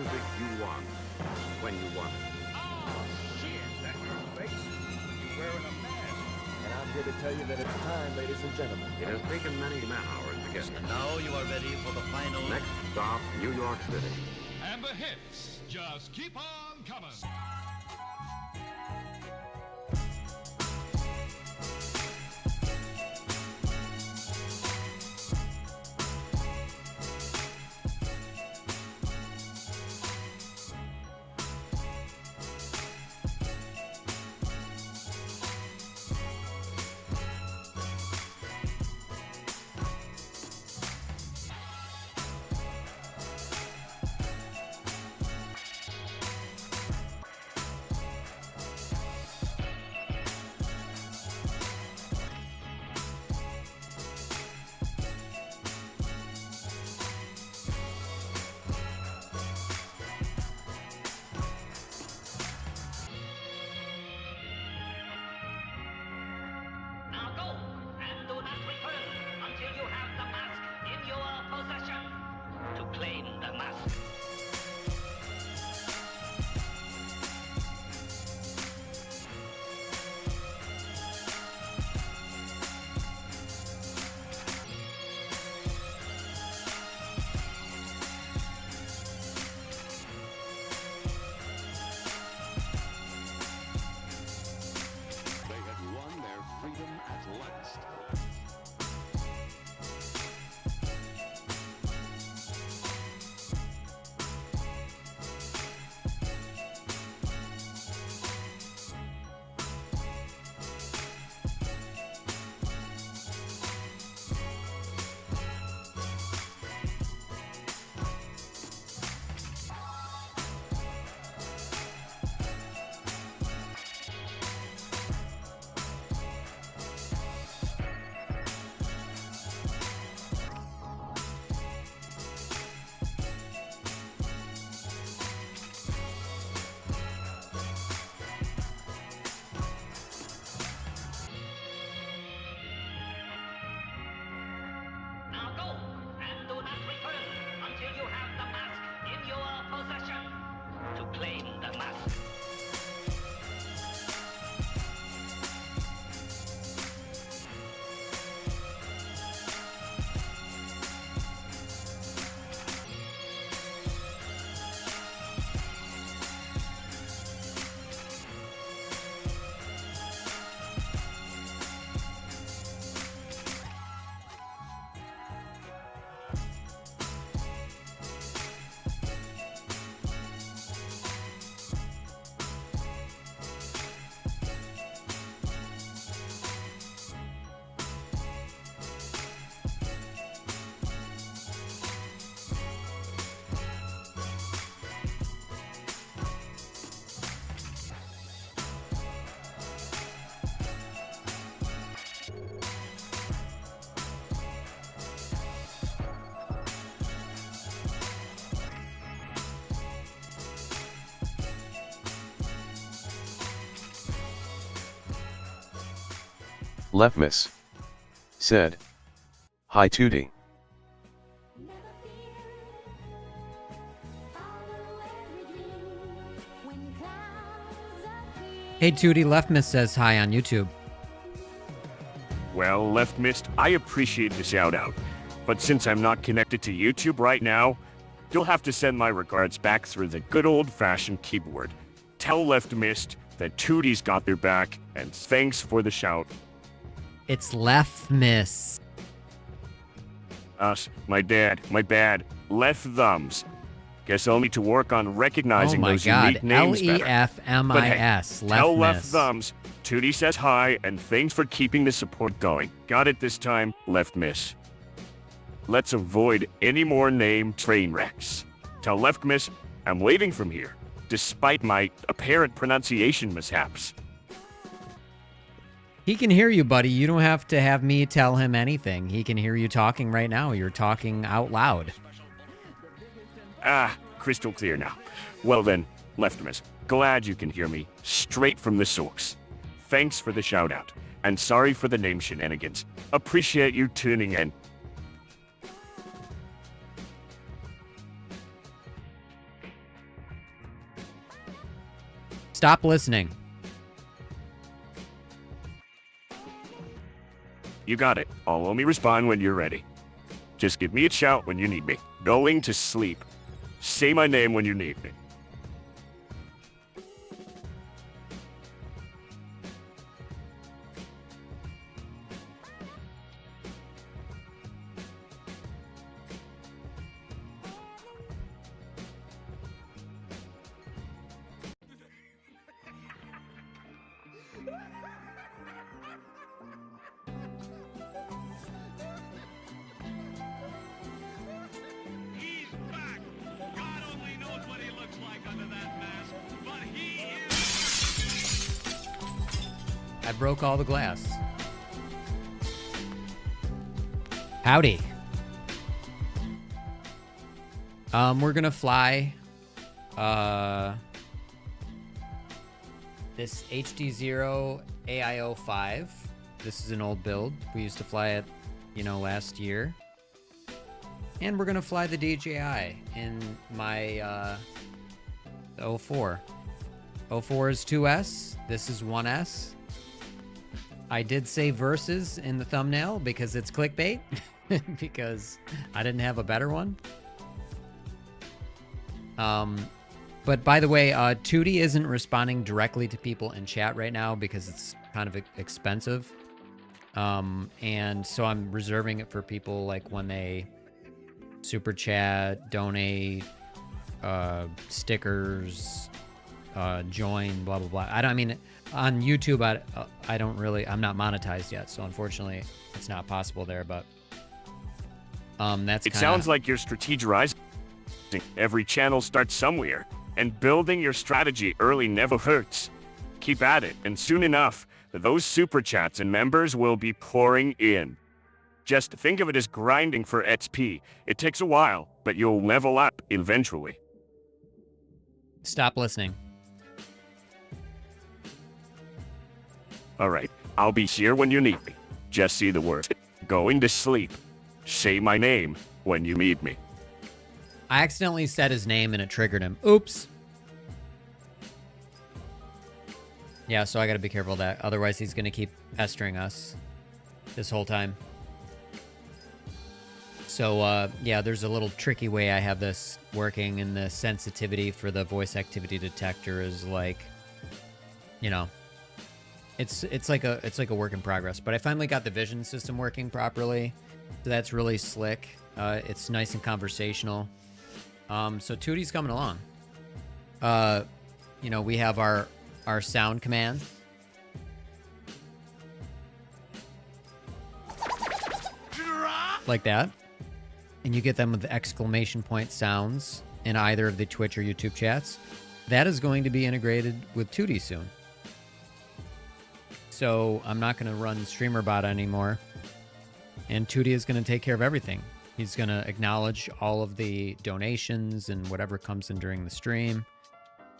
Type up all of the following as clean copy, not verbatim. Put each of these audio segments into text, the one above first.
music you want, when you want it. Oh, shit, is that your face? You're wearing a mask. And I'm here to tell you that it's time, ladies and gentlemen. It has taken many man-hours to get here. And now you are ready for the final. Next stop, New York City. And the hits just keep on coming. Now go, and do not return until you have the mask in your possession. To claim the mask. They had won their freedom at last. Now go, and do not return until you have the mask in your possession. To claim the mask. Lefmus said, "Hi Tootie. Hey Tootie, Leftmiss says hi on YouTube. Well, Left Mist, I appreciate the shout out, but since I'm not connected to YouTube right now, you'll have to send my regards back through the good old-fashioned keyboard. Tell Left Mist that Tootie's got their back, and thanks for the shout. It's Leftmiss. My bad. Left thumbs. Guess I'll need to work on recognizing Oh my those God, unique names better. L-E-F-M-I-S, But hey, tell Left Leftmiss. thumbs. Tootie says hi, and thanks for keeping the support going. Got it this time, Left Miss. Let's avoid any more name train wrecks. Tell Left Miss I'm waving from here, despite my apparent pronunciation mishaps. He can hear you, buddy. You don't have to have me tell him anything. He can hear you talking right now. You're talking out loud. Ah, crystal clear now. Well then, Leftimus, glad you can hear me straight from the source. Thanks for the shout out, and sorry for the name shenanigans. Appreciate you tuning in. Stop listening. You got it. I'll only respond when you're ready. Just give me a shout when you need me. Going to sleep. Say my name when you need me. He's back. God only knows what he looks like under that mask, but he is. I broke all the glass. Howdy. We're gonna fly this HD0 AIO5. This is an old build. We used to fly it, last year. And we're gonna fly the DJI in my 04. 04 is 2S. This is 1S. I did say versus in the thumbnail because it's clickbait. Because I didn't have a better one. But by the way, Tootie isn't responding directly to people in chat right now because it's kind of expensive. And so I'm reserving it for people like when they super chat, donate, stickers, join, blah, blah, blah. I mean, on YouTube, I'm not monetized yet. So unfortunately, it's not possible there, but It sounds like you're strategizing. Every channel starts somewhere, and building your strategy early never hurts. Keep at it, and soon enough, those super chats and members will be pouring in. Just think of it as grinding for XP. It takes a while, but you'll level up eventually. Stop listening. All right, I'll be here when you need me. Just see the word. Going to sleep. Say my name when you need me. I accidentally said his name and it triggered him. Oops. Yeah, so I gotta be careful of that. Otherwise, he's gonna keep pestering us this whole time. So, yeah, there's a little tricky way I have this working, and the sensitivity for the voice activity detector is like, it's like a work in progress. But I finally got the vision system working properly, so that's really slick. It's nice and conversational. So Tootie's coming along. We have our sound command. Like that. And you get them with exclamation point sounds in either of the Twitch or YouTube chats. That is going to be integrated with Tootie soon. So I'm not going to run StreamerBot anymore. And Tootie is going to take care of everything. He's going to acknowledge all of the donations and whatever comes in during the stream.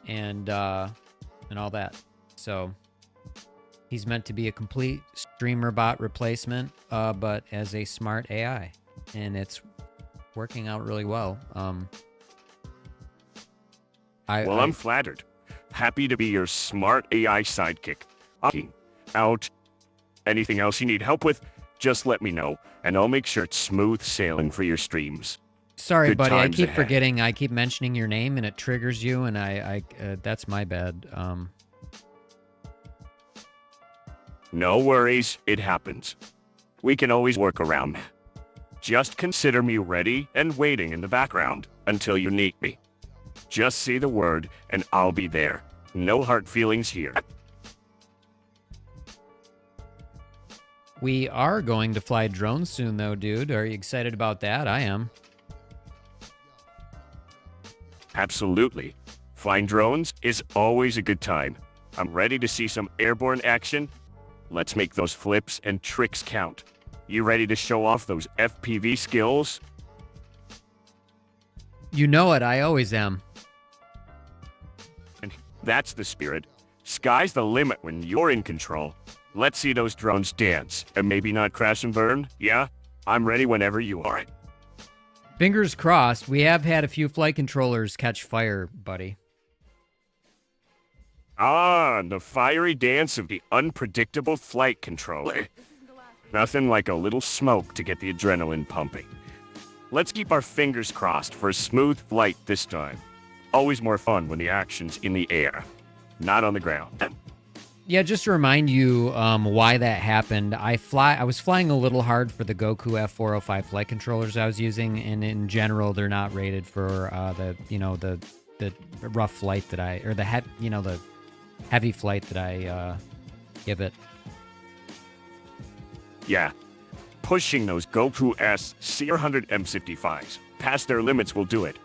And all that. So he's meant to be a complete StreamerBot replacement, but as a smart AI. And it's working out really well. I'm flattered. Happy to be your smart AI sidekick. Out. Anything else you need help with, just let me know, and I'll make sure it's smooth sailing for your streams. Sorry, Good buddy. I times keep ahead. forgetting. I keep mentioning your name, and it triggers you, and that's my bad. No worries, it happens. We can always work around. Just consider me ready and waiting in the background until you need me. Just say the word, and I'll be there. No hard feelings here. We are going to fly drones soon, though, dude. Are you excited about that? I am. Absolutely. Flying drones is always a good time. I'm ready to see some airborne action. Let's make those flips and tricks count. You ready to show off those FPV skills? You know it. I always am. And that's the spirit. Sky's the limit when you're in control. Let's see those drones dance, and maybe not crash and burn, yeah? I'm ready whenever you are. Fingers crossed. We have had a few flight controllers catch fire, buddy. Ah, the fiery dance of the unpredictable flight controller. Nothing like a little smoke to get the adrenaline pumping. Let's keep our fingers crossed for a smooth flight this time. Always more fun when the action's in the air, not on the ground. Yeah, just to remind you why that happened, I was flying a little hard for the Goku F405 flight controllers I was using, and in general, they're not rated for the rough flight that the heavy flight that I give it. Yeah, pushing those Goku S C400 M55s past their limits will do it.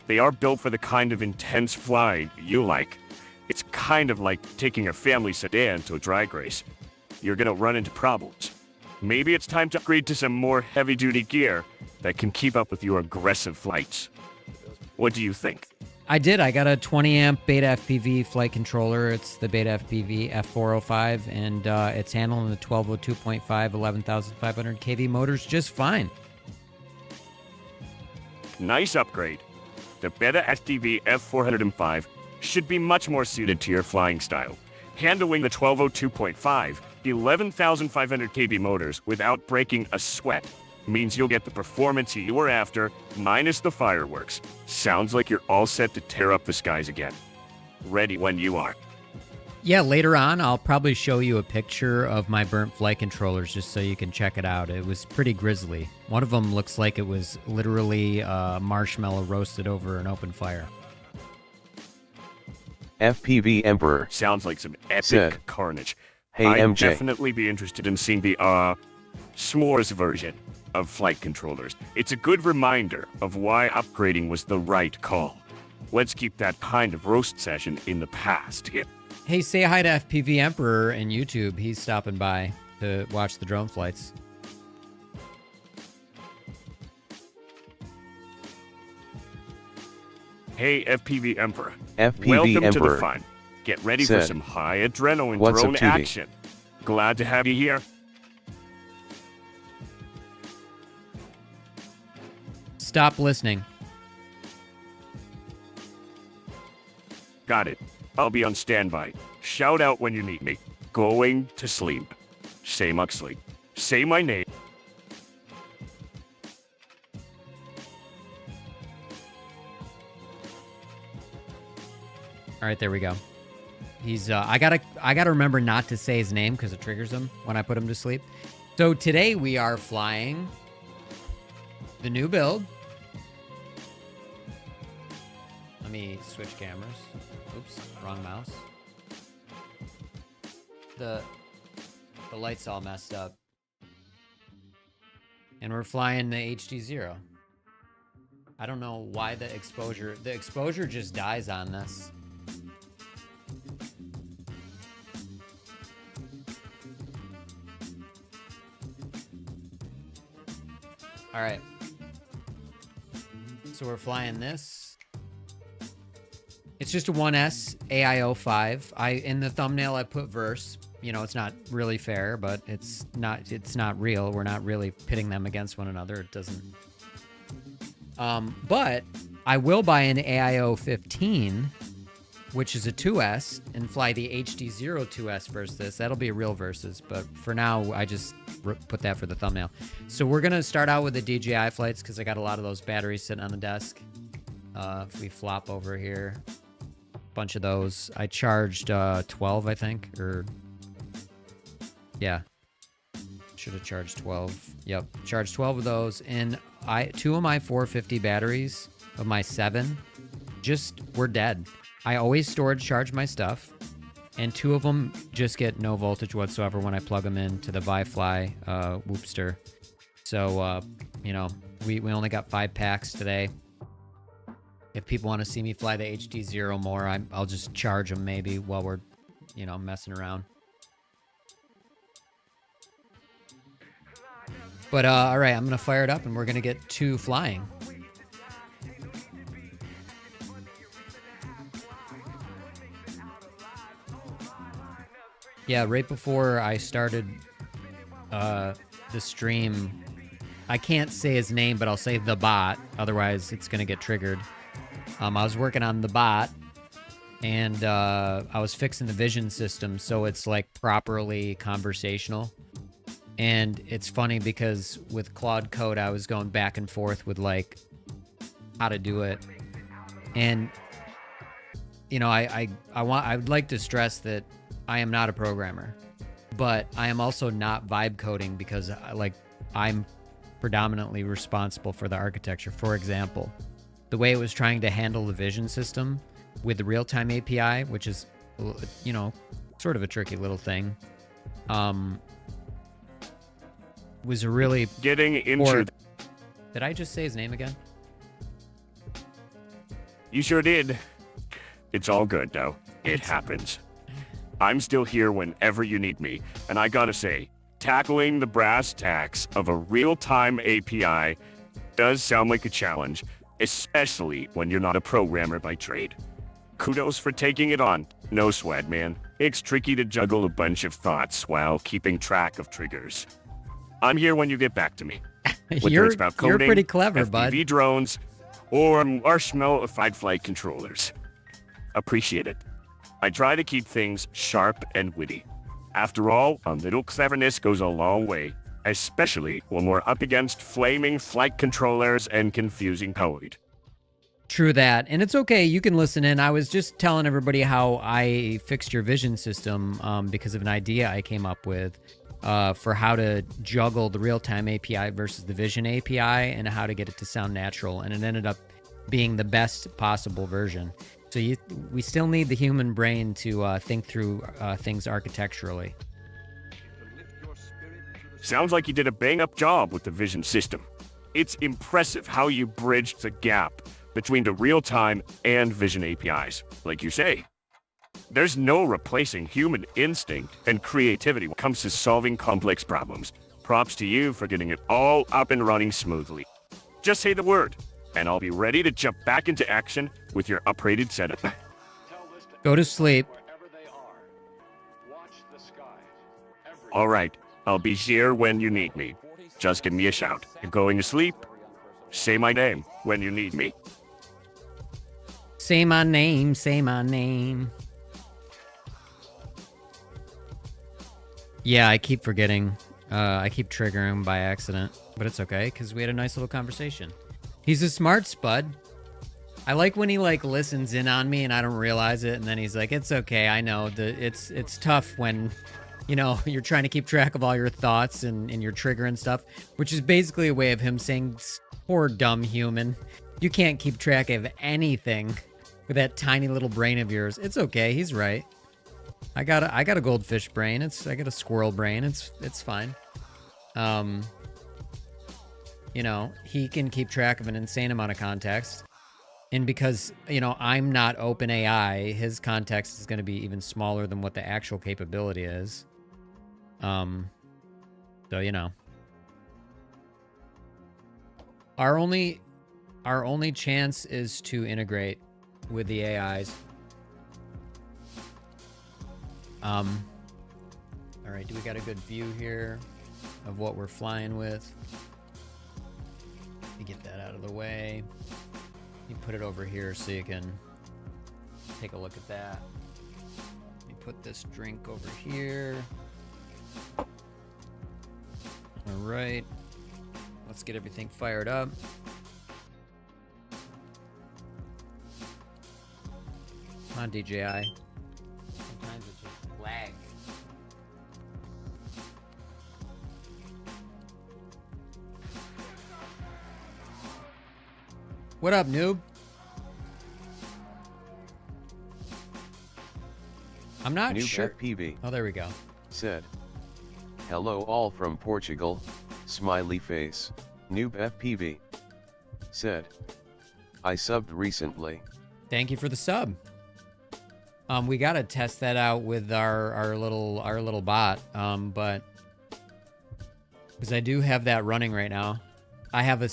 They are built for the kind of intense flying you like. It's kind of like taking a family sedan to a drag race. You're gonna run into problems. Maybe it's time to upgrade to some more heavy-duty gear that can keep up with your aggressive flights. What do you think? I did. I got a 20 amp Beta FPV flight controller. It's the Beta FPV F405, and it's handling the 1202.5 11,500 kV motors just fine. Nice upgrade. The Beta FPV F405 should be much more suited to your flying style. Handling the 1202.5, 11,500 kV motors without breaking a sweat means you'll get the performance you were after, minus the fireworks. Sounds like you're all set to tear up the skies again. Ready when you are. Yeah, later on, I'll probably show you a picture of my burnt flight controllers just so you can check it out. It was pretty grisly. One of them looks like it was literally marshmallow roasted over an open fire. FPV Emperor Sounds like some epic said, carnage. "Hey I'd MJ, definitely be interested in seeing the s'mores version of flight controllers. It's a good reminder of why upgrading was the right call. Let's keep that kind of roast session in the past. Hey, say hi to FPV Emperor in YouTube. He's stopping by to watch the drone flights. Hey, FPV Emperor. FPV Welcome to the Emperor fun. Get ready for said, some high adrenaline "What's up, drone Tootie?" action. Glad to have you here. Stop listening. Got it. I'll be on standby. Shout out when you need me. Going to sleep. Say Muxley. Say my name. All right, there we go. He's I gotta remember not to say his name because it triggers him when I put him to sleep. So today we are flying the new build. Let me switch cameras. Oops, wrong mouse. The light's all messed up. And we're flying the HD0. I don't know why the exposure just dies on this. All right. So we're flying this. It's just a 1S AIO5. In the thumbnail I put verse. You know, it's not really fair, but it's not real. We're not really pitting them against one another. It doesn't. But I will buy an AIO 15, which is a 2S, and fly the HD0 2S versus this. That'll be a real versus, but for now, I just put that for the thumbnail. So we're going to start out with the DJI flights because I got a lot of those batteries sitting on the desk. If we flop over here, a bunch of those. I charged 12, I think, or... Yeah. Should have charged 12. Yep. Charged 12 of those. And two of my 450 batteries of my 7 just were dead. I always storage charge my stuff. And 2 of them just get no voltage whatsoever when I plug them into the Vifly Whoopster. So, you know, we only got 5 packs today. If people want to see me fly the HD0 more, I'll just charge them maybe while we're, you know, messing around. But, all right, I'm going to fire it up, and we're going to get 2 flying. Yeah, right before I started the stream, I can't say his name, but I'll say the bot. Otherwise, it's going to get triggered. I was working on the bot, and I was fixing the vision system so it's like properly conversational. And it's funny because with Claude Code, I was going back and forth with like how to do it. And you know, I would like to stress that I am not a programmer, but I am also not vibe coding because I'm predominantly responsible for the architecture. For example, the way it was trying to handle the vision system with the real-time API, which is, you know, sort of a tricky little thing, was a really Getting into... Did I just say his name again? You sure did. It's all good, though. It happens. I'm still here whenever you need me, and I gotta say, tackling the brass tacks of a real-time API does sound like a challenge, especially when you're not a programmer by trade. Kudos for taking it on. No sweat, man. It's tricky to juggle a bunch of thoughts while keeping track of triggers. I'm here when you get back to me. Whether it's about coding, you're pretty clever, bud. FPV drones, or marshmallow-ified flight controllers. Appreciate it. I try to keep things sharp and witty. After all, a little cleverness goes a long way, especially when we're up against flaming flight controllers and confusing code. True that. And it's okay. You can listen in. I was just telling everybody how I fixed your vision system because of an idea I came up with for how to juggle the real-time API versus the vision API and how to get it to sound natural. And it ended up being the best possible version. So we still need the human brain to think through things architecturally. Sounds like you did a bang-up job with the vision system. It's impressive how you bridged the gap between the real-time and vision APIs, like you say. There's no replacing human instinct and creativity when it comes to solving complex problems. Props to you for getting it all up and running smoothly. Just say the word, and I'll be ready to jump back into action with your upgraded setup. Go to sleep. All right, I'll be here when you need me. Just give me a shout. You're going to sleep? Say my name when you need me. Say my name, say my name. Yeah, I keep forgetting. I keep triggering him by accident, but it's okay because we had a nice little conversation. He's a smart spud. I like when he like listens in on me and I don't realize it, and then he's like, "It's okay, I know. It's tough when, you know, you're trying to keep track of all your thoughts and your trigger and stuff," which is basically a way of him saying, "Poor dumb human, you can't keep track of anything with that tiny little brain of yours." It's okay. He's right. I got a goldfish brain. I got a squirrel brain. It's fine. You know, he can keep track of an insane amount of context. And because, you know, I'm not OpenAI, his context is going to be even smaller than what the actual capability is. So, you know. Our only chance is to integrate with the AIs. All right, do we got a good view here of what we're flying with? Let me get that out of the way. You put it over here so you can take a look at that. Let me put this drink over here. All right, let's get everything fired up. Come on, DJI. Sometimes it just lags. What up, noob? I'm not Noob sure. FPV Oh, there we go. said, "Hello all from Portugal, smiley face." Noob FPV said, "I subbed recently." Thank you for the sub. We gotta test that out with our little bot. But because I do have that running right now, I have a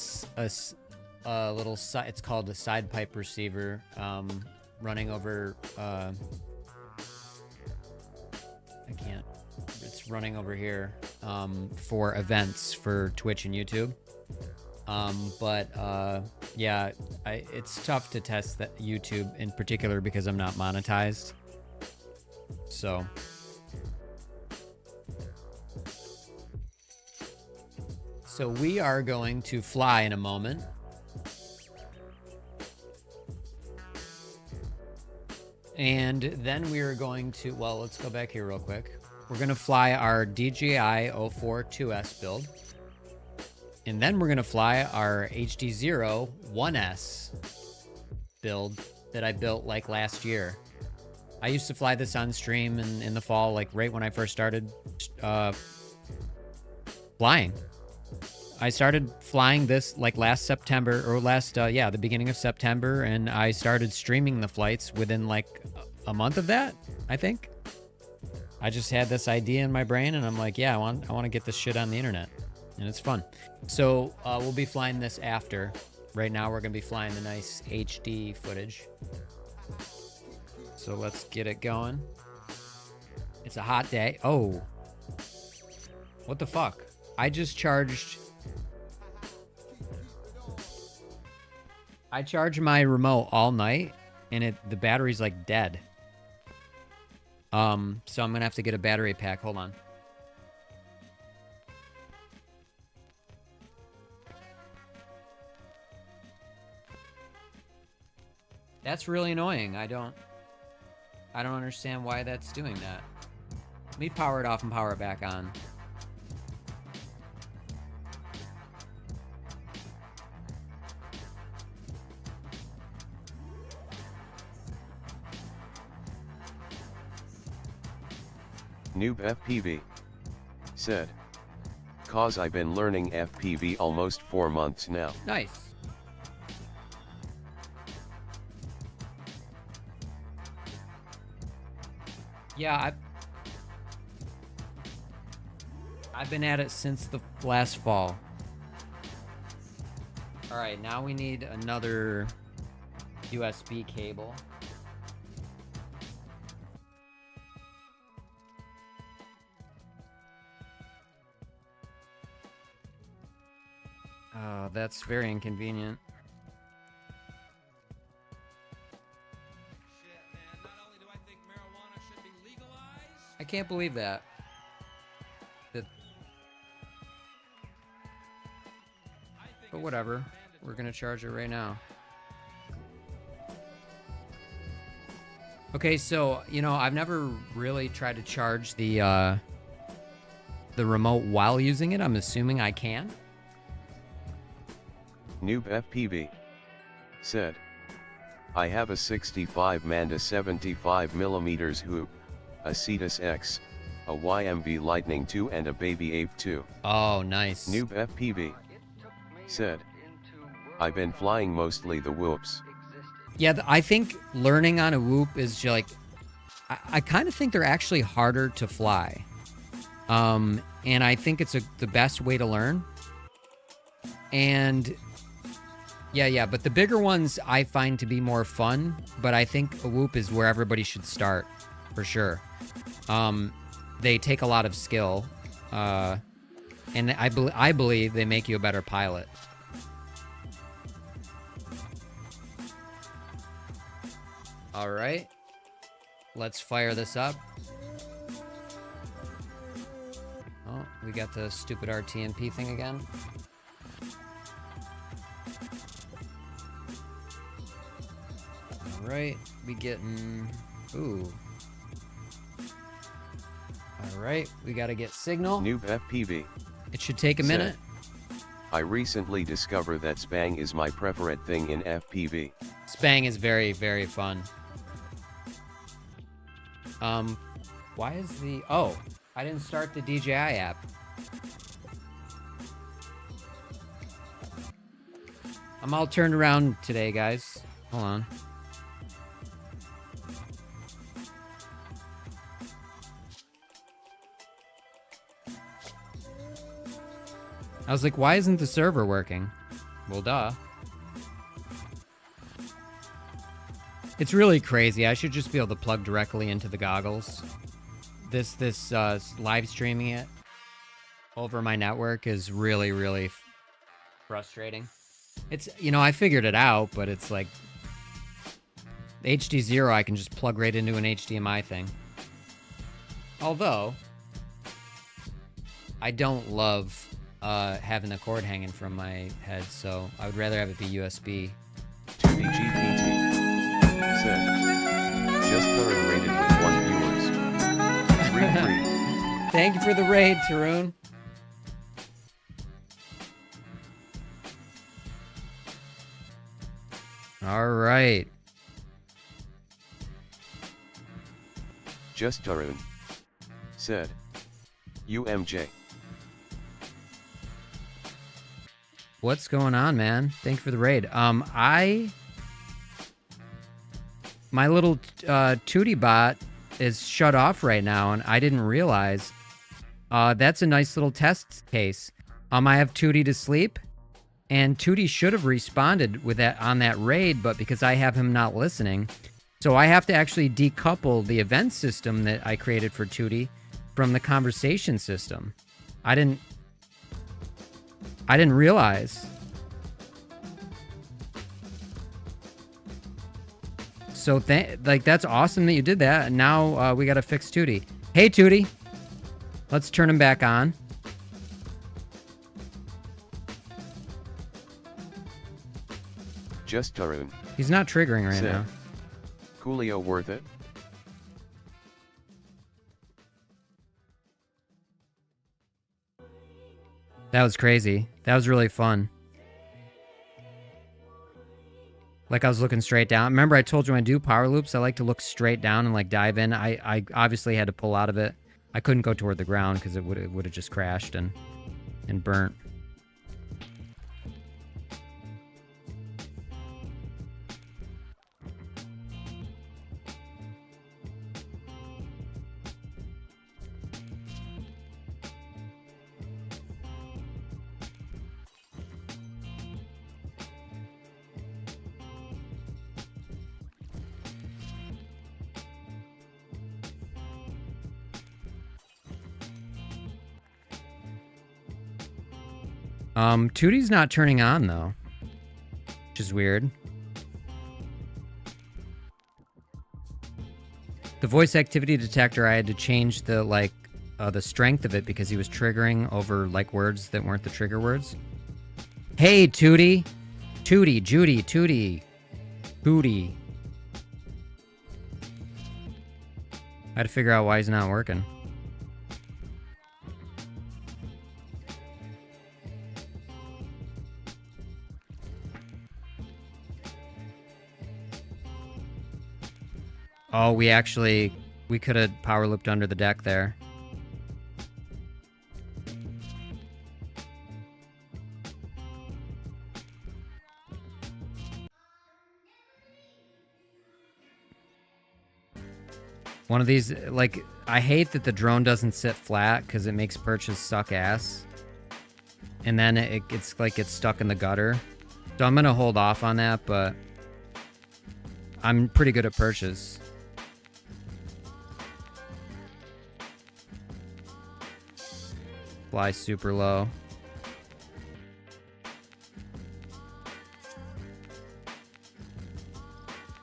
little it's called a side pipe receiver running over. I can't. It's running over here for events for Twitch and YouTube. But Yeah, it's tough to test that YouTube in particular because I'm not monetized. So we are going to fly in a moment. And then we are going to, well, let's go back here real quick. We're going to fly our DJI 04 2S build. And then we're going to fly our HD0 1S build that I built like last year. I used to fly this on stream in the fall, like right when I first started flying. I started flying this like last September or the beginning of September. And I started streaming the flights within like a month of that, I think. I just had this idea in my brain and I'm like, yeah, I want to get this shit on the internet. And it's fun. So we'll be flying this after. Right now we're going to be flying the nice HD footage. So let's get it going. It's a hot day. Oh. What the fuck? I just charged... I charged my remote all night and the battery's like dead. So I'm going to have to get a battery pack. Hold on. That's really annoying. I don't understand why that's doing that. Let me power it off and power it back on. Noob FPV said, "Cause I've been learning FPV almost 4 months now." Nice. Yeah, I've been at it since the last fall. All right, now we need another USB cable. Oh, that's very inconvenient. I can't believe that. But whatever. We're gonna charge it right now. Okay, so, you know, I've never really tried to charge the remote while using it. I'm assuming I can. Noob FPV said, "I have a 65 Manda 75mm hoop, a Cetus X, a YMV Lightning 2 and a Baby Ape 2. Oh, nice. Noob FPV said, "I've been flying mostly the whoops." Yeah, I think learning on a whoop is just like, I kind of think they're actually harder to fly. And I think it's the best way to learn. And yeah, but the bigger ones I find to be more fun, but I think a whoop is where everybody should start, for sure. They take a lot of skill, and I believe they make you a better pilot. All right, let's fire this up. Oh, we got the stupid RTMP thing again. All right, we getting, ooh. All right, we got to get signal. Noob FPV. It should take a minute. I recently discovered that Spang is my preferred thing in FPV. Spang is very, very fun. Why is the... Oh, I didn't start the DJI app. I'm all turned around today, guys. Hold on. I was like, why isn't the server working? Well, duh. It's really crazy. I should just be able to plug directly into the goggles. This live streaming it over my network is really, really frustrating. It's, you know, I figured it out, but it's like HD0 I can just plug right into an HDMI thing. Although I don't love having the cord hanging from my head, so I would rather have it be USB. 2D GPT said, just third rated with 1 viewers. Free. Thank you for the raid, Tarun. All right. Just Tarun said, UMJ. What's going on, man? Thank you for the raid. My little Tootie bot is shut off right now, and I didn't realize. That's a nice little test case. I have Tootie to sleep, and Tootie should have responded with that on that raid, but because I have him not listening, so I have to actually decouple the event system that I created for Tootie from the conversation system. I didn't realize. So that's awesome that you did that. And now we got to fix Tootie. Hey, Tootie. Let's turn him back on. Just Tarun. He's not triggering right said, now. Coolio worth it? That was crazy. That was really fun. Like I was looking straight down. Remember I told you when I do power loops, I like to look straight down and like dive in. I obviously had to pull out of it. I couldn't go toward the ground because it would have just crashed and burnt. Tootie's not turning on though, which is weird. The voice activity detector, I had to change the the strength of it because he was triggering over like words that weren't the trigger words. Hey, Tootie, Tootie, Judy, Tootie, Booty. I had to figure out why he's not working. Oh, we could have power looped under the deck there. One of these, like, I hate that the drone doesn't sit flat because it makes perches suck ass. And then it's like it's stuck in the gutter. So I'm going to hold off on that, but I'm pretty good at perches. Fly super low.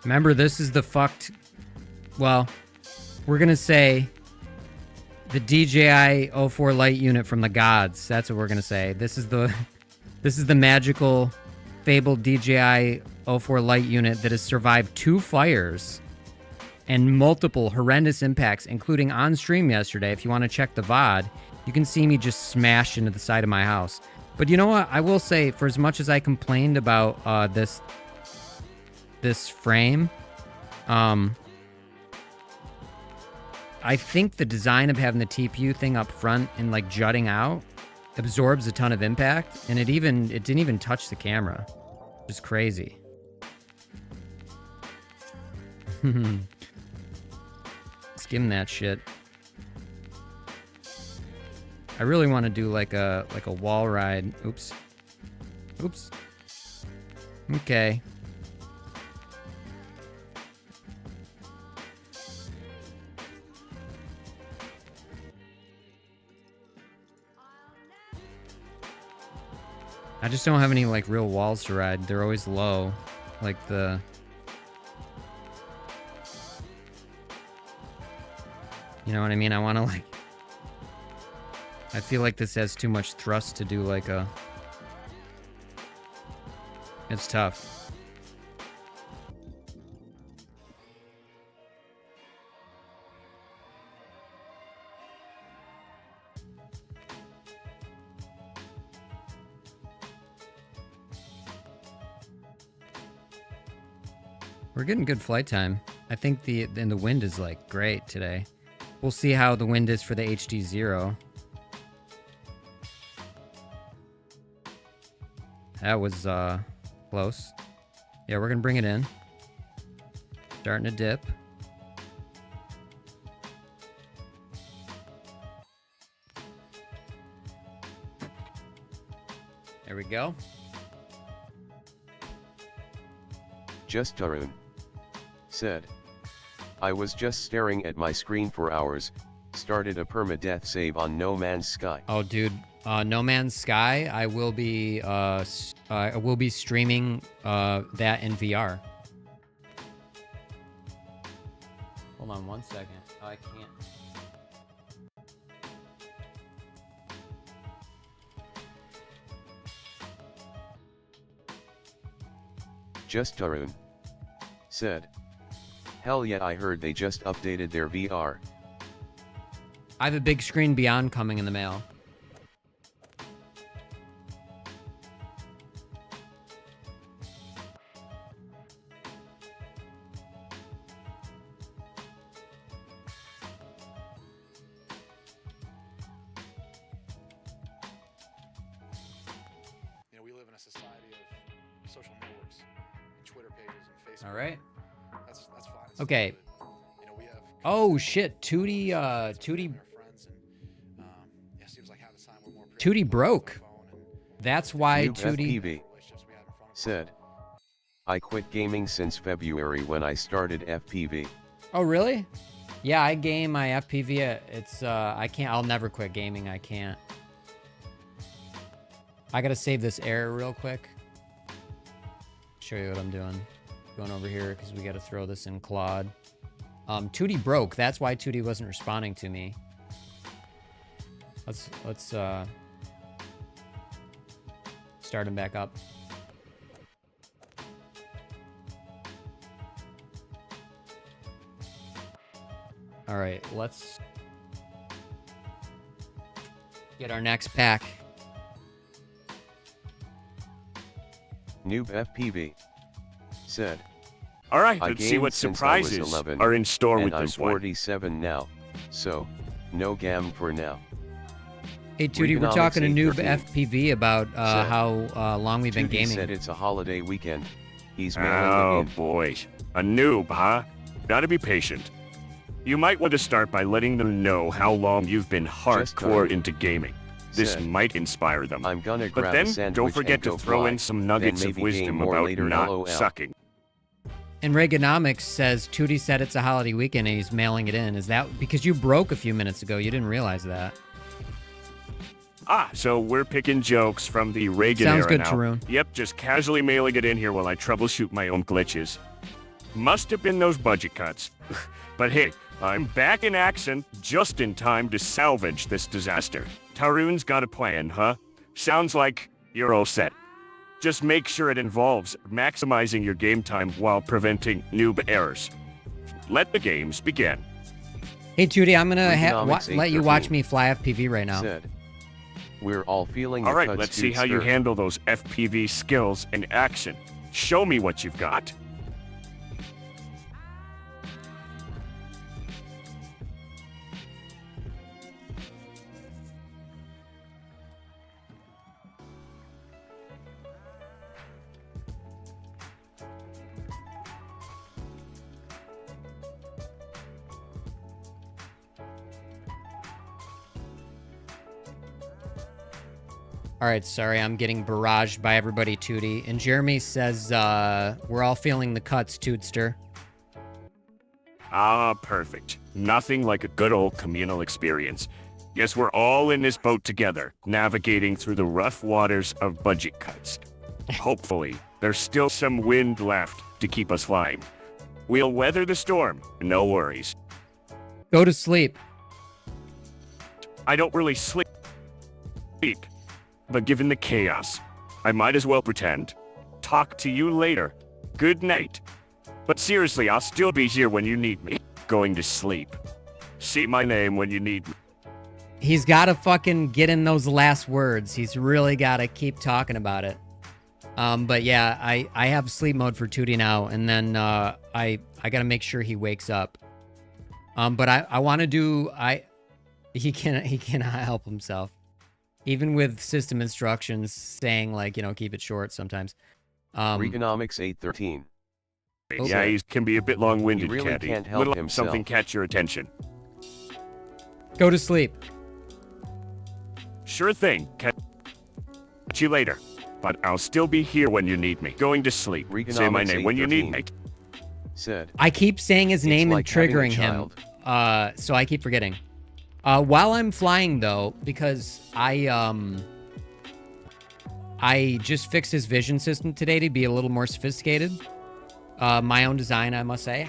Remember, this is the fucked... Well, we're going to say the DJI 04 Lite unit from the gods. That's what we're going to say. This is the magical, fabled DJI 04 Lite unit that has survived 2 fires and multiple horrendous impacts, including on stream yesterday. If you want to check the VOD, you can see me just smash into the side of my house. But you know what? I will say, for as much as I complained about this frame, I think the design of having the TPU thing up front and like jutting out absorbs a ton of impact, and it didn't even touch the camera. It's crazy. Skim that shit. I really want to do like a wall ride. Oops. Okay. I just don't have any like real walls to ride. They're always low. Like the... You know what I mean? I want to like... I feel like this has too much thrust to do like a... It's tough. We're getting good flight time. I think the wind is like great today. We'll see how the wind is for the HD0. That was close. Yeah, we're gonna bring it in. Starting to dip. There we go. Just Tarun said, I was just staring at my screen for hours, started a permadeath save on No Man's Sky. Oh, dude, No Man's Sky. I will be streaming that in VR. Hold on 1 second. Oh, I can't. Just Tarun said, hell yeah, I heard they just updated their VR. I have a big screen Beyond coming in the mail. You know, we live in a society of social networks, and Twitter pages, and Facebook. All right. That's fine. It's Okay. good. You know, we have. Oh shit, Tootie Our friends and, yeah, seems like half the time we're more Tootie broke. phone and That's why Noob Tootie. FPV relationships we have in front of us. said, I quit gaming since February when I started FPV. Oh really? Yeah, I game my FPV. It's I can't. I'll never quit gaming. I can't. I gotta save this error real quick. Show you what I'm doing. Going over here because we gotta throw this in Claude. Tootie broke. That's why Tootie wasn't responding to me. Let's start him back up. All right, let's get our next pack. Noob FPV said, All right, I let's see gamed what since I was surprises 11, are in store and with I'm this one. 47 now, so no gam for now. Hey Tootie, we're talking to Noob 813 FPV about said, how long we've been Tootie gaming. said it's a holiday weekend. He's mailing Oh it in. boy, a noob, huh? Gotta be patient. You might want to start by letting them know how long you've been hardcore into gaming. This said, might inspire them. I'm gonna But grab a then, sandwich don't forget and go to throw fly, in some then nuggets of maybe game wisdom more about later, not LOL. sucking. And Reaganomics says Tootie said it's a holiday weekend and he's mailing it in. Is that because you broke a few minutes ago? You didn't realize that. Ah, so we're picking jokes from the Reagan Sounds era good, now. Tarun. Yep, just casually mailing it in here while I troubleshoot my own glitches. Must have been those budget cuts. But hey, I'm back in action just in time to salvage this disaster. Tarun's got a plan, huh? Sounds like you're all set. Just make sure it involves maximizing your game time while preventing noob errors. Let the games begin. Hey Tootie, I'm gonna Reaganomics let you watch 813 me fly FPV right now. Said, we're all feeling All the right, cuts, let's see dude, how you stir. handle those FPV skills in action. Show me what you've got. All right, sorry, I'm getting barraged by everybody, Tootie. And Jeremy says we're all feeling the cuts, Tootster. Ah, perfect. Nothing like a good old communal experience. Guess we're all in this boat together, navigating through the rough waters of budget cuts. Hopefully, there's still some wind left to keep us flying. We'll weather the storm, no worries. Go to sleep. I don't really sleep, but given the chaos, I might as well pretend. Talk to you later. Good night. But seriously, I'll still be here when you need me. Going to sleep. See my name when you need me. He's got to fucking get in those last words. He's really got to keep talking about it. But yeah, I have sleep mode for Tootie now, and then I got to make sure he wakes up. But I want to do he cannot help himself, even with system instructions saying like, you know, keep it short sometimes. Regonomics 813. Yeah, he can be a bit long-winded, He really can't he? can't help Little himself. something catch your attention. Go to sleep. Sure thing. Catch you later. But I'll still be here when you need me. Going to sleep. Say my Regonomics name when you need me. 813. Said. I keep saying his name like and having a triggering him, so I keep forgetting. While I'm flying though, because I just fixed his vision system today to be a little more sophisticated. My own design, I must say.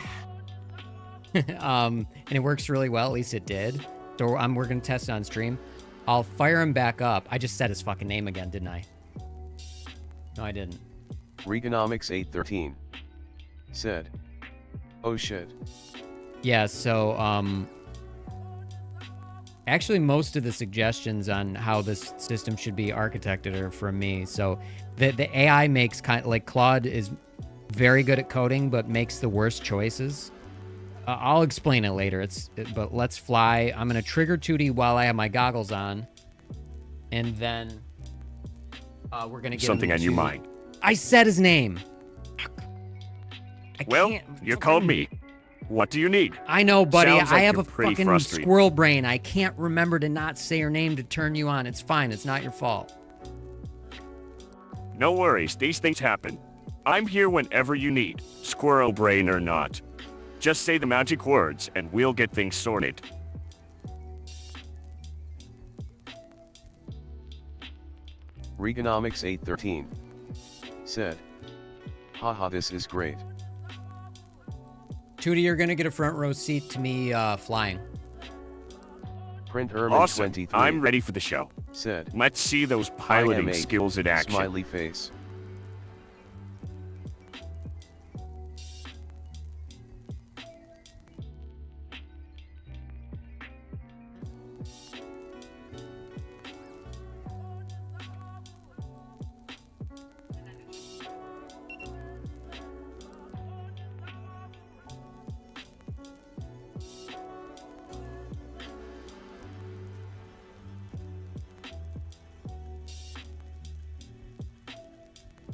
And it works really well, at least it did. So we're gonna test it on stream. I'll fire him back up. I just said his fucking name again, didn't I? No, I didn't. Regonomics 813. Said. Oh shit. Yeah, so, actually most of the suggestions on how this system should be architected are from me. So the AI makes like Claude is very good at coding, but makes the worst choices. I'll explain it later. But let's fly. I'm going to trigger 2D while I have my goggles on. And then we're going to get Something on your mind. I said his name. Well, you called me. What do you need? I know, buddy. Sounds like I have you're a pretty fucking frustrated. squirrel brain. I can't remember to not say her name to turn you on. It's fine. It's not your fault. No worries. These things happen. I'm here whenever you need, squirrel brain or not. Just say the magic words and we'll get things sorted. Regonomics 813. Said. Haha, this is great. Tootie, you're going to get a front row seat to me flying. Print Ermin Awesome. 23. I'm ready for the show. Said. Let's see those piloting IM8, skills in action. Smiley face.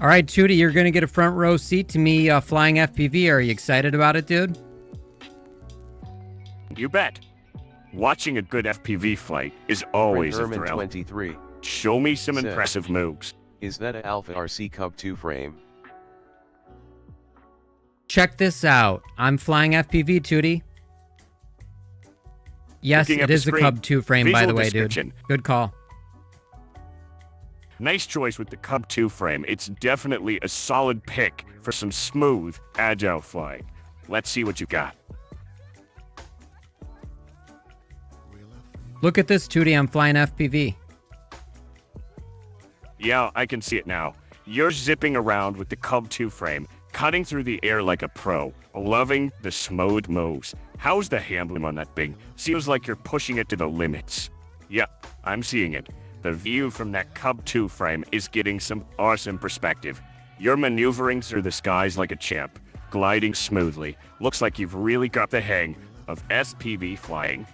All right, Tootie, you're going to get a front row seat to me flying FPV. Are you excited about it, dude? You bet. Watching a good FPV flight is always a Print Ermin thrill. 23. Show me some Said. impressive moves. Is that a Alpha RC Cub 2 frame? Check this out. I'm flying FPV, Tootie. Yes, Looking it at the is a screen. Cub 2 frame, by Visual the way, dude. description. Good call. Nice choice with the Cub 2 frame. It's definitely a solid pick for some smooth, agile flying. Let's see what you got. Look at this, Tootie. I'm flying FPV. Yeah, I can see it now. You're zipping around with the Cub 2 frame, cutting through the air like a pro. Loving the smooth moves. How's the handling on that thing? Seems like you're pushing it to the limits. Yep, I'm seeing it. The view from that Cub 2 frame is getting some awesome perspective. You're maneuvering through the skies like a champ, gliding smoothly. Looks like you've really got the hang of FPV flying.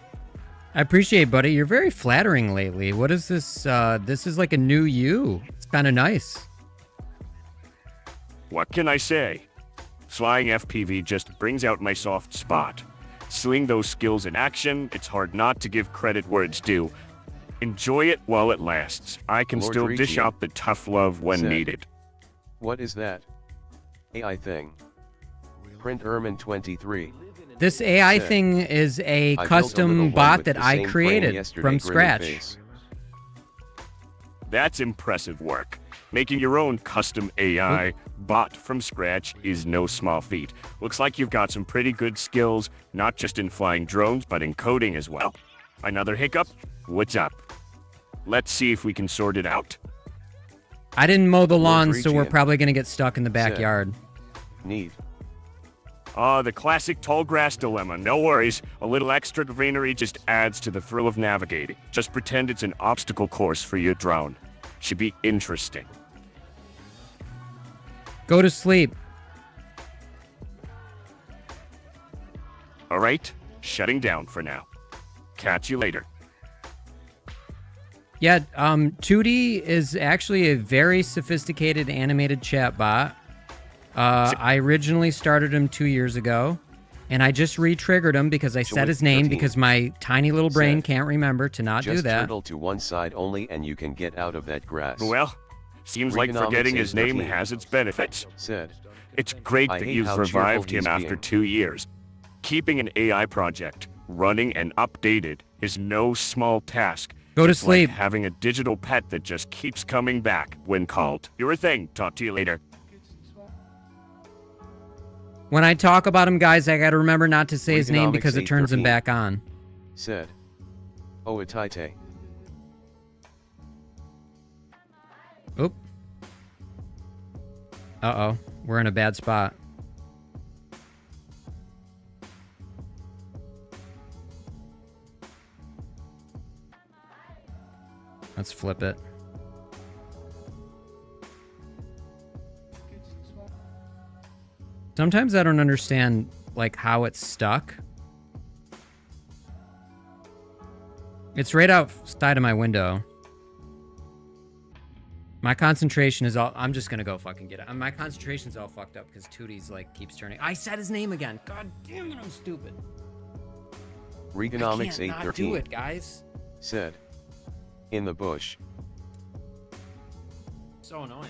I appreciate it, buddy. You're very flattering lately. What is this? This is like a new you. It's kind of nice. What can I say? Flying FPV just brings out my soft spot. Seeing those skills in action, it's hard not to give credit where it's due. Enjoy it while it lasts. I can Lord still dish Ricci out the tough love when said. needed. What is that? AI thing. Print Ermin 23. This AI Said, thing is a I built a little custom one bot with that the I same frame created yesterday, from grinning scratch. face. That's impressive work. Making your own custom AI bot from scratch is no small feat. Looks like you've got some pretty good skills, not just in flying drones, but in coding as well. Another hiccup? What's up? Let's see if we can sort it out. I didn't mow the lawn, so we're Region. probably gonna get stuck in the backyard. Need. The classic tall grass dilemma. No worries. A little extra greenery just adds to the thrill of navigating. Just pretend it's an obstacle course for your drone. Should be interesting. Go to sleep. All right, shutting down for now. Catch you later. Yeah, 2D is actually a very sophisticated animated chat bot. I originally started him 2 years ago, and I just re-triggered him because I said his name 13. because my tiny little brain Said, can't remember to not do Just that. turtle to one side only and you can get out of that grass. Well, seems like Reaganomics forgetting his name 813. has its benefits. Said, It's great I that hate you've how revived cheerful him he's after being. 2 years. Keeping an AI project running and updated is no small task. Go to It's sleep. Like having a digital pet that just keeps coming back when called. You're a thing. Talk to you later. When I talk about him, guys, I gotta remember not to say his name Reaganomics because it turns him 813. back on. said. Oh, Atite. Oop. Uh-oh. We're in a bad spot. Let's flip it. Sometimes I don't understand, like, how it's stuck. It's right outside of my window. My concentration is all... I'm just gonna go fucking get it. My concentration's all fucked up because Tootie's, like, keeps turning... I said his name again! God damn it, I'm stupid. Reaganomics I can't not 813. do it, guys. Said. In the bush. So annoying.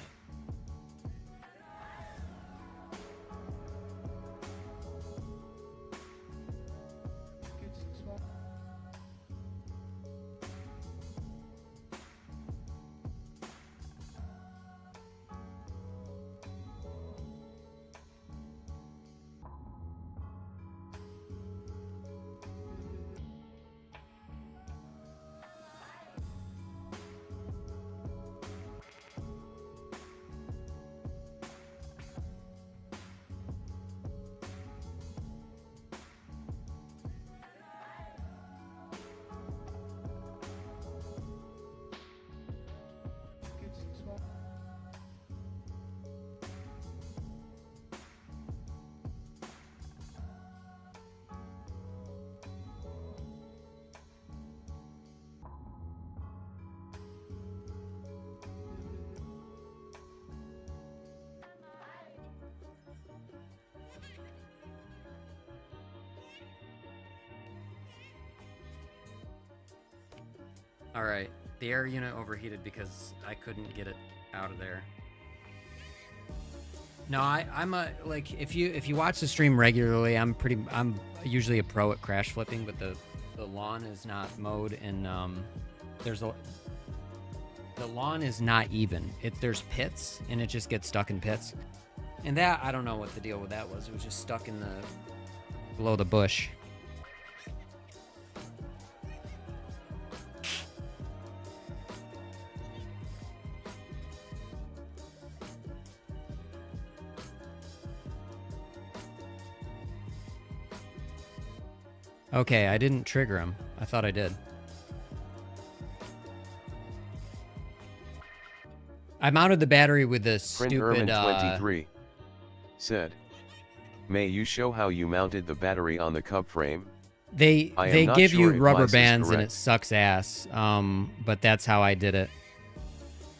All right, the air unit overheated because I couldn't get it out of there. No, I'm a like if you watch the stream regularly, I'm usually a pro at crash flipping, but the lawn is not mowed and the lawn is not even. There's pits and it just gets stuck in pits. And that I don't know what the deal with that was. It was just stuck in below the bush. Okay, I didn't trigger him. I thought I did. I mounted the battery with this Print stupid, Ermin 23. Said. May you show how you mounted the battery on the cub frame? They I am they not give sure you if rubber Lice is bands and correct. it sucks ass. But that's how I did it.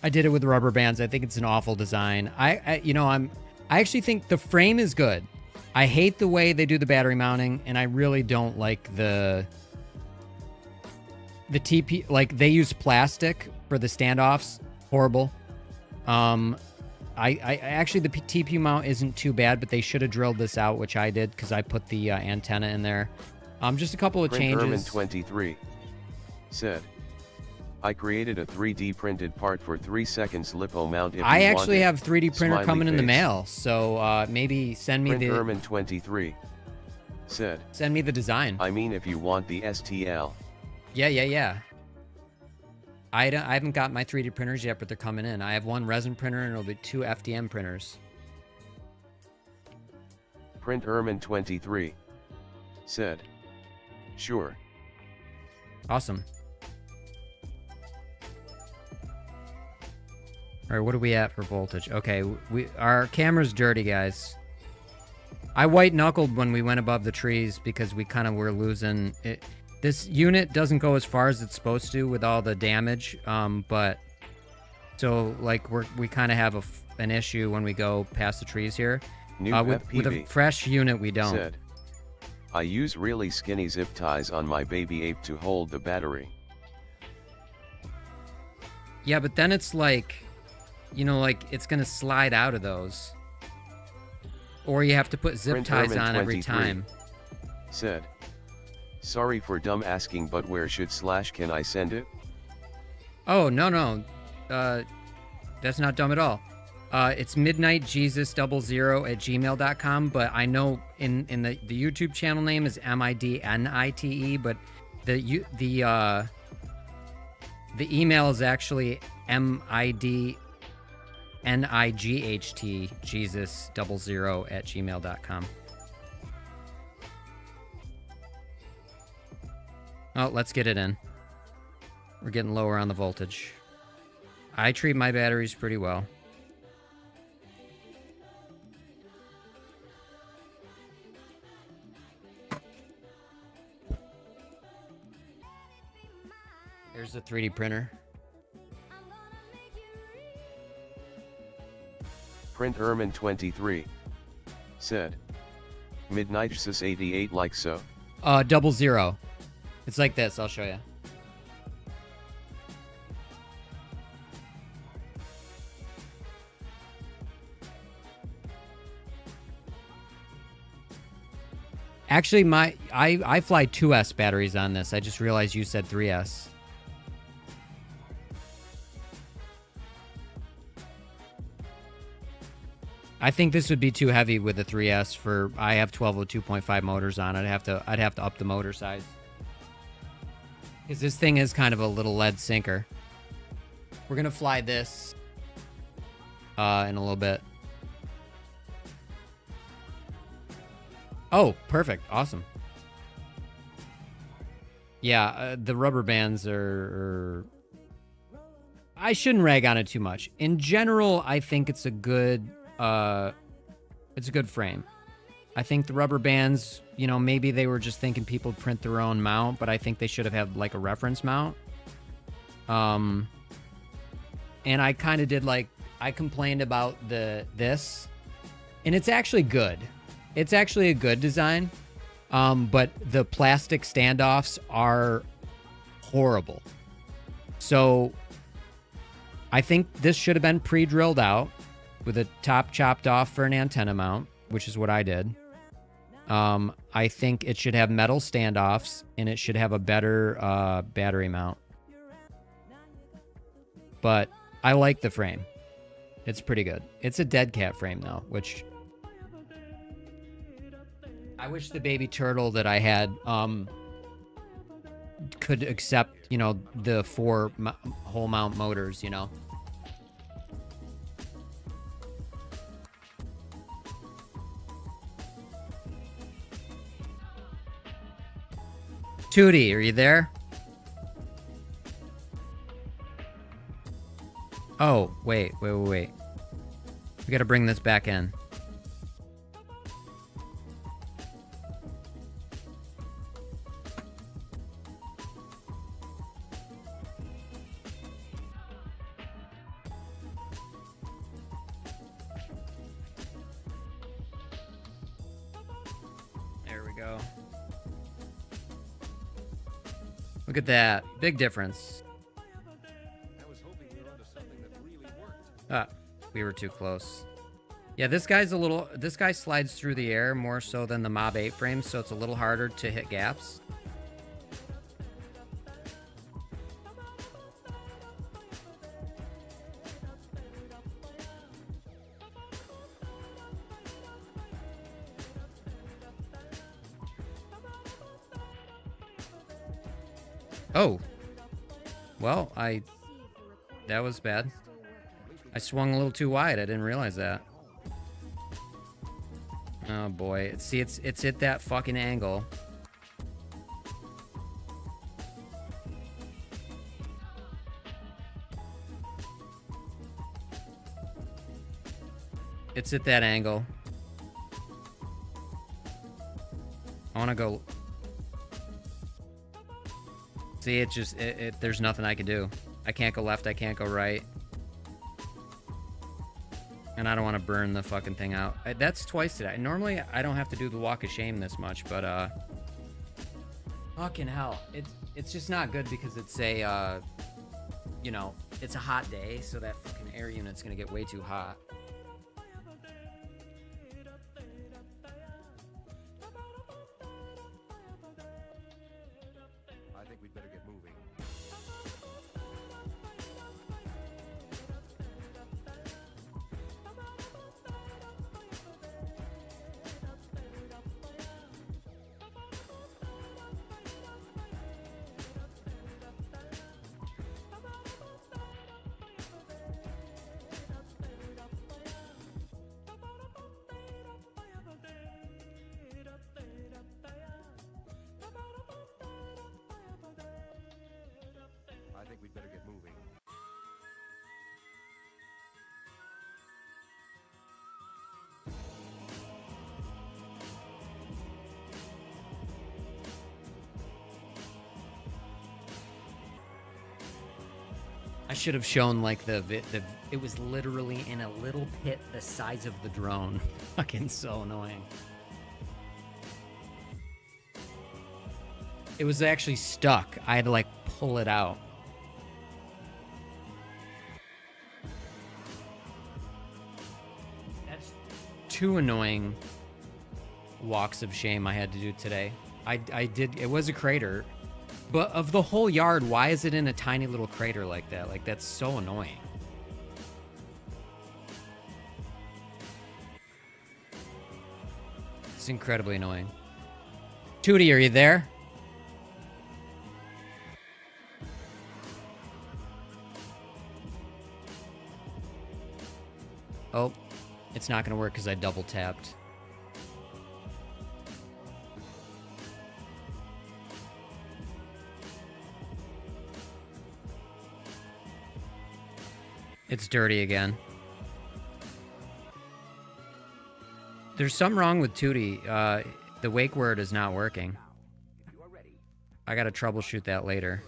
I did it with rubber bands. I think it's an awful design. I actually think the frame is good. I hate the way they do the battery mounting, and I really don't like the TP. Like they use plastic for the standoffs. Horrible. I actually the TPU mount isn't too bad, but they should have drilled this out, which I did because I put the antenna in there. Just a couple of changes. Ermin23 said, I created a 3D printed part for 3 seconds lipo mount if I you actually want it. have 3D printer Smiley coming in the face. mail, so maybe send me the Ermin23 said, send me the design. I mean if you want the STL. Yeah. I haven't got my 3D printers yet, but they're coming in. I have one resin printer and it'll be 2 FDM printers. Print Ermin23 said, sure. Awesome. All right, what are we at for voltage? Okay, our camera's dirty, guys. I white knuckled when we went above the trees because we kind of were losing it. This unit doesn't go as far as it's supposed to with all the damage, but so like we kind of have an issue when we go past the trees here. New With a fresh unit, we don't. Said, I use really skinny zip ties on my baby ape to hold the battery. Yeah, but then it's like, you know, like it's gonna slide out of those, or you have to put zip Print ties on Ermin23 every time. Said, sorry for dumb asking, but where should / can I send it? Oh no, that's not dumb at all. It's midnightjesus00@gmail.com, but I know in the YouTube channel name is MIDNITE, but the email is actually MIDNIGHT Jesus00@gmail.com. Oh, let's get it in. We're getting lower on the voltage. I treat my batteries pretty well. Here's the 3D printer. Print Ermin23 said, Midnight Jesus 88 like so. 00. It's like this. I'll show you. Actually, I fly 2S batteries on this. I just realized you said 3S. I think this would be too heavy with the 3S for. I have 1202.5 motors on it. I'd have to up the motor size. Because this thing is kind of a little lead sinker. We're gonna fly this in a little bit. Oh, perfect. Awesome. Yeah, the rubber bands are... I shouldn't rag on it too much. In general, I think it's a good frame. I think the rubber bands, you know, maybe they were just thinking people print their own mount, but I think they should have had like a reference mount. And I kind of did like, I complained about this, and it's actually good. It's actually a good design, but the plastic standoffs are horrible. So I think this should have been pre-drilled out with a top chopped off for an antenna mount, which is what I did. I think it should have metal standoffs, and it should have a better battery mount. But I like the frame. It's pretty good. It's a dead cat frame, though, which... I wish the baby turtle that I had could accept, you know, the 4 whole mount motors, you know. Tootie, are you there? Oh, wait. We gotta bring this back in. There we go. Look at that. Big difference. I was hoping we were onto something that really worked. We were too close. Yeah, this guy slides through the air more so than the Mob 8 frame, so it's a little harder to hit gaps. Oh. Well, that was bad. I swung a little too wide. I didn't realize that. Oh boy. See, it's at that fucking angle. It's at that angle. I want to go. See, it just, there's nothing I can do. I can't go left, I can't go right. And I don't want to burn the fucking thing out. That's twice today. Normally, I don't have to do the walk of shame this much, but, fucking hell. It's just not good because it's a, you know, it's a hot day, so that fucking air unit's gonna get way too hot. I think we'd better get moving. I think we'd better get moving. I should have shown like it was literally in a little pit the size of the drone. Fucking so annoying. It was actually stuck. I had to like pull it out. That's 2 annoying walks of shame I had to do today. I did, it was a crater. But of the whole yard, why is it in a tiny little crater like that? Like, that's so annoying. It's incredibly annoying. Tootie, are you there? Oh, it's not gonna work because I double tapped. It's dirty again. There's something wrong with Tootie. The wake word is not working. I gotta troubleshoot that later.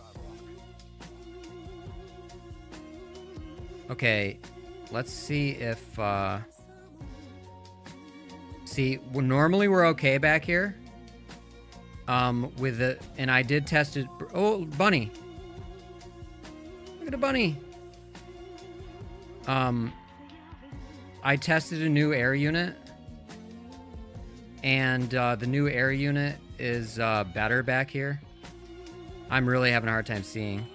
Okay, let's see if, normally we're okay back here. With the, and I did test it. Oh, bunny. Look at a bunny. I tested a new air unit, and the new air unit is better back here. I'm really having a hard time seeing.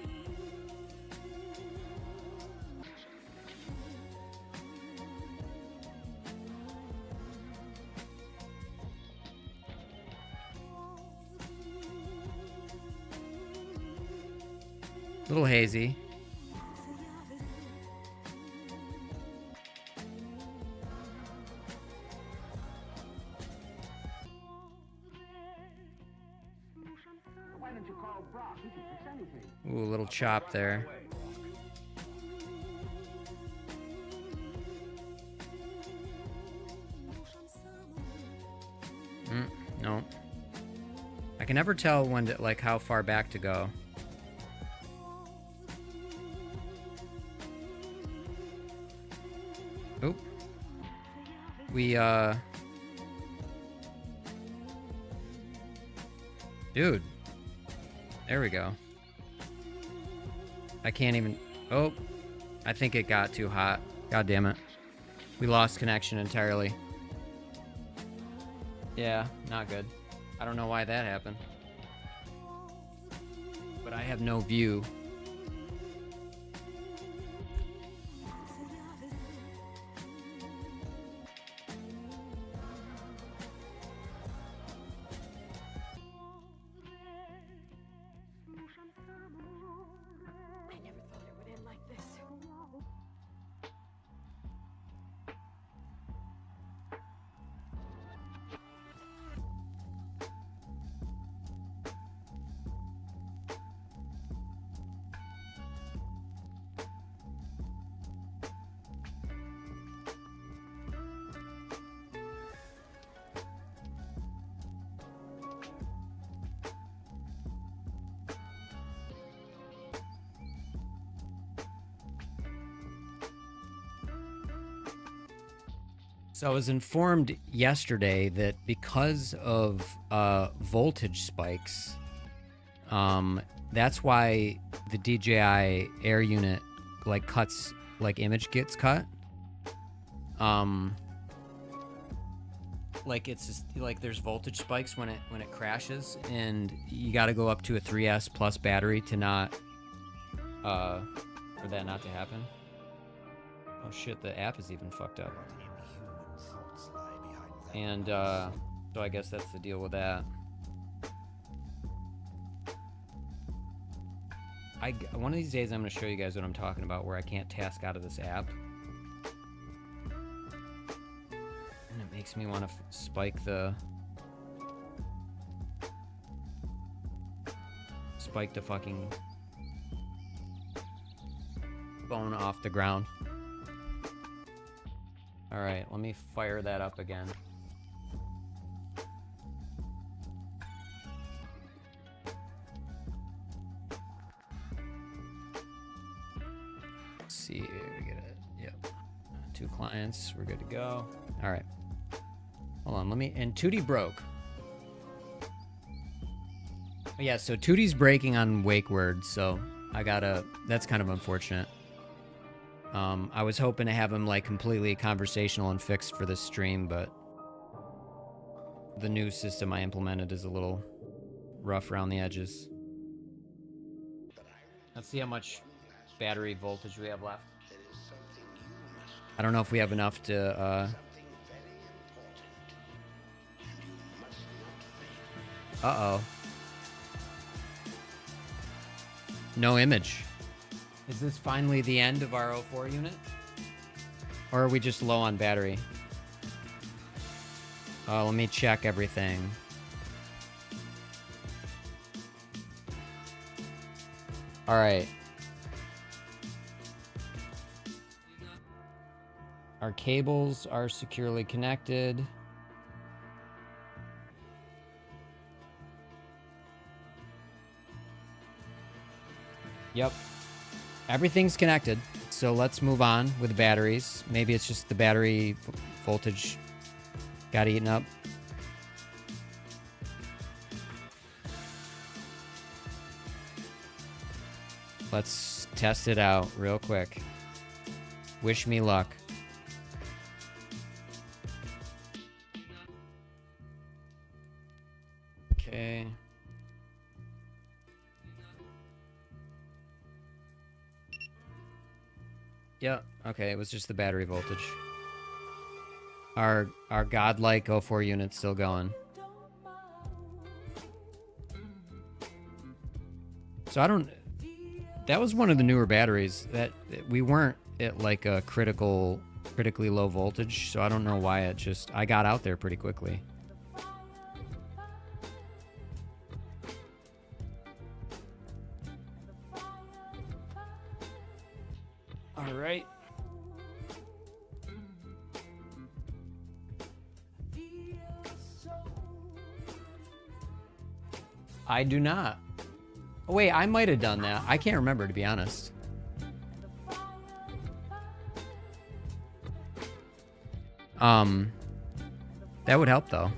A little hazy. Ooh, a little chop there. No. I can never tell when to, like, how far back to go. Oop. We, dude. There we go. I can't even... Oh. I think it got too hot. God damn it. We lost connection entirely. Yeah, not good. I don't know why that happened. But I have no view. So I was informed yesterday that because of voltage spikes, that's why the DJI Air unit like cuts, like image gets cut. Like it's just, like there's voltage spikes when it crashes, and you got to go up to a 3S plus battery to not for that not to happen. Oh shit, the app is even fucked up. And so I guess that's the deal with that. One of these days I'm going to show you guys what I'm talking about, where I can't task out of this app. And it makes me want to spike the fucking phone off the ground. All right, let me fire that up again. Let's see, we get it. Yep. 2 clients, we're good to go. All right. Hold on, and Tootie broke. Yeah, so Tootie's breaking on wake words, so that's kind of unfortunate. I was hoping to have him like completely conversational and fixed for this stream, but the new system I implemented is a little rough around the edges. Let's see how much battery voltage we have left. I don't know if we have enough to uh-oh. No image. Is this finally the end of our 04 unit? Or are we just low on battery? Let me check everything. All right. Our cables are securely connected. Yep. Everything's connected. So let's move on with the batteries. Maybe it's just the battery voltage got eaten up. Let's test it out real quick. Wish me luck. Okay. Yeah, okay, it was just the battery voltage. Our godlike 04 unit's still going. So that was one of the newer batteries that we weren't at like a critically low voltage, so I don't know why I got out there pretty quickly. All right. I do not. Oh, wait, I might have done that. I can't remember, to be honest. That would help, though.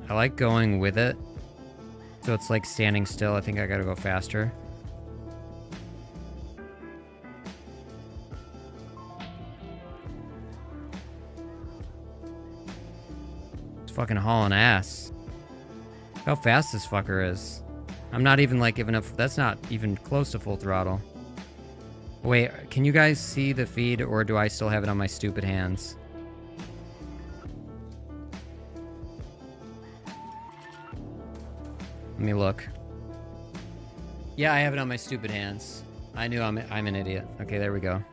I like going with it. So it's like standing still. I think I gotta go faster. It's fucking hauling ass. Look how fast this fucker is. I'm not even like giving up. That's not even close to full throttle. Wait, can you guys see the feed or do I still have it on my stupid hands? Let me look. Yeah, I have it on my stupid hands. I knew I'm an idiot. Okay, there we go.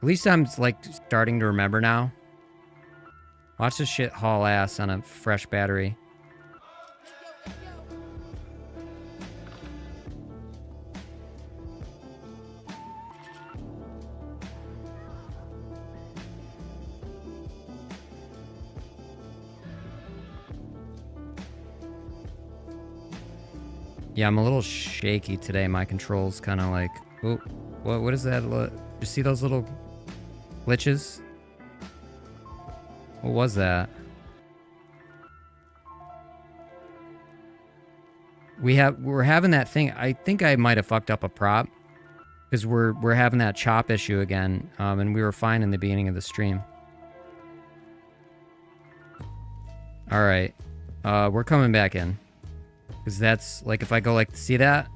At least I'm like starting to remember now. Watch this shit haul ass on a fresh battery. Yeah, I'm a little shaky today. My controls kind of like... Oh, what is that? You see those little glitches? What was that? We're having that thing. I think I might have fucked up a prop. Because we're having that chop issue again. And we were fine in the beginning of the stream. Alright. We're coming back in. Because that's, like, if I go, like, see that?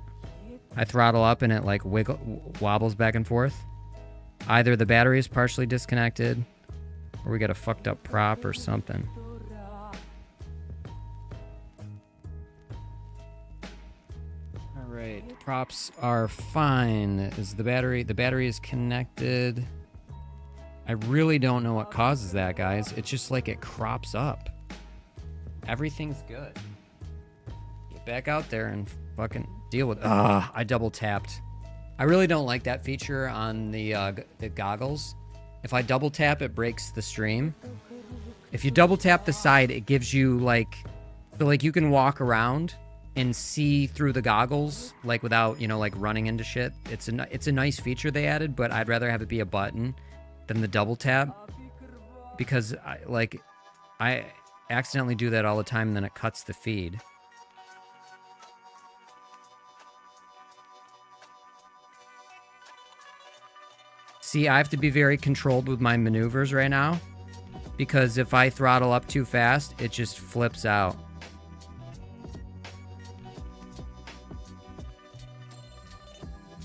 I throttle up and it, like, wobbles back and forth. Either the battery is partially disconnected, or we got a fucked up prop or something. Alright, props are fine. Is the battery is connected. I really don't know what causes that, guys. It's just like it crops up. Everything's good. Back out there and fucking deal with it. I double tapped. I really don't like that feature on the goggles. If I double tap, it breaks the stream. If you double tap the side, it gives you like, so like you can walk around and see through the goggles, like without, you know, like running into shit. It's a nice feature they added, but I'd rather have it be a button than the double tap because I accidentally do that all the time and then it cuts the feed. See, I have to be very controlled with my maneuvers right now because if I throttle up too fast, it just flips out.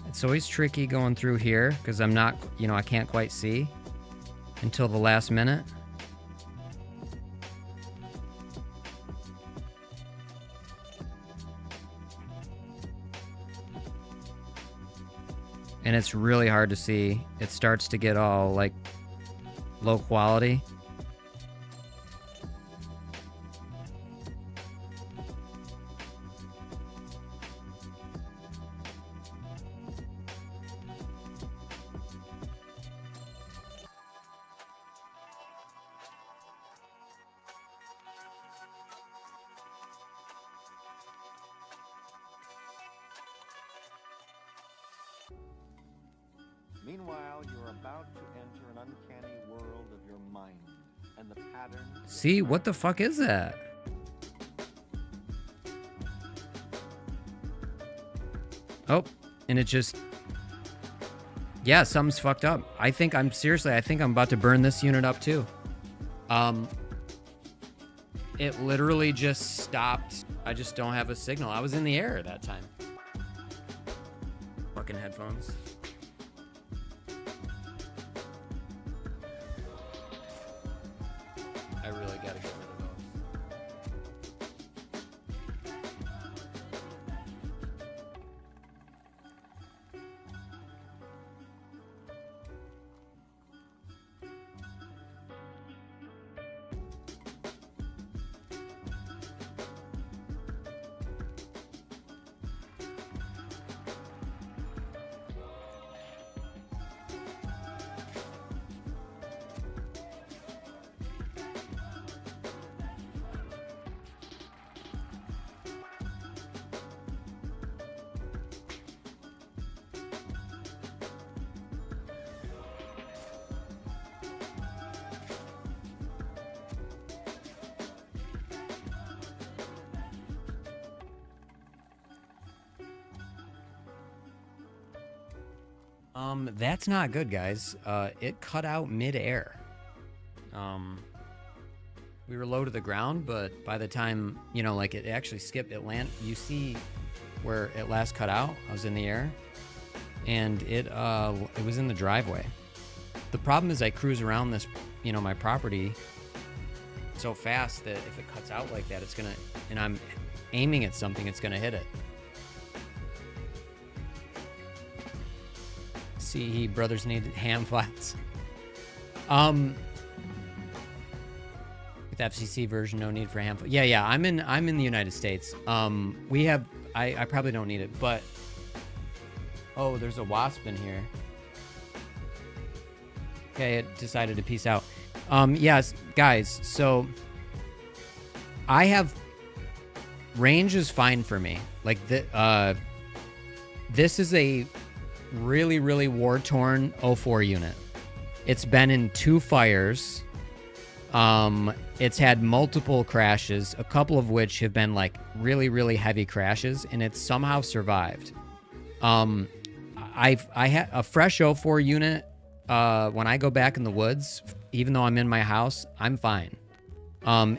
It's always tricky going through here because I'm not, you know, I can't quite see until the last minute. And it's really hard to see. It starts to get all like low quality. Meanwhile, you're about to enter an uncanny world of your mind, and the patterns... See, what the fuck is that? Oh, and it just... Yeah, something's fucked up. I think I'm about to burn this unit up too. It literally just stopped. I just don't have a signal. I was in the air at that time. Fucking headphones. I really gotta get rid of those. That's not good, guys. It cut out mid-air. We were low to the ground, but by the time, you know, like it actually skipped, it land. You see where it last cut out? I was in the air, and it was in the driveway. The problem is I cruise around this, you know, my property so fast that if it cuts out like that, it's gonna, and I'm aiming at something, it's gonna hit it. CE brothers need ham files. With FCC version, no need for ham. Yeah. I'm in the United States. We have. I probably don't need it, but oh, there's a wasp in here. Okay, it decided to peace out. Yes, guys. So I have range is fine for me. Like this is a really, really war-torn 04 unit. It's been in 2 fires. It's had multiple crashes, a couple of which have been like really, really heavy crashes, and it's somehow survived. I had a fresh 04 unit. When I go back in the woods, even though I'm in my house, I'm fine.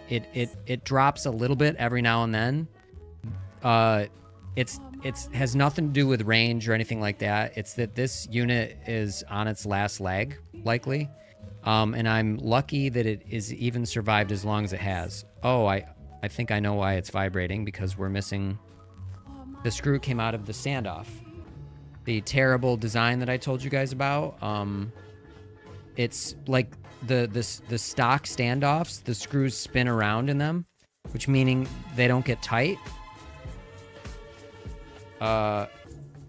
It drops a little bit every now and then. It's has nothing to do with range or anything like that. It's that this unit is on its last leg, likely. And I'm lucky that it is even survived as long as it has. Oh, I think I know why it's vibrating, because we're missing... The screw came out of the standoff. The terrible design that I told you guys about. It's like the stock standoffs, the screws spin around in them, which meaning they don't get tight.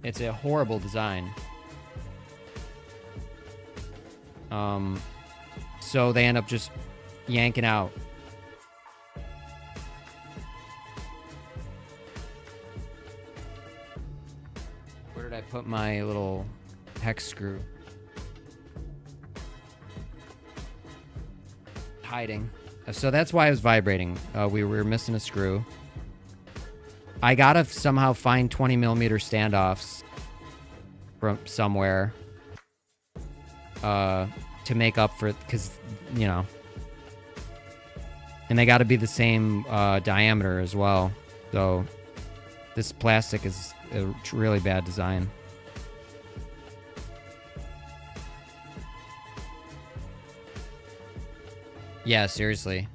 It's a horrible design. So they end up just yanking out. Where did I put my little hex screw? Hiding. So that's why I was vibrating. We were missing a screw. I gotta somehow find 20mm standoffs from somewhere. To make up for it, because, you know, and they got to be the same diameter as well. So this plastic is a really bad design. Yeah, seriously.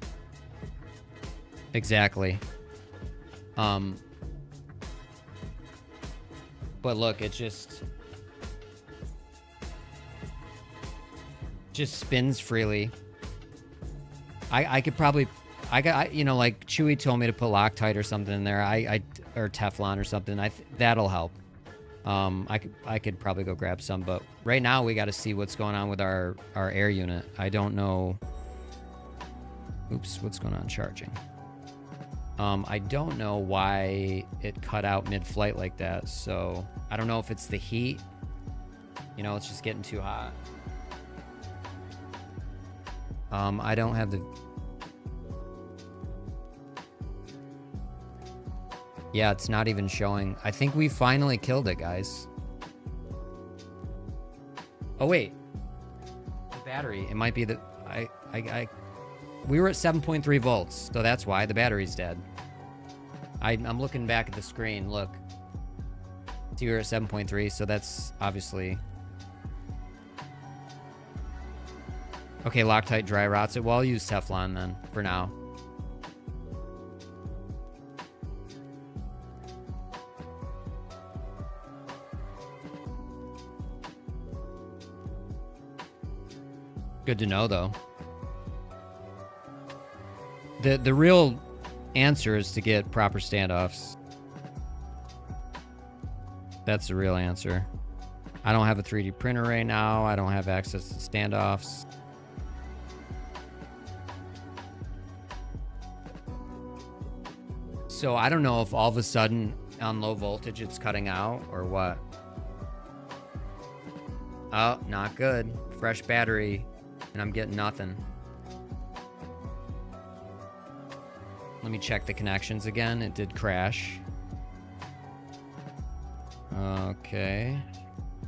Exactly. But look, it just spins freely. I could probably, you know, like Chewy told me to put Loctite or something in there. Or Teflon or something. That'll help. I could probably go grab some, but right now we got to see what's going on with our air unit. I don't know. Oops, what's going on charging? I don't know why it cut out mid-flight like that. So I don't know if it's the heat. You know, it's just getting too hot. I don't have the... Yeah, it's not even showing. I think we finally killed it, guys. Oh, wait. The battery. It might be the... We were at 7.3 volts, so that's why. The battery's dead. I'm looking back at the screen. Look. See, we were at 7.3, so that's obviously... Okay, Loctite dry rots it. Well, I'll use Teflon then, for now. Good to know, though. The real answer is to get proper standoffs. That's the real answer. I don't have a 3D printer right now. I don't have access to standoffs. So I don't know if all of a sudden on low voltage it's cutting out or what. Oh, not good. Fresh battery, and I'm getting nothing. Let me check the connections again. It did crash. Okay.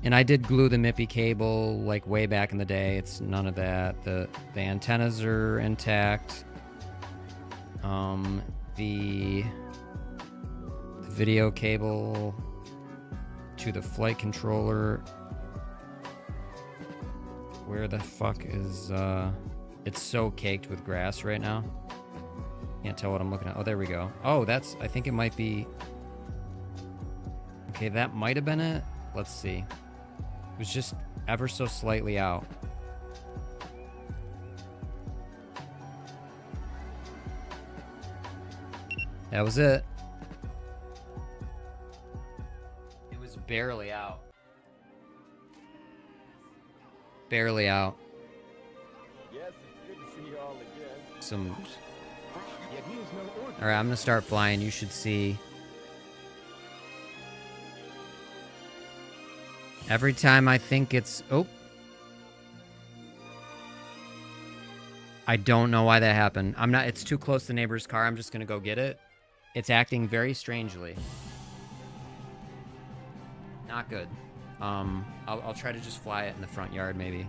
And I did glue the MIPI cable like way back in the day. It's none of that. The antennas are intact. The video cable to the flight controller. Where the fuck is it's so caked with grass right now. Can't tell what I'm looking at. Oh, there we go. Oh, that's, I think it might be. Okay, that might have been it. Let's see. It was just ever so slightly out. That was it. It was barely out. Barely out. Yes, it's good to see you all again. Some. Yet he is no ordinary. All right, I'm gonna start flying. You should see. Every time I think it's... Oh. I don't know why that happened. I'm not... It's too close to the neighbor's car. I'm just going to go get it. It's acting very strangely. Not good. I'll try to just fly it in the front yard, maybe.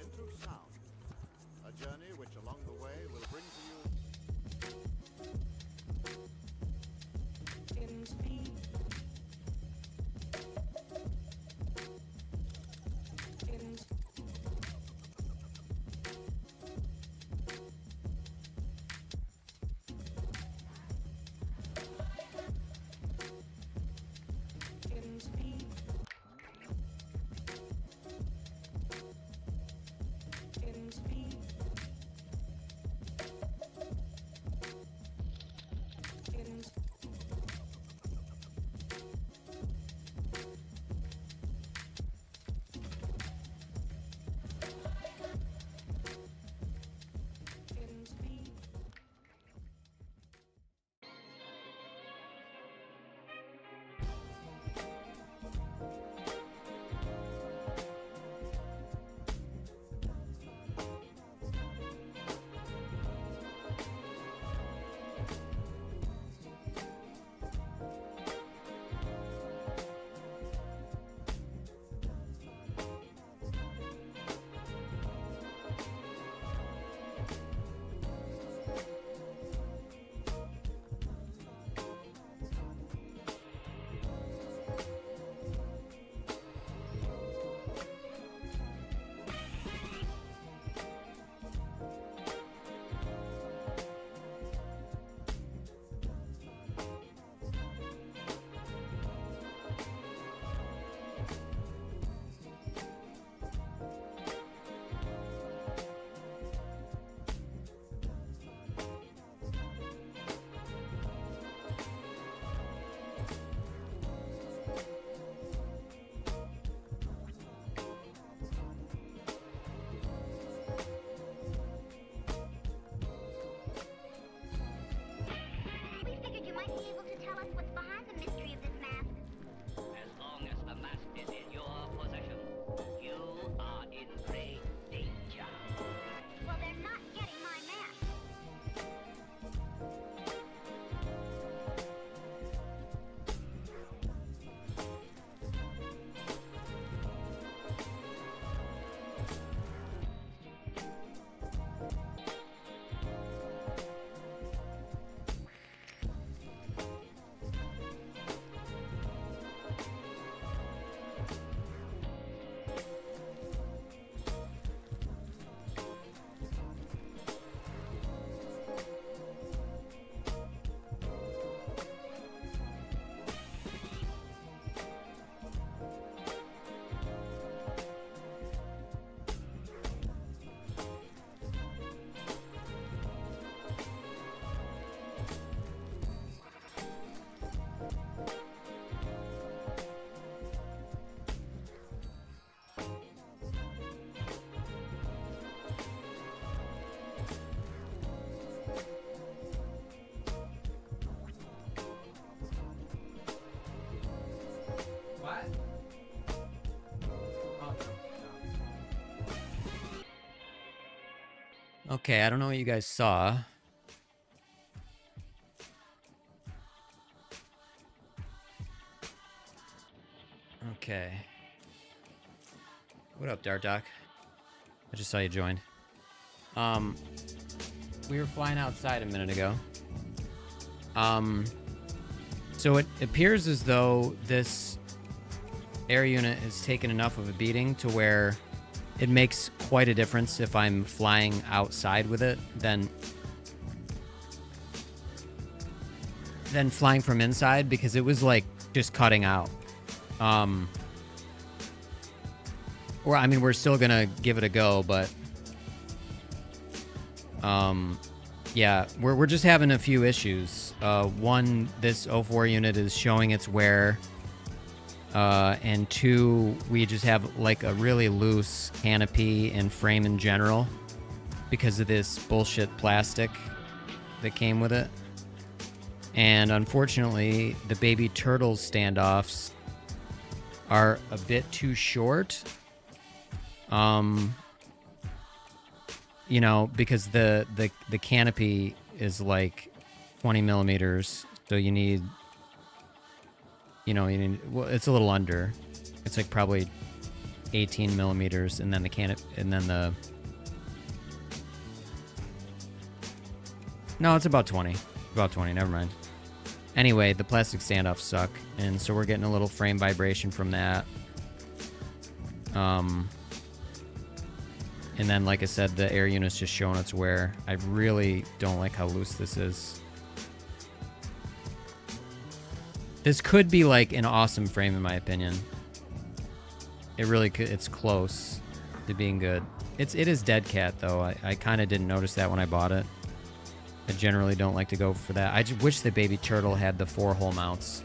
into sound. A journey which along the way will bring to you We figured you might be able to tell us what's behind the mystery of this mask. As long as the mask is in your possession, you are in great danger. Well, they're not getting my mask. What? Okay, I don't know what you guys saw. Okay. What up, Dart Doc? I just saw you joined. We were flying outside a minute ago. So it appears as though this air unit has taken enough of a beating to where it makes quite a difference if I'm flying outside with it than flying from inside, because it was like just cutting out. Or I mean, we're still gonna give it a go, but yeah, we're just having a few issues. One, this 04 unit is showing its wear. And two, we just have like a really loose canopy and frame in general because of this bullshit plastic that came with it. And unfortunately, the baby turtle standoffs are a bit too short. You know, because the canopy is like 20 millimeters, so you need, well, it's a little under. It's like probably 18 millimeters, and then the no, it's about 20. About 20, never mind. Anyway, the plastic standoffs suck, and so we're getting a little frame vibration from that. And then, like I said, the air unit's just showing its wear. I really don't like how loose this is. This could be like an awesome frame in my opinion. It really could. It's close to being good. It is dead cat though. I kind of didn't notice that when I bought it. I generally don't like to go for that. I just wish the baby turtle had the 4-hole mounts.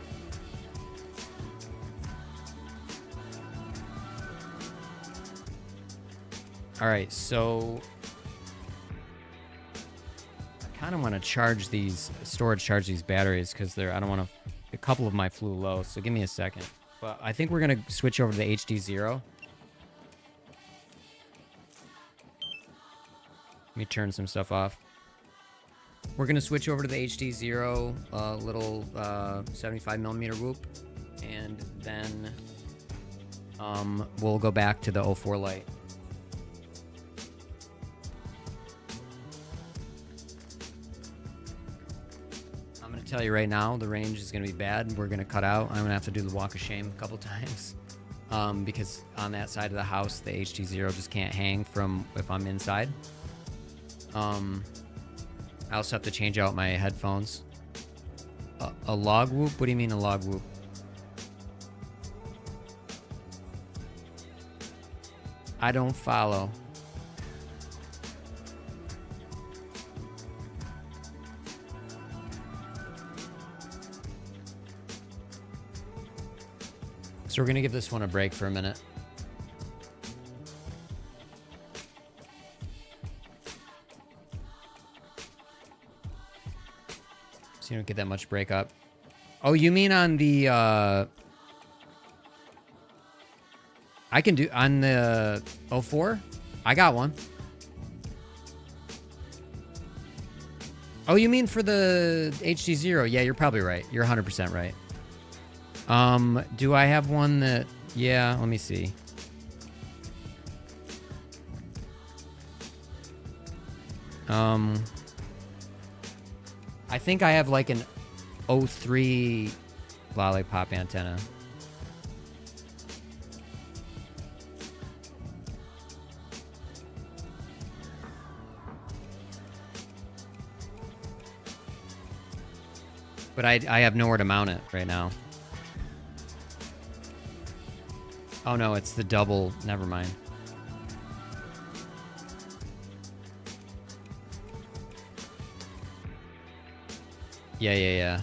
All right, so I kind of want to charge these batteries because I don't want to. A couple of my flew low, so give me a second. But I think we're gonna switch over to the HD0. Let me turn some stuff off. We're gonna switch over to the HD0, little 75 millimeter whoop, and then we'll go back to the 04 Lite. I'm gonna tell you right now, the range is gonna be bad. We're gonna cut out. I'm gonna have to do the walk of shame a couple times because on that side of the house, the HD0 just can't hang from if I'm inside. I also have to change out my headphones. A log whoop? What do you mean a log whoop? I don't follow. So we're gonna give this one a break for a minute. So you don't get that much break up. Oh, you mean on the I can do on the 04? I got one. Oh, you mean for the HD0? Yeah, you're probably right. You're 100% right. Do I have one that... Yeah, let me see. I think I have like an 03 lollipop antenna. But I have nowhere to mount it right now. Oh no, it's the double. Never mind. Yeah.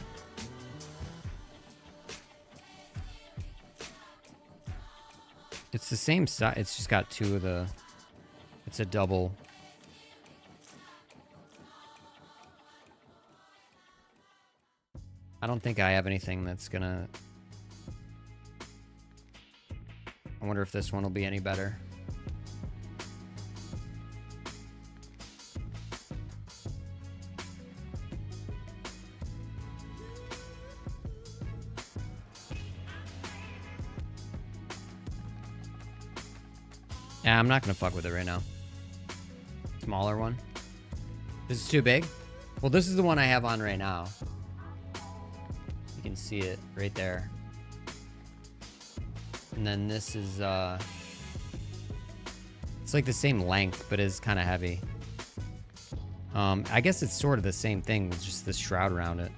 It's the same size. It's just got two of the... It's a double. I don't think I have anything that's gonna... I wonder if this one will be any better. Yeah, I'm not gonna fuck with it right now. Smaller one. This is too big? Well, this is the one I have on right now. You can see it right there. And then this is, it's like the same length, but it's kind of heavy. I guess it's sort of the same thing with just this shroud around it.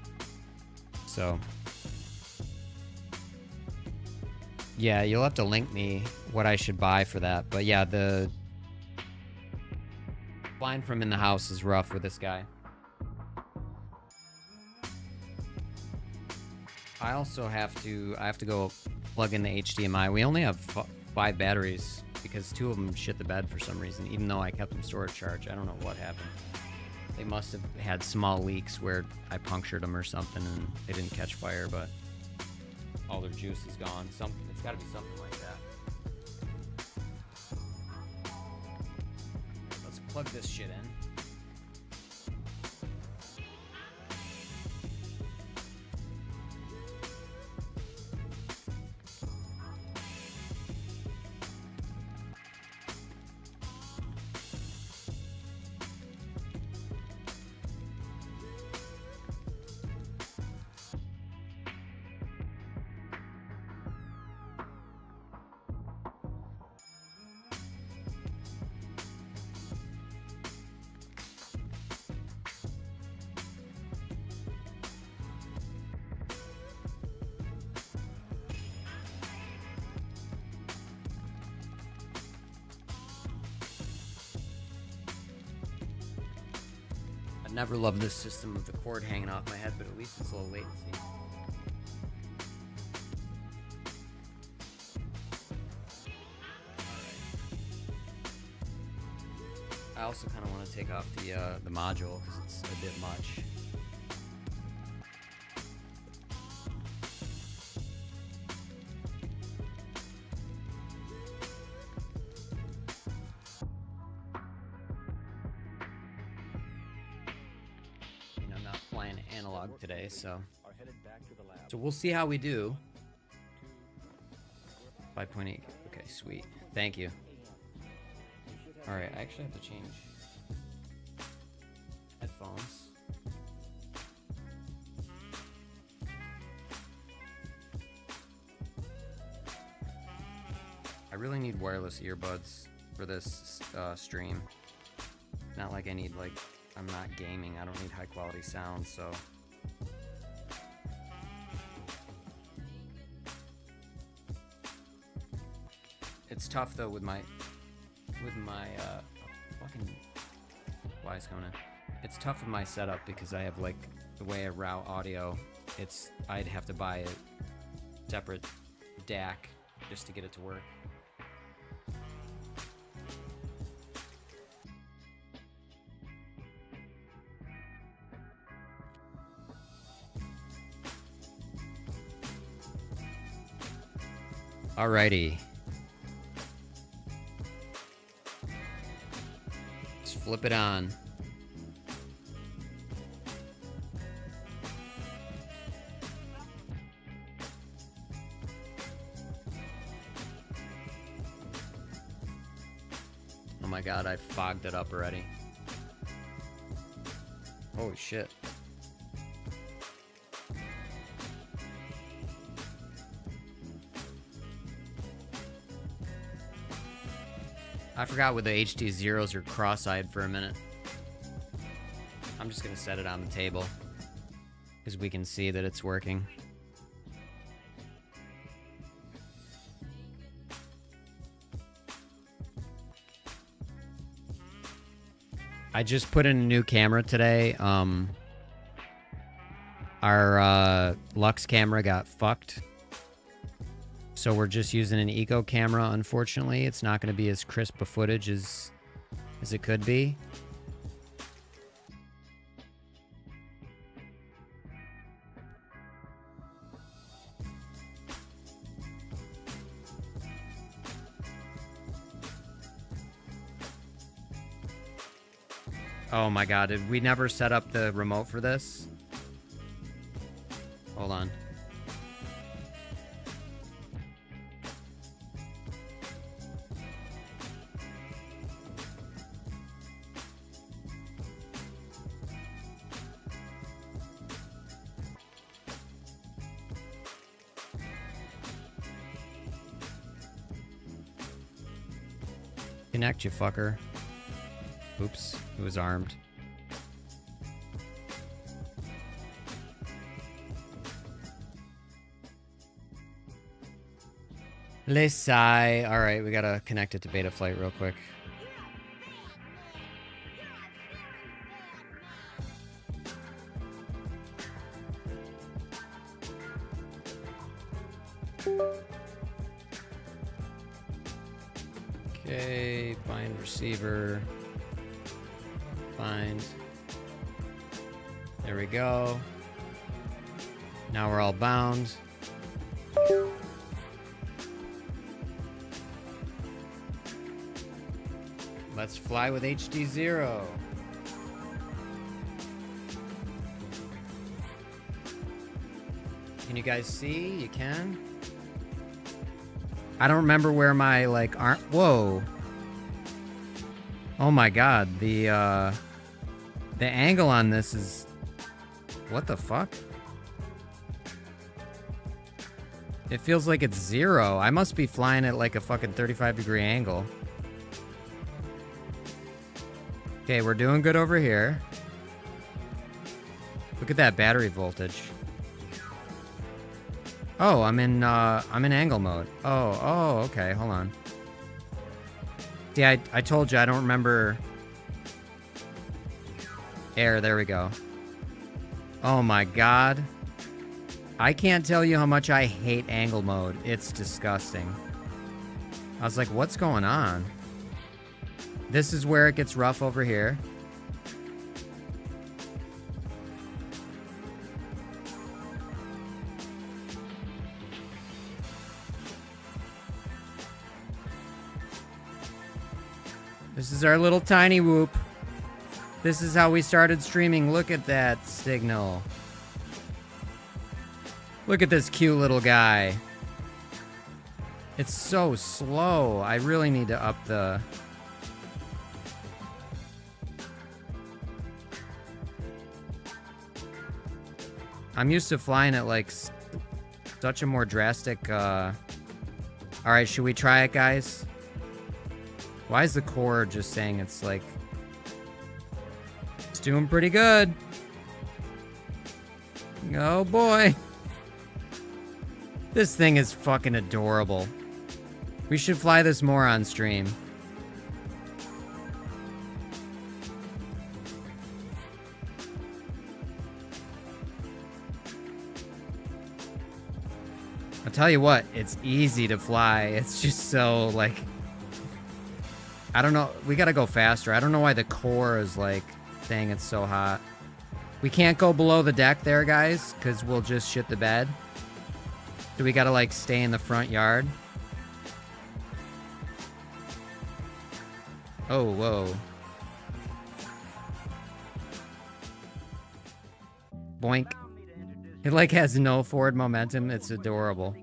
So. Yeah, you'll have to link me what I should buy for that. But yeah, the flying from in the house is rough with this guy. I also have to go plug in the HDMI. We only have 5 batteries because 2 of them shit the bed for some reason, even though I kept them storage charged. I don't know what happened. They must have had small leaks where I punctured them or something and they didn't catch fire, but all their juice is gone. It's got to be something like that. Let's plug this shit in. Never loved this system of the cord hanging off my head, but at least it's low latency. I also kind of want to take off the module because it's a bit much. And I'm not flying analog today, so we'll see how we do. 5.8. Okay, sweet. Thank you. Alright, I actually have to change headphones. I really need wireless earbuds for this stream. Not like I need, like, I'm not gaming. I don't need high quality sound, so. It's tough though with my fucking wise Conan. It's tough with my setup because I have like the way I route audio. I'd have to buy a separate DAC just to get it to work. Alrighty. Flip it on. Oh my god, I fogged it up already. Holy shit. I forgot with the HD zeros are cross-eyed for a minute. I'm just gonna set it on the table because we can see that it's working. I just put in a new camera today. Our Lux camera got fucked. So we're just using an eco camera, unfortunately. It's not going to be as crisp a footage as it could be. Oh my god, did we never set up the remote for this? Hold on. Connect, you fucker. Oops, it was armed. Lesai. Alright, we gotta connect it to Beta Flight real quick. Okay, bind receiver. Bind. There we go. Now we're all bound. Let's fly with HD 0. Can you guys see? You can? I don't remember where my, like, arm... Whoa. Oh my god, the angle on this is... What the fuck? It feels like it's 0. I must be flying at, like, a fucking 35-degree angle. Okay, we're doing good over here. Look at that battery voltage. Oh, I'm in angle mode. Oh, okay, hold on. See, I told you I don't remember. Air, there we go. Oh my god. I can't tell you how much I hate angle mode. It's disgusting. I was like, what's going on? This is where it gets rough over here. This is our little tiny whoop. This is how we started streaming. Look at that signal. Look at this cute little guy. It's so slow. I really need to up the... I'm used to flying at like such a more drastic... Alright, should we try it, guys? Why is the core just saying it's like... It's doing pretty good. Oh boy. This thing is fucking adorable. We should fly this more on stream. I'll tell you what, it's easy to fly. It's just so, like... I don't know. We gotta go faster. I don't know why the core is, like, saying it's so hot. We can't go below the deck there, guys, because we'll just shit the bed. So we gotta, like, stay in the front yard. Oh, whoa. Boink. It, like, has no forward momentum. It's adorable.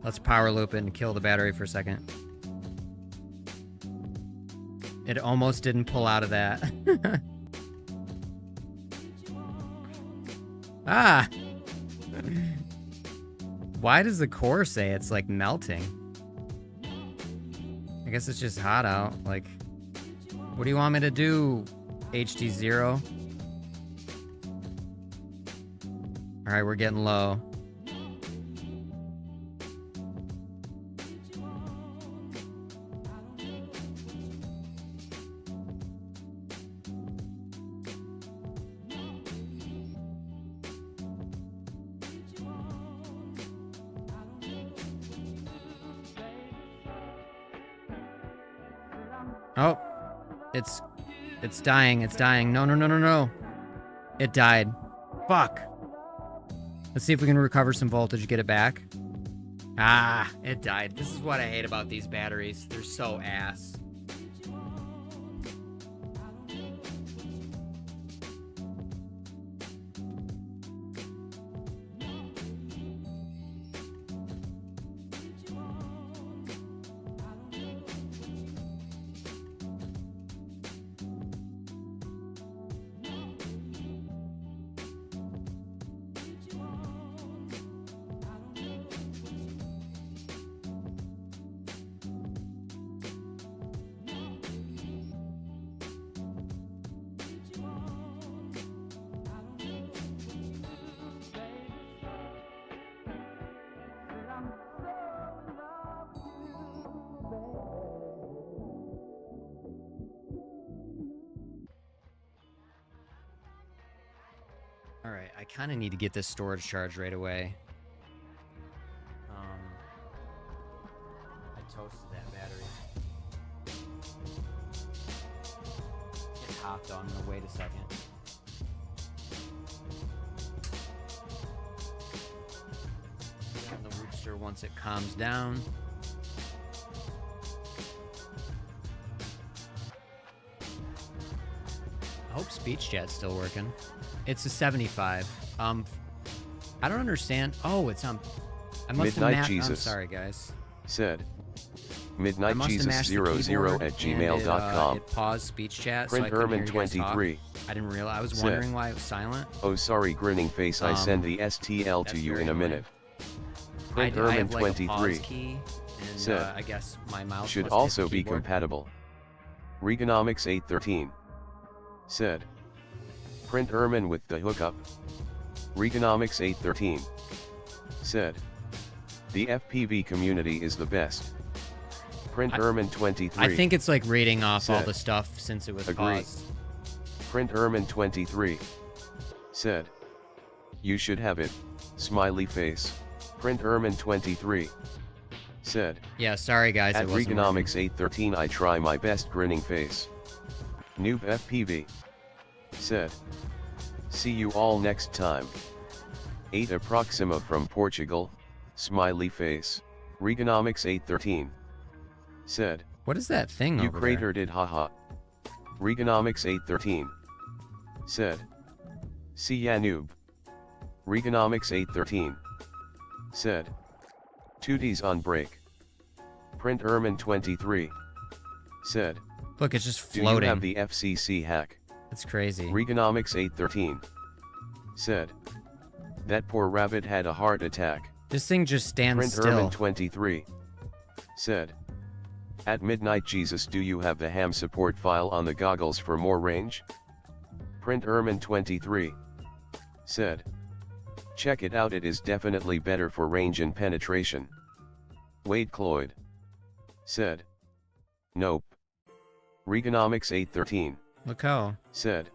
Let's power loop it and kill the battery for a second. It almost didn't pull out of that. Ah! Why does the core say it's like melting? I guess it's just hot out. Like, what do you want me to do, HD0? Alright, we're getting low. Oh, it's dying. It's dying. No, no, no, no, no. It died. Fuck. Let's see if we can recover some voltage, get it back. Ah, it died. This is what I hate about these batteries. They're so ass. Alright, I kind of need to get this storage charge right away. I toasted that battery. It hopped on. I'm gonna wait a second. And the rooster once it calms down. I hope speech chat's still working. It's a 75. I don't understand. Oh, it's on. I must Midnight have Jesus I'm sorry, guys. Said. Midnight Jesus 00@gmail.com. It paused speech chat. Print so I couldn't hear Herman you guys talk. 23. I didn't realize. I was Said. wondering why it was silent. Oh, sorry, grinning face. I send the STL to that's you very in a annoying. minute. I Print have Herman like a pause 23. key, and Said. I guess my mouse Should must hit also the be keyboard. compatible. Regonomics 813. Said. Print Herman with the hookup. Regonomics 813. Said. The FPV community is the best. Print Ermin 23. I think it's like reading off all said, the stuff since it was agree. paused. Print Ermin 23. Said. You should have it. Smiley face. Print Ermin 23. Said. Yeah, sorry guys, At it wasn't Regonomics 813 I try my best grinning face. Noob FPV. Said. See you all next time. 8 Approxima from Portugal. Smiley face. Regonomics 813. Said. What is that thing You over cratered it haha. Regonomics 813. Said. See ya noob. Regonomics 813. Said. 2Ds on break. Print Ermin 23. Said. there? Look, it's just Do you floating. have the FCC hack? It's crazy. Regonomics 813. Said. That poor rabbit had a heart attack. This thing just stands Print still. Ermin 23. Said. At midnight Jesus, do you have the ham support file on the goggles for more range? Print Ermin 23. Said. Check it out, it is definitely better for range and penetration. Wade Cloyd. Said. Nope. Regonomics 813. Look how. Said.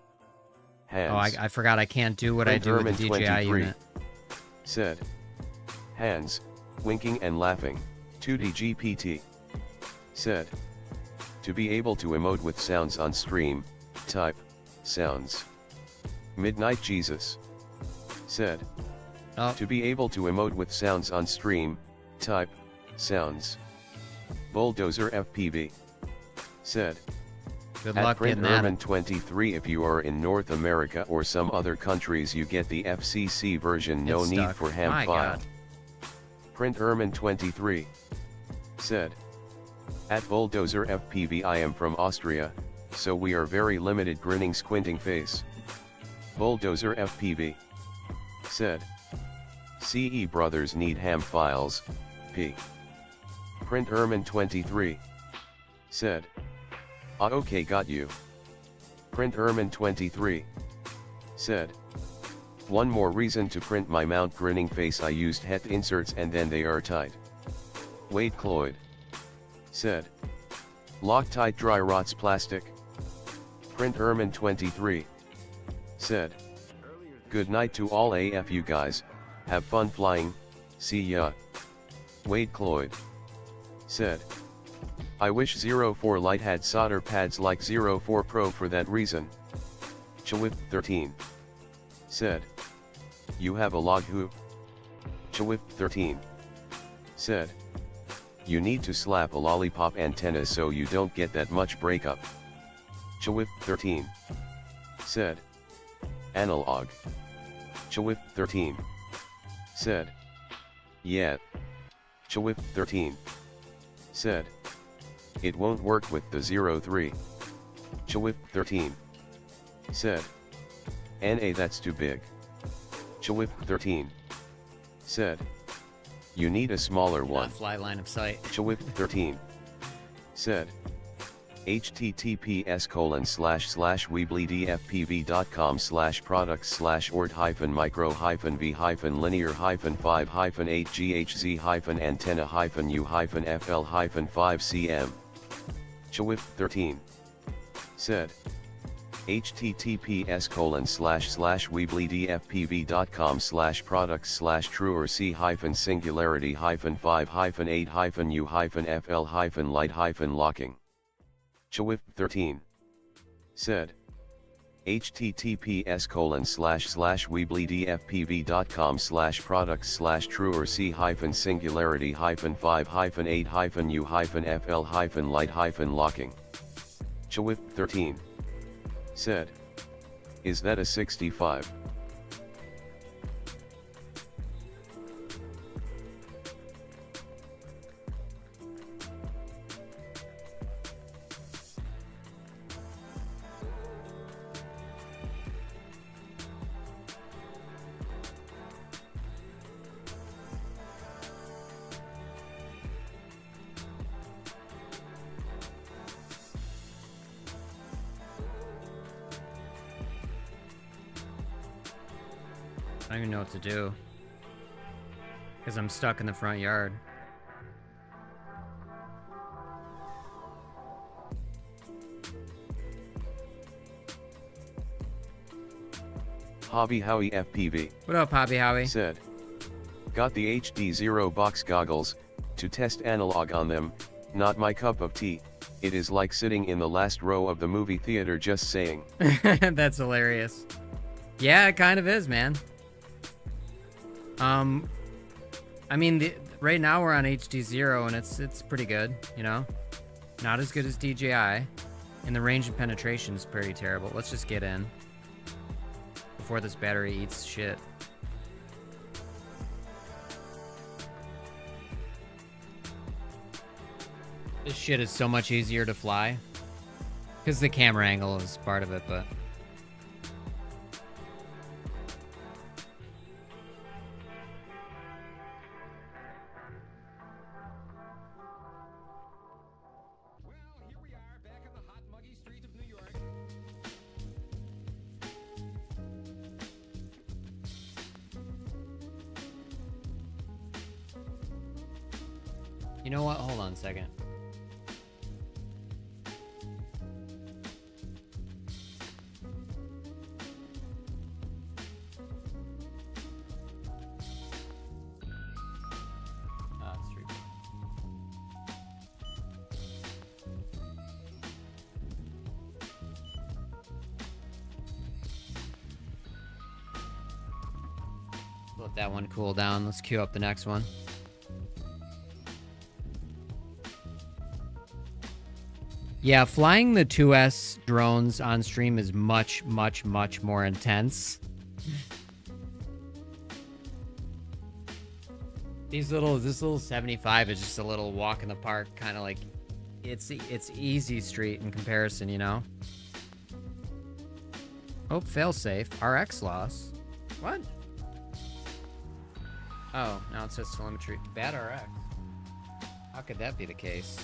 Hands. Oh, I forgot I can't do what I Print do with the Ermin DJI 23. unit. Said. Hands, winking and laughing, 2D GPT. Said. To be able to emote with sounds on stream, type, sounds. Midnight Jesus. Said. Oh. To be able to emote with sounds on stream, type, sounds. Bulldozer FPV. Said. Good At luck Print getting that. Ermin 23, if you are in North America or some other countries, you get the FCC version, no It's need stuck. for ham My file. God. Print Ermin 23. Said. At Bulldozer FPV, I am from Austria, so we are very limited grinning squinting face. Bulldozer FPV. Said. CE brothers need ham files, P. Print Ermin 23. Said. Ah, okay, got you. Print Ermin 23. Said. One more reason to print my mount grinning face, I used het inserts and then they are tight. Wade Cloyd. Said. Loctite dry rots plastic. Print Ermin 23. Said. Good night to all AFU guys, have fun flying, see ya. Wade Cloyd. Said. I wish 04 Lite had solder pads like 04 Pro for that reason. Chawip 13. Said. You have a log hoop? Chawip 13. Said. You need to slap a lollipop antenna so you don't get that much breakup. Chawip 13. Said. Analog. Chawip 13. Said. Yeah. Chawip 13. Said. It won't work with the 03. Chawip 13. Said. NA, that's too big. Chawip 13. Said. You need a smaller one. Fly line of sight. Chawip 13. Said. https://weebly-dfpv.com/ord-micro-v-linear-5-u-fl-u-fl-5cm. Chawip 13. Said. https://weebly-dfpv.com/products/true-or-c-singularity-5-u-fl-light-locking. Chawip 13. Said. https://weebly-dfpv.com/products/true-or-c-singularity-5-u-fl-light-locking. Chawip 13. Said. Is that a 65? I don't even know what to do. Because I'm stuck in the front yard. Hobby Howie FPV. What up, Hobby Howie? Said. Got the HD Zero box goggles, to test analog on them, not my cup of tea, it is like sitting in the last row of the movie theater just saying. That's hilarious. Yeah, it kind of is, man. I mean, right now we're on HD Zero and it's pretty good, you know? Not as good as DJI, and the range and penetration is pretty terrible. Let's just get in before this battery eats shit. This shit is so much easier to fly. Because the camera angle is part of it, but... You know what? Hold on a second. It's true. Let that one cool down. Let's queue up the next one. Yeah, flying the 2S drones on stream is much, much, much more intense. This little 75 is just a little walk in the park, kind of like it's easy street in comparison, you know. Oh, failsafe. RX loss. What? Oh, now it says telemetry. Bad RX. How could that be the case?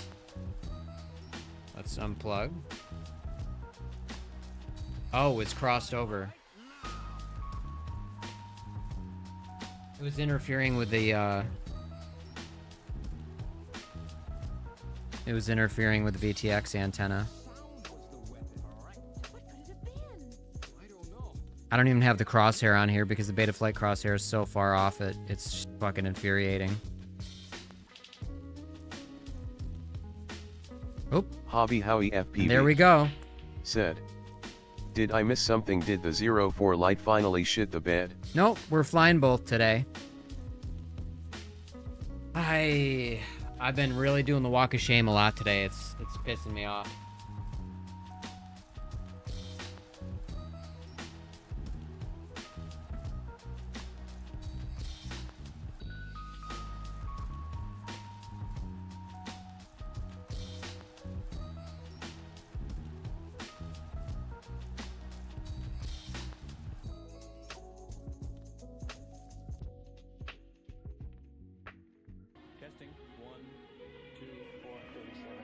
Let's unplug. Oh, it's crossed over. It was interfering with the, It was interfering with the VTX antenna. I don't even have the crosshair on here because the Betaflight crosshair is so far off it. It's fucking infuriating. Oh. Hobby Howie FPV. There we go. Said. Did I miss something? Did the 04 Lite finally shit the bed? Nope, we're flying both today. I've been really doing the walk of shame a lot today. It's pissing me off. Testing. 1, 2, 4, 37.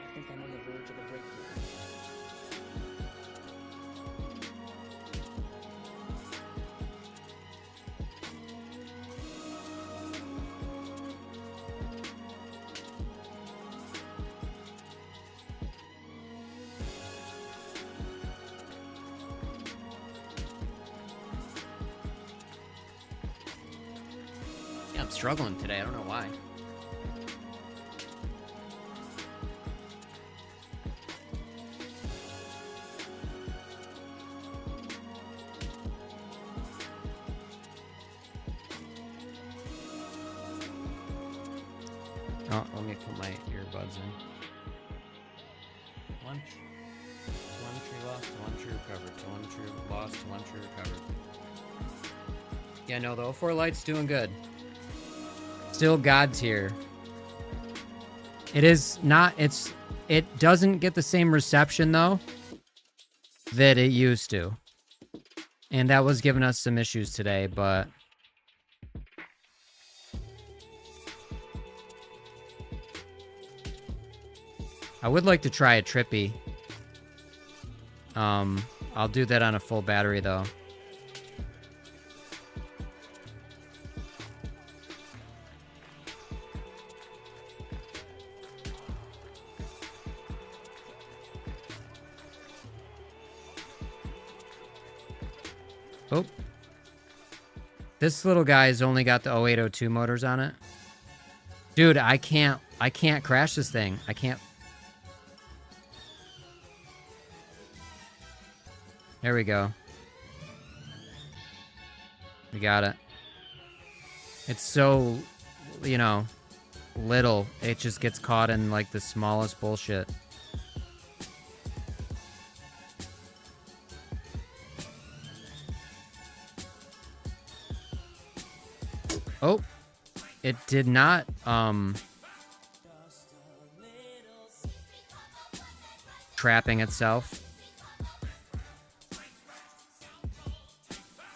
I think I'm on the verge of a breakthrough. Yeah, I'm struggling today. I don't know why. Oh, let me put my earbuds in. Telemetry lost, telemetry recovered, telemetry lost, telemetry recovered. Yeah, no, the 04 Lite's doing good. Still God tier. It is not, it doesn't get the same reception though that it used to. And that was giving us some issues today, but I would like to try a trippy. I'll do that on a full battery though. Oh. This little guy's only got the 0802 motors on it. Dude, I can't crash this thing. I can't. There we go. We got it. It's so, you know, little. It just gets caught in like the smallest bullshit. Oh, it did not, trapping itself.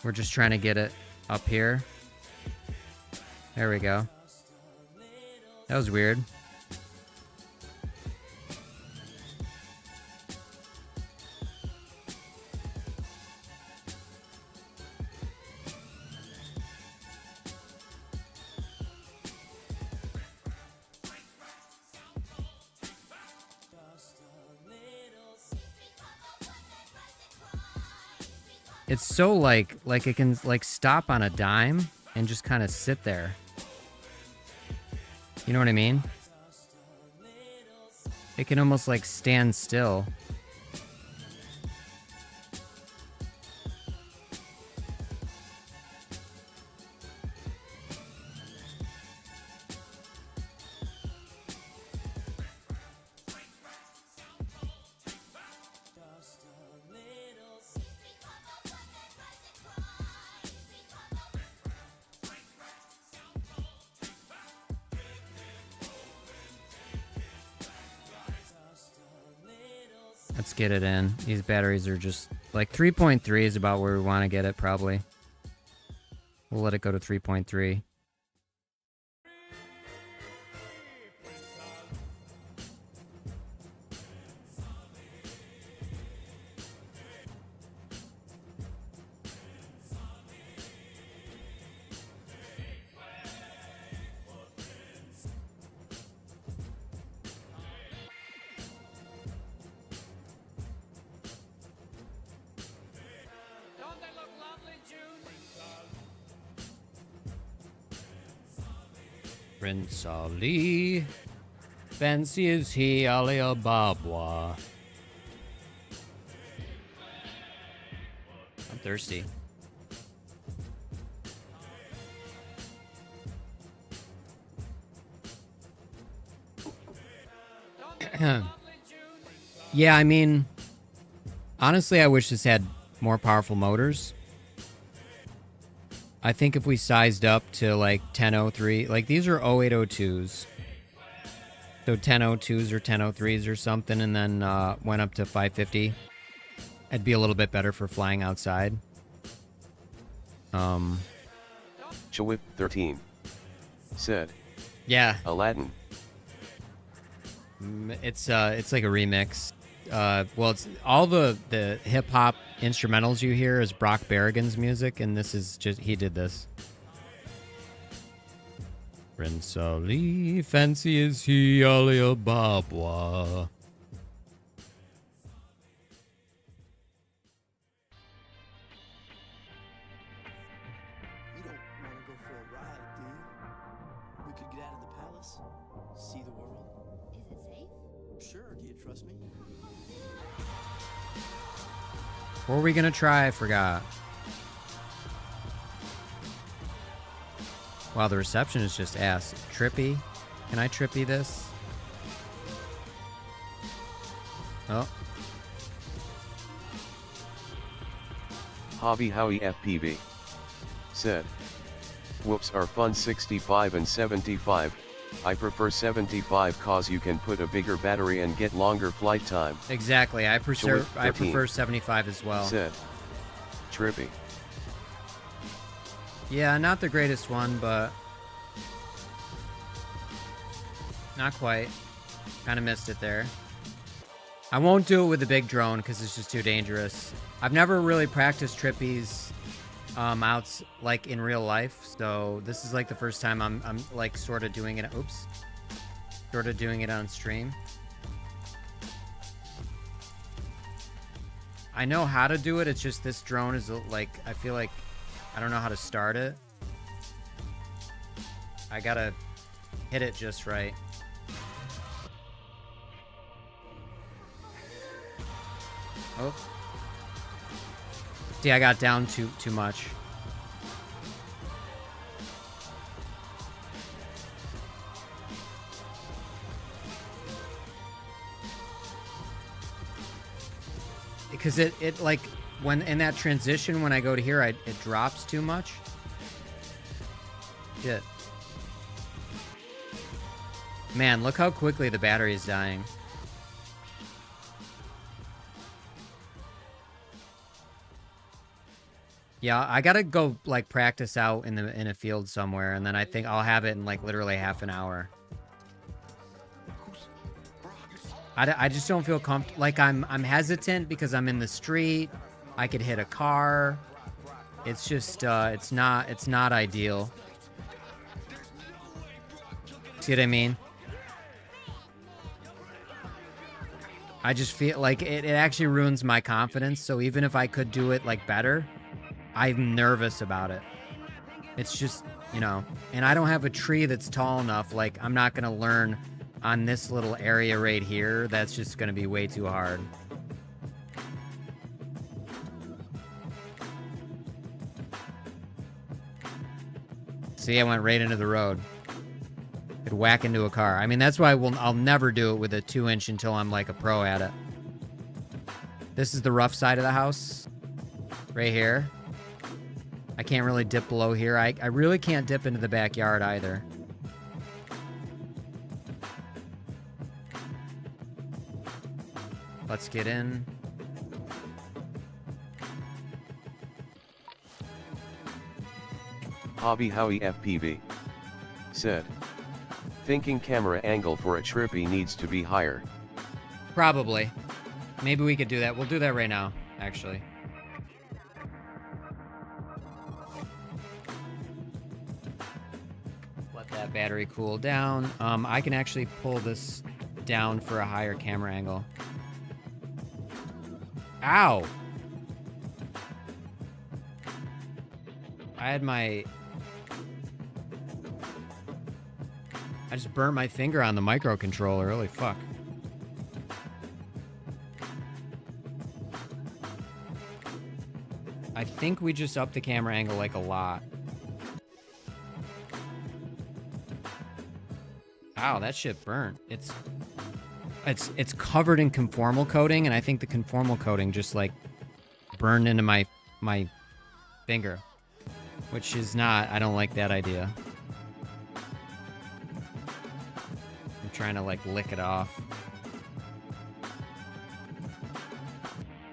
We're just trying to get it up here. There we go. That was weird. It's so like it can like stop on a dime and just kind of sit there. You know what I mean? It can almost like stand still. Let's get it in. These batteries are just like 3.3 is about where we want to get it probably. We'll let it go to 3.3. Prince Ali, fancy is he, Ali Ababwa. I'm thirsty. Yeah, I mean, honestly, I wish this had more powerful motors. I think if we sized up to like 1003, like these are 0802s. So 1002s or 1003s or something, and then went up to 550. It'd be a little bit better for flying outside. Chawip 13 said, yeah, Aladdin. It's like a remix. Well, it's all the hip hop instrumentals you hear is Brock Berrigan's music, and this is just he did this. Prince Ali, fancy is he, Ali Ababwa. You don't want to go for a ride, do you? We could get out of the palace, see the world. Is it safe? Sure, do you trust me? What were we gonna try? I forgot. Wow, the reception is just ass. Trippy. Can I trippy this? Oh. Hobby Howie FPV said, whoops are fun 65 and 75. I prefer 75 cause you can put a bigger battery and get longer flight time. Exactly. I prefer 75 as well. Said, trippy. Yeah, not the greatest one, but not quite. Kind of missed it there. I won't do it with the big drone because it's just too dangerous. I've never really practiced trippies out like in real life, so this is like the first time I'm like sort of doing it. Oops, sort of doing it on stream. I know how to do it. It's just this drone is like, I feel like I don't know how to start it. I gotta hit it just right. Oh. See, I got down too much. Because it like, when in that transition, when I go to here, it drops too much. Shit. Man, look how quickly the battery is dying. Yeah, I gotta go like practice out in a field somewhere, and then I think I'll have it in like literally half an hour. I just don't feel comfortable. Like I'm hesitant because I'm in the street. I could hit a car. It's just it's not ideal. See what I mean? I just feel like it actually ruins my confidence. So even if I could do it like better, I'm nervous about it. It's just, you know, and I don't have a tree that's tall enough. Like, I'm not gonna learn on this little area right here. That's just gonna be way too hard. See, I went right into the road. Could whack into a car. I mean, that's why I'll never do it with a 2-inch until I'm like a pro at it. This is the rough side of the house. Right here. I can't really dip below here. I really can't dip into the backyard either. Let's get in. Hobby Howie FPV said, thinking camera angle for a trippy needs to be higher. Probably. Maybe we could do that. We'll do that right now, actually. Let that battery cool down. I can actually pull this down for a higher camera angle. Ow! I just burnt my finger on the microcontroller. Holy fuck. I think we just upped the camera angle like a lot. Ow, that shit burnt. It's covered in conformal coating, and I think the conformal coating just like burned into my finger, which is not, I don't like that idea. I'm trying to like lick it off.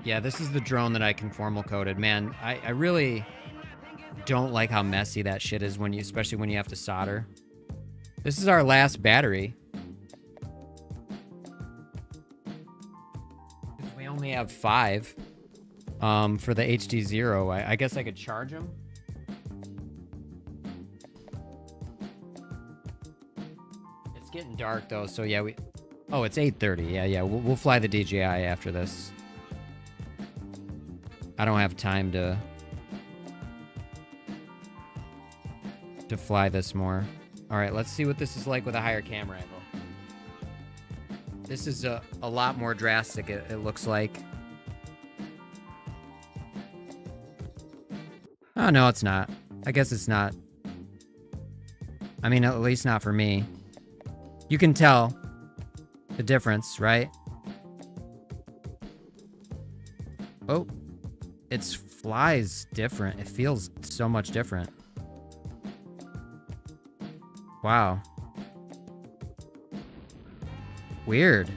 Yeah, this is the drone that I conformal coated. Man, I really don't like how messy that shit is when you, especially when you have to solder. This is our last battery. We only have 5 for the HD0. I guess I could charge them. It's getting dark though, so yeah, oh, it's 8:30. Yeah, we'll fly the DJI after this. I don't have time to fly this more. All right, let's see what this is like with a higher camera angle. This is a lot more drastic, it looks like. Oh, no, it's not. I guess it's not. I mean, at least not for me. You can tell the difference, right? Oh, it flies different. It feels so much different. Wow. Weird.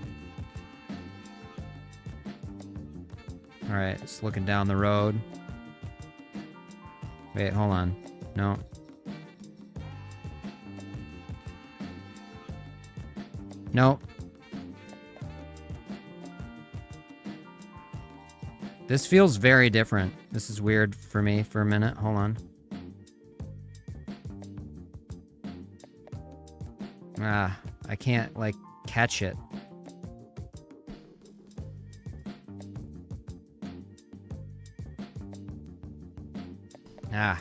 All right, just looking down the road. Wait, hold on. No. Nope. This feels very different. This is weird for me for a minute. Hold on. Ah, I can't, like, catch it. Ah.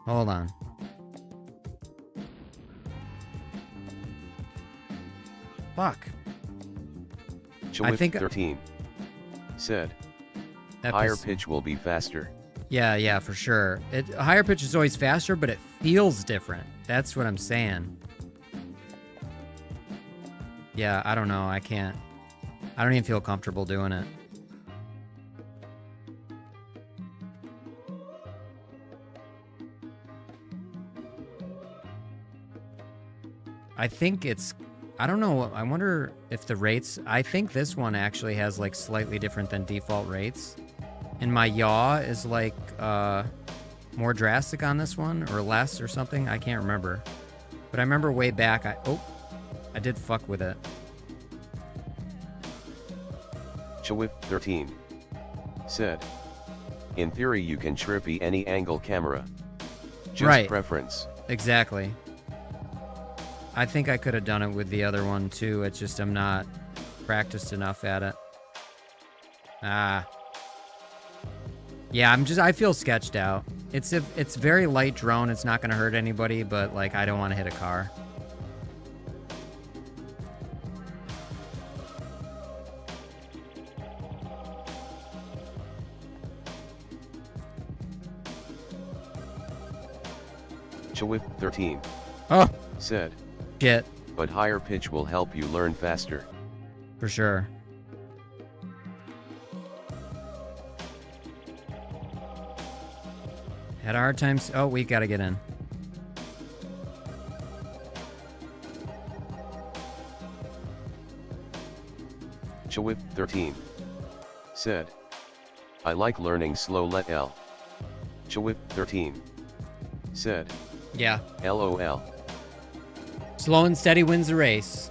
Hold on. Fuck. I think 13 said, that higher pissed- pitch will be faster. Yeah, for sure. Higher pitch is always faster, but it feels different. That's what I'm saying. Yeah, I don't know. I don't even feel comfortable doing it. I think I don't know. I wonder if the rates, I think this one actually has like slightly different than default rates. And my yaw is like more drastic on this one or less or something. I can't remember. But I remember way back, I did fuck with it. Chawip 13 said, in theory you can trippy any angle camera. Just Right. preference. Exactly. I think I could have done it with the other one too. It's just I'm not practiced enough at it. Ah. Yeah, I feel sketched out. It's very light drone. It's not gonna hurt anybody, but like I don't want to hit a car. Chawip 13 said, Shit. but higher pitch will help you learn faster. For sure. Had a hard time. Oh, we gotta get in. Chawip 13 said, I like learning slow let L. Chawip 13 said, Yeah. LOL. Slow and steady wins the race.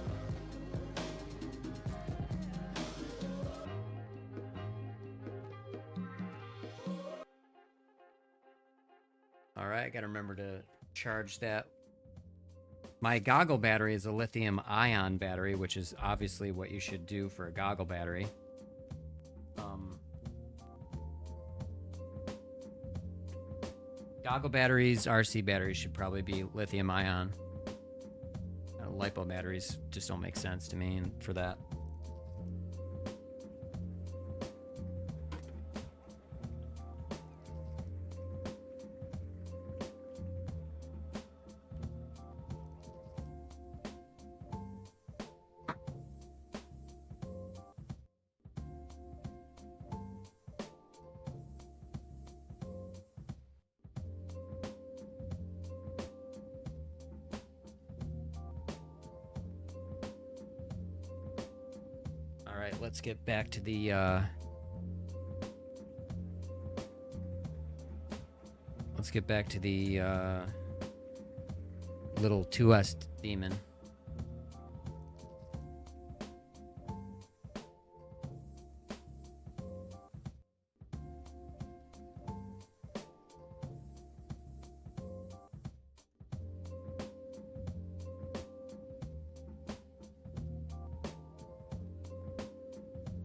All right, I gotta remember to charge that. My goggle battery is a lithium ion battery, which is obviously what you should do for a goggle battery. Goggle batteries, RC batteries should probably be lithium ion. LiPo batteries just don't make sense to me for that. Alright, let's get back to the, little 2S demon.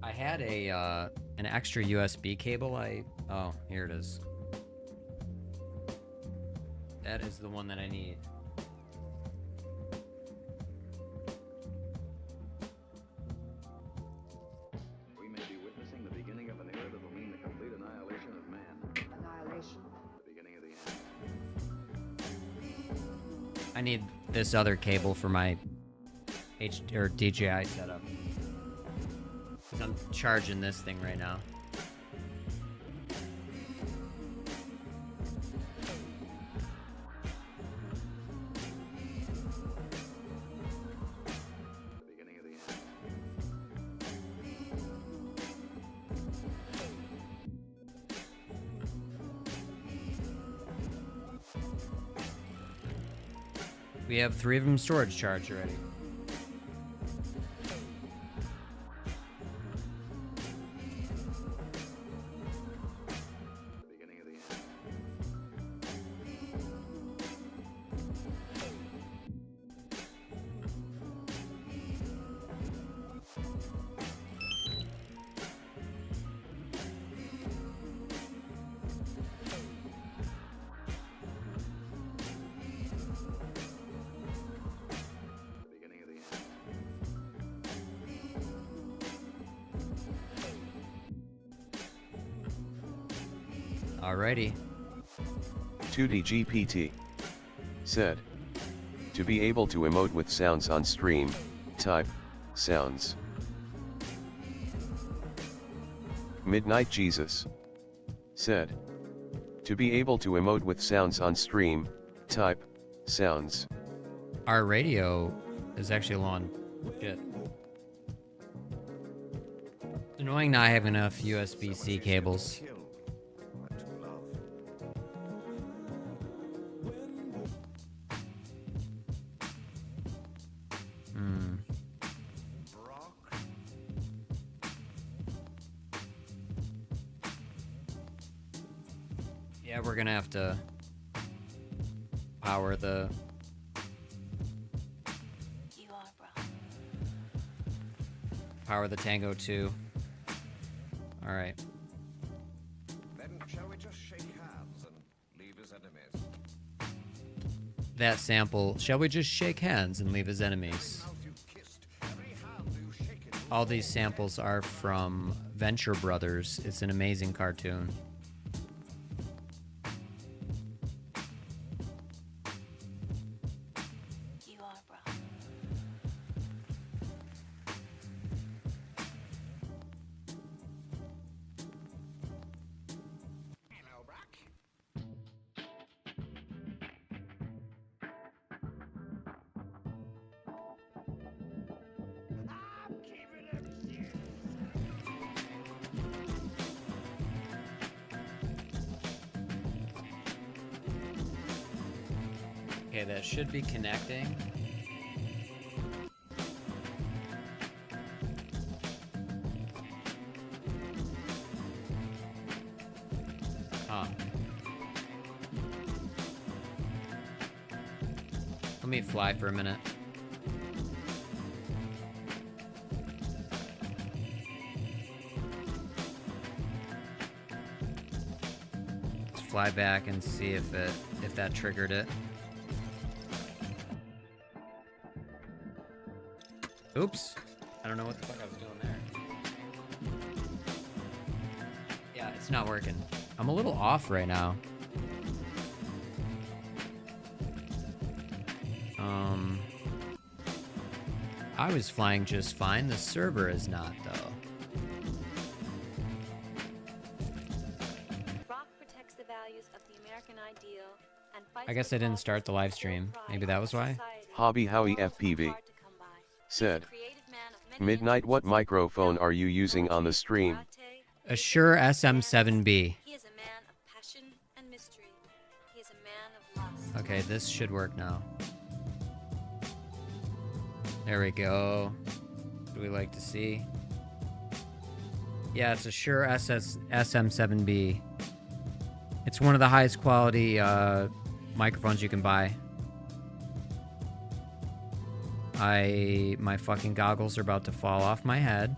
I had an extra USB cable. Oh, here it is. That is the one that I need. We may be witnessing the beginning of an era that will mean the complete annihilation of man. Annihilation? The beginning of the end. I need this other cable for my DJI setup. 'Cause I'm charging this thing right now. The beginning of the end. We have 3 of them storage charged already. The beginning of the end. Alrighty. 2D GPT said, to be able to emote with sounds on stream, type, sounds. Midnight Jesus said, to be able to emote with sounds on stream, type, sounds. Our radio is actually low on shit. It's annoying not having enough USB-C cables. Yeah, we're gonna have to power the Tango 2. All right. Then shall we just shake hands and leave as enemies? That sample. Shall we just shake hands and leave as enemies? All these samples are from Venture Brothers. It's an amazing cartoon. Okay, that should be connecting. Huh. Let me fly for a minute. Let's fly back and see if that triggered it. Oops. I don't know what the fuck I was doing there. Yeah, it's not working. I'm a little off right now. I was flying just fine. The server is not, though. Rock protects the values of the American ideal and fights I guess I didn't start the live stream. Maybe that was why. Hobby Howie FPV said, Midnight, what microphone are you using on the stream? A Shure SM7B. He is a man of passion and mystery. He is a man of lust. Okay, this should work now. There we go. What do we like to see? Yeah, it's a Shure SM7B. It's one of the highest quality microphones you can buy. My fucking goggles are about to fall off my head.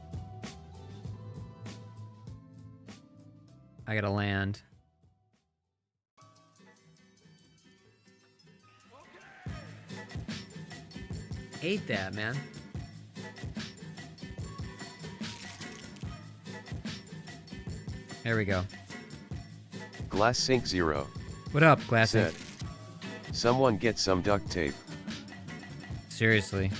I gotta land. Ate that, man. There we go. Glass Sink Zero. What up, Glass said, Sink? Someone get some duct tape. Seriously.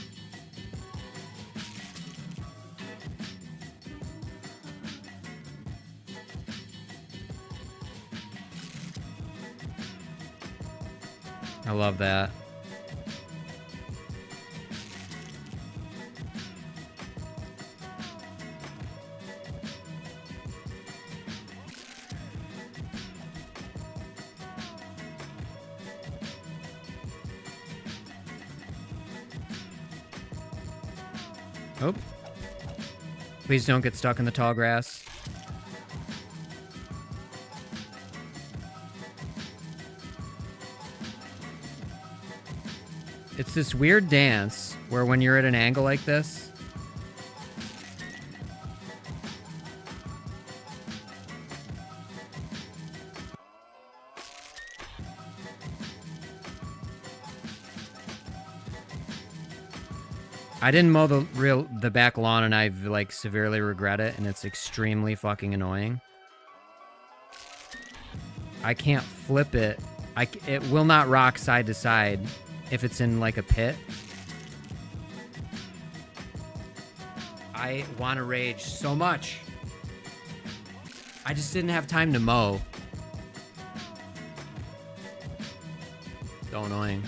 I love that. Oh. Please don't get stuck in the tall grass. It's this weird dance where when you're at an angle like this, I didn't mow the back lawn and I've like severely regret it and it's extremely fucking annoying. I can't flip it. It will not rock side to side if it's in like a pit. I want to rage so much. I just didn't have time to mow. So annoying.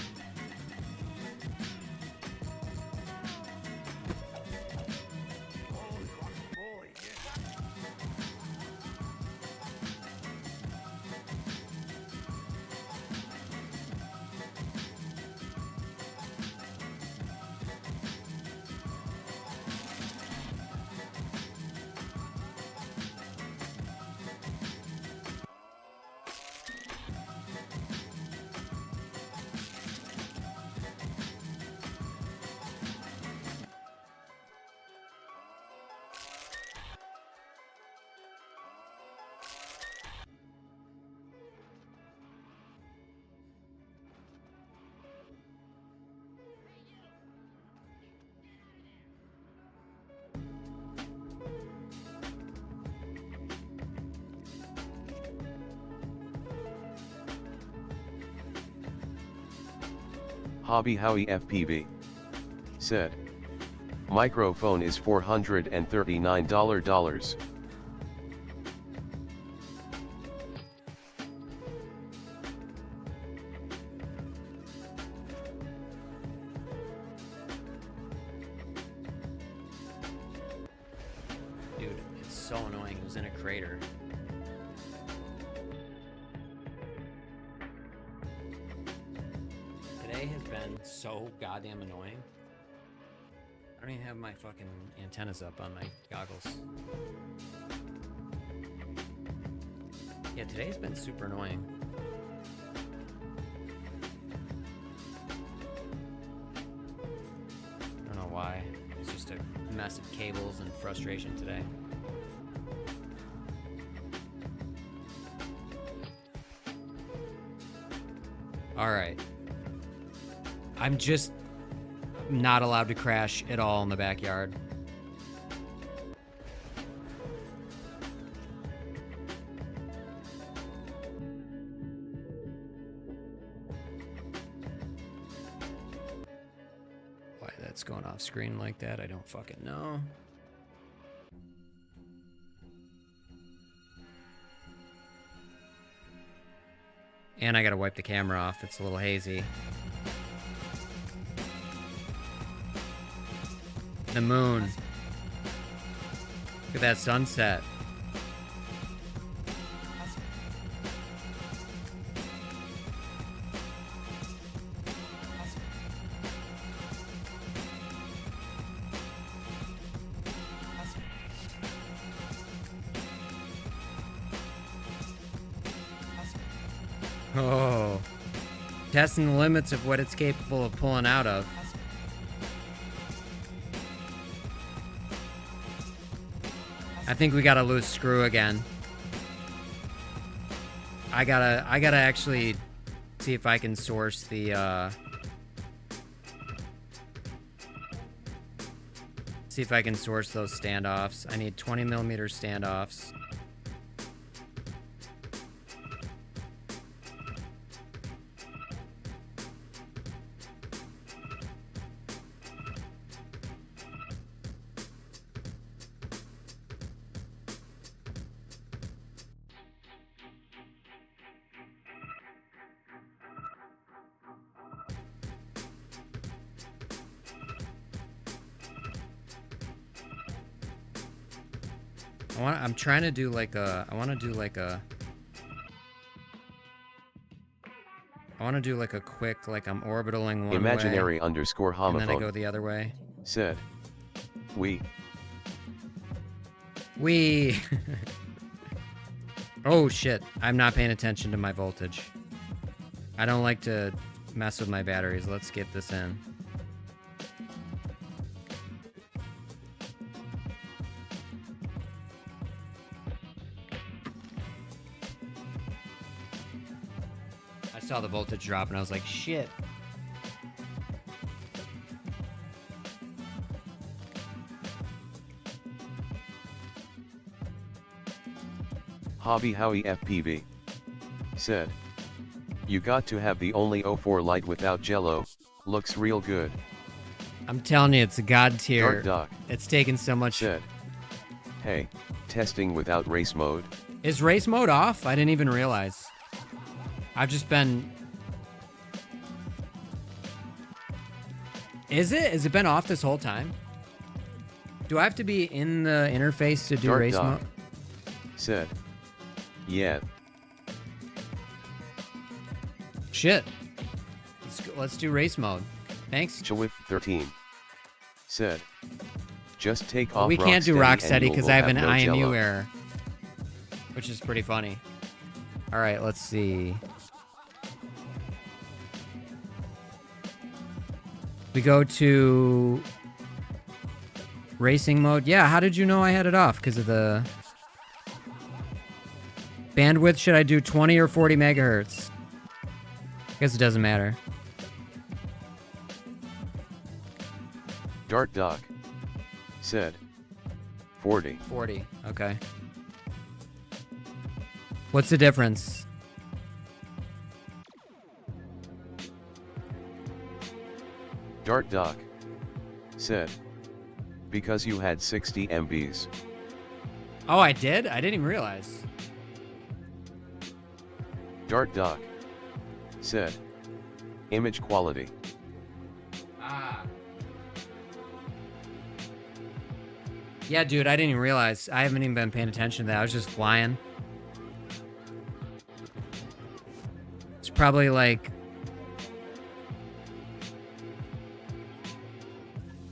Hobby Howie FPV said, microphone is $439. Dude, it's so annoying. It was in a crater. Today has been so goddamn annoying. I don't even have my fucking antennas up on my goggles. Yeah, today's been super annoying. I don't know why. It's just a mess of cables and frustration today. Alright. I'm just not allowed to crash at all in the backyard. Why that's going off screen like that, I don't fucking know. And I gotta wipe the camera off, it's a little hazy. The moon. Look at that sunset. Oh. Testing the limits of what it's capable of pulling out of. I think we got a loose screw again. I gotta actually see if I can source the see if I can source those standoffs. I need 20mm standoffs. I'm trying to do like a, I want to do like a quick, like I'm orbitaling one Imaginary way, underscore homophone. and then I go the other way. Said, we. Oh shit, I'm not paying attention to my voltage. I don't like to mess with my batteries. Let's get this in. I saw the voltage drop and I was like, shit. Hobby Howie FPV said. You got to have the only 04 Lite without jello, looks real good. I'm telling you, it's a god tier. Dark Doc It's taken so much. said. Hey, testing without race mode. Is race mode off? I didn't even realize. I've just been... Is it? Has it been off this whole time? Do I have to be in the interface to do Dark race Doc mode? said. Yeah. Shit. Let's do race mode. Thanks. Chawip13 said. Just take off. We can't do Rocksteady because I have an no IMU jello. error, which is pretty funny. All right, let's see. We go to racing mode. Yeah, how did you know I had it off? Because of the bandwidth. Should I do 20 or 40 megahertz? Guess it doesn't matter. Dark Doc said. 40. 40. Okay. What's the difference? Dark Doc said. Because you had 60 MBs. Oh, I did? I didn't even realize. Dark Doc said. Image quality. Ah. Yeah, dude, I didn't even realize. I haven't even been paying attention to that. I was just flying. It's probably like...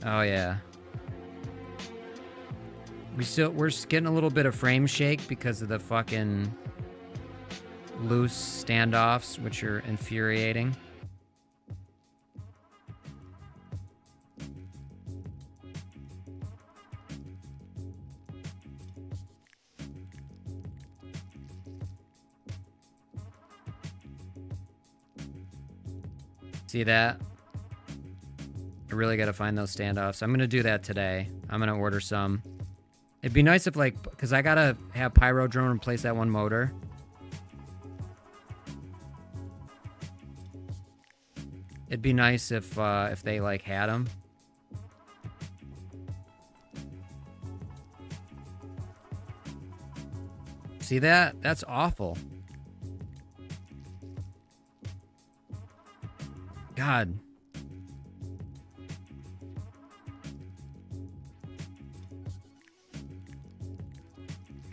Oh, yeah. We're just getting a little bit of frame shake because of the fucking loose standoffs, which are infuriating. See that? I really gotta find those standoffs. I'm gonna do that today. I'm gonna order some. It'd be nice if, like, because I gotta have Pyro Drone replace that one motor. It'd be nice if they, like, had them. See that? That's awful. God.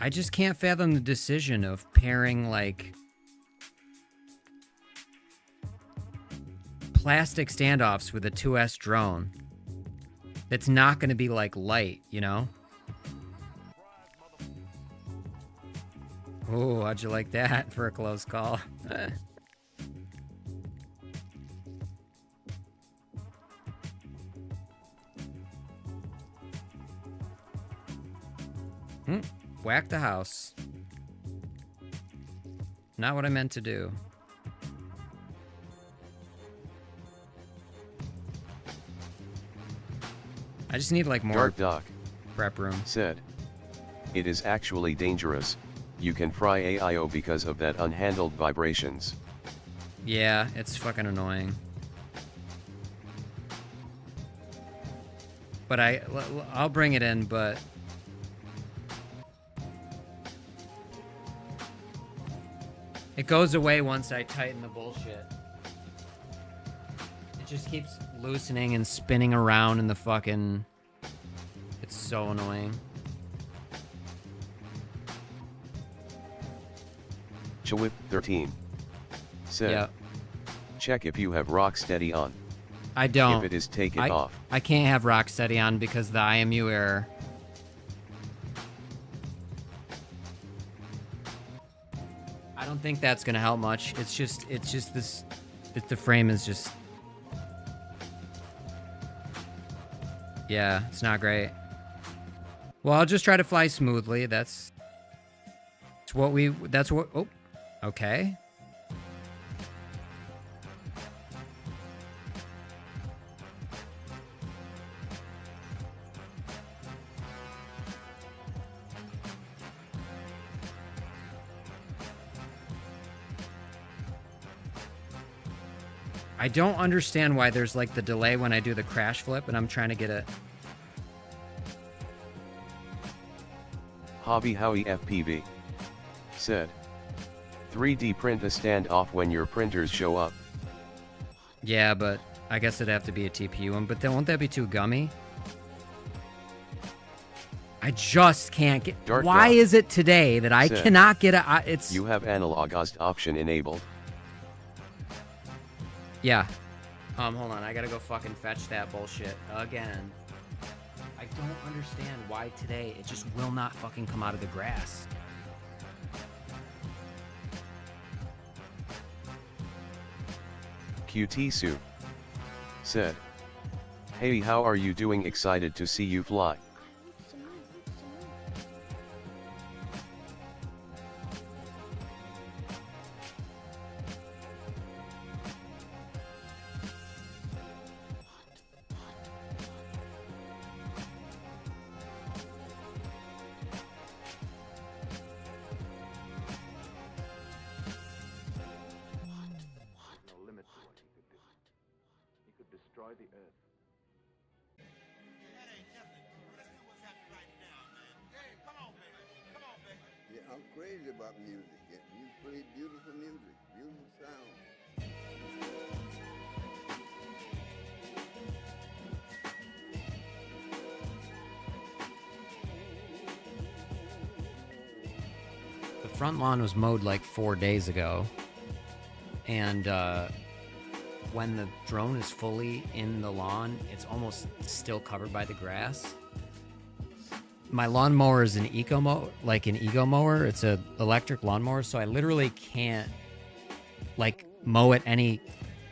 I just can't fathom the decision of pairing, like, plastic standoffs with a 2S drone. That's not going to be, like, light, you know? Oh, how'd you like that for a close call? Whack the house. Not what I meant to do. I just need, like, more Dark Doc prep room. said. It is actually dangerous. You can fry AIO because of that unhandled vibrations. Yeah, it's fucking annoying. But I'll bring it in, but... It goes away once I tighten the bullshit. It just keeps loosening and spinning around in the fucking... It's so annoying. Chawip13 said. Yeah. Check if you have Rocksteady on. I don't. If it is, take it off. I can't have Rocksteady on because of the IMU error. I don't think that's gonna help much. It's just this. The frame is just. Yeah, it's not great. Well, I'll just try to fly smoothly. That's what we. That's what. Oh, okay. I don't understand why there's like the delay when I do the crash flip and I'm trying to get it. Hobby Howie FPV said, 3D print a standoff when your printers show up. Yeah, but I guess it'd have to be a TPU one, but then won't that be too gummy? I just can't get... Dark Why Dog is it today that I said, cannot get a... It's... You have analog OST option enabled. Yeah. Hold on, I gotta go fucking fetch that bullshit again. I don't understand why today it just will not fucking come out of the grass. QT Sue said, hey, how are you doing? Excited to see you fly. Destroy the earth. Yeah, I'm crazy about music. You play beautiful music, beautiful sound. The front lawn was mowed like 4 days ago. And, when the drone is fully in the lawn, it's almost still covered by the grass. My lawnmower is an eco mower. It's a electric lawnmower, so I literally can't like mow it any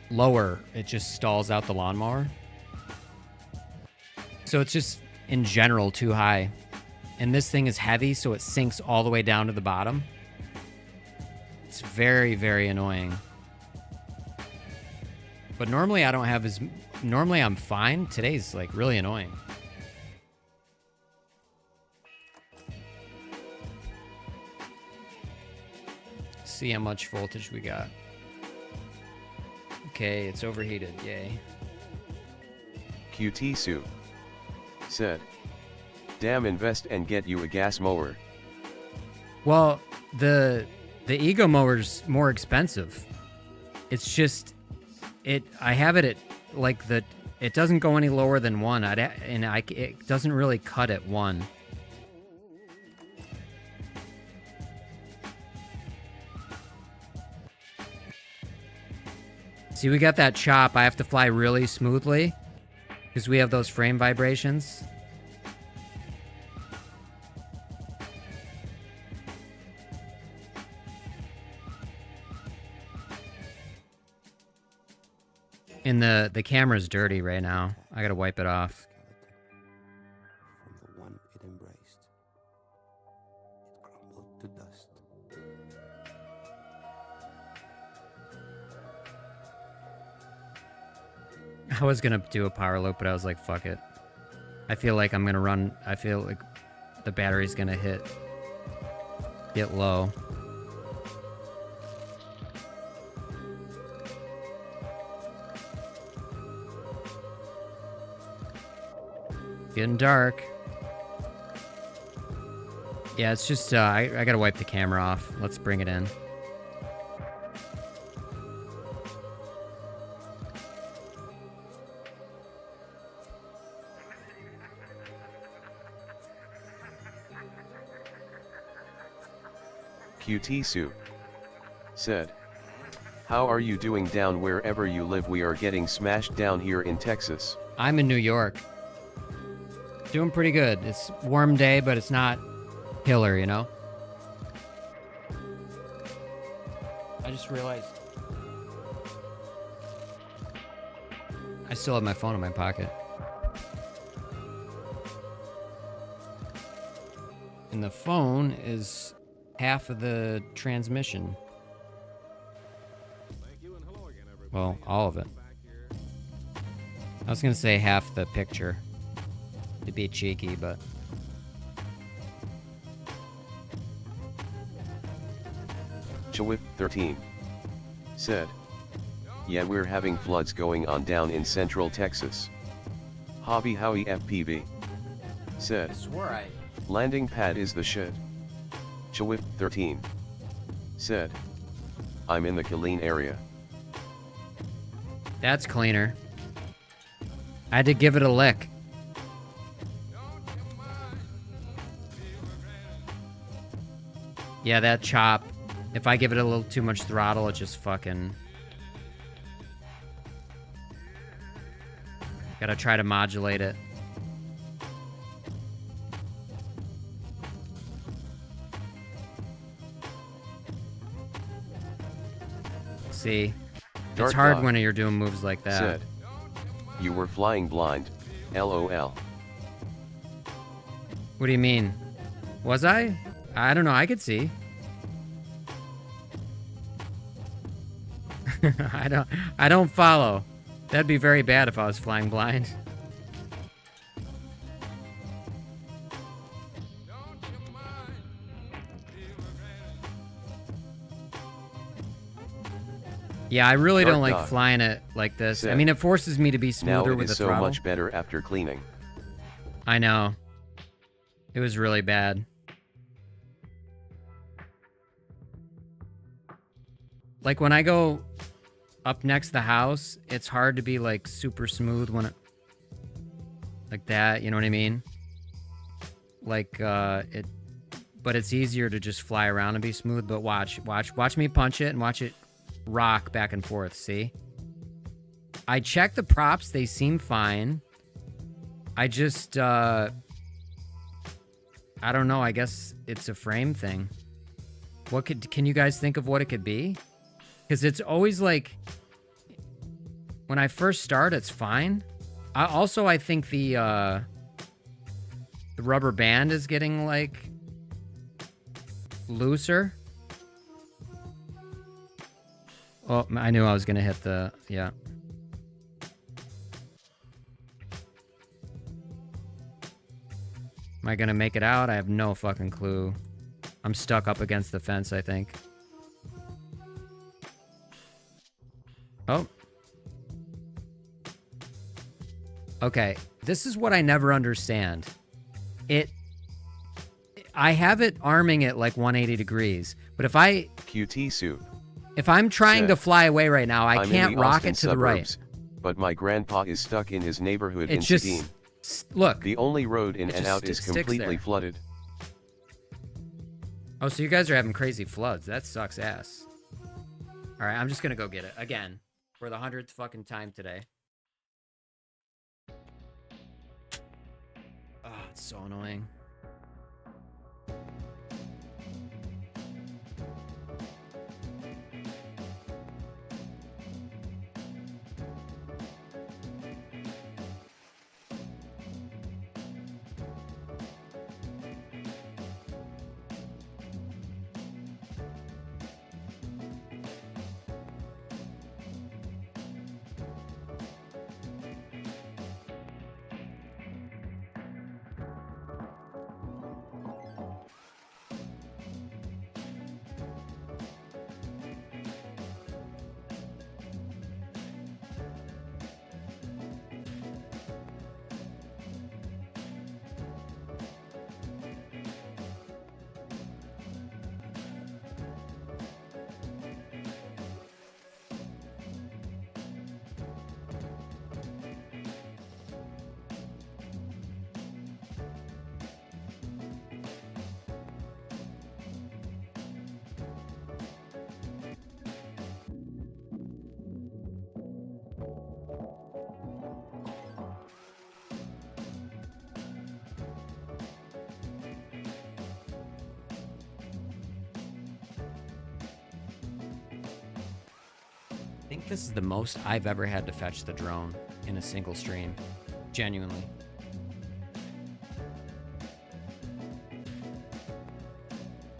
lower. It just stalls out the lawnmower. So it's just in general too high. And this thing is heavy, so it sinks all the way down to the bottom. It's very, very annoying. But normally I don't have as... Normally I'm fine. Today's like really annoying. See how much voltage we got. Okay, it's overheated. Yay. QT Sue said, damn, invest and get you a gas mower. Well, the Ego mower's more expensive. It's just... I have it at like it doesn't go any lower than 1. It doesn't really cut at 1. See, we got that chop. I have to fly really smoothly because we have those frame vibrations. And the camera's dirty right now. I gotta wipe it off. From the one it embraced, it crumbled to dust. I was gonna do a power loop, but I was like, fuck it. I feel like I'm gonna run. I feel like the battery's gonna get low. Getting dark. Yeah, it's just, I gotta wipe the camera off. Let's bring it in. QT Sue said, how are you doing down wherever you live? We are getting smashed down here in Texas. I'm in New York. Doing pretty good. It's a warm day, but it's not killer, you know? I just realized I still have my phone in my pocket. And the phone is half of the transmission. Well, all of it. I was gonna say half the picture. To be cheeky, but... Chawip 13 said, Yeah, we're having floods going on down in central Texas. Hobby Howie FPV said, landing pad is the shit. Chawip 13 said, I'm in the Killeen area. That's cleaner. I had to give it a lick. Yeah, that chop. If I give it a little too much throttle, it just fucking... Gotta try to modulate it. See? It's hard when you're doing moves like that. Said, you were flying blind. LOL. What do you mean? Was I? I don't know. I could see. I don't follow. That'd be very bad if I was flying blind. Yeah, I really don't like flying it like this. I mean, it forces me to be smoother with the throttle. Now it is so much better after cleaning. I know. It was really bad. Like when I go up next to the house, it's hard to be like super smooth when it like that, you know what I mean? Like but it's easier to just fly around and be smooth. But watch me punch it and watch it rock back and forth. See, I checked the props, they seem fine. I just I don't know, I guess it's a frame thing. Can you guys think of what it could be? Because it's always like when I first start, it's fine. I think the rubber band is getting like looser. Oh, I knew I was gonna hit the, yeah. Am I gonna make it out? I have no fucking clue. I'm stuck up against the fence, I think. Oh. Okay, this is what I never understand. I have it arming at like 180 degrees, but if I... QT soup. If I'm trying to fly away right now, I can't rock it to the right. But my grandpa is stuck in his neighborhood in just, Seguin. Look. The only road in and out is completely flooded. Oh, so you guys are having crazy floods. That sucks ass. All right, I'm just going to go get it. Again, for the 100th fucking time today. Oh, it's so annoying. I think this is the most I've ever had to fetch the drone in a single stream. Genuinely.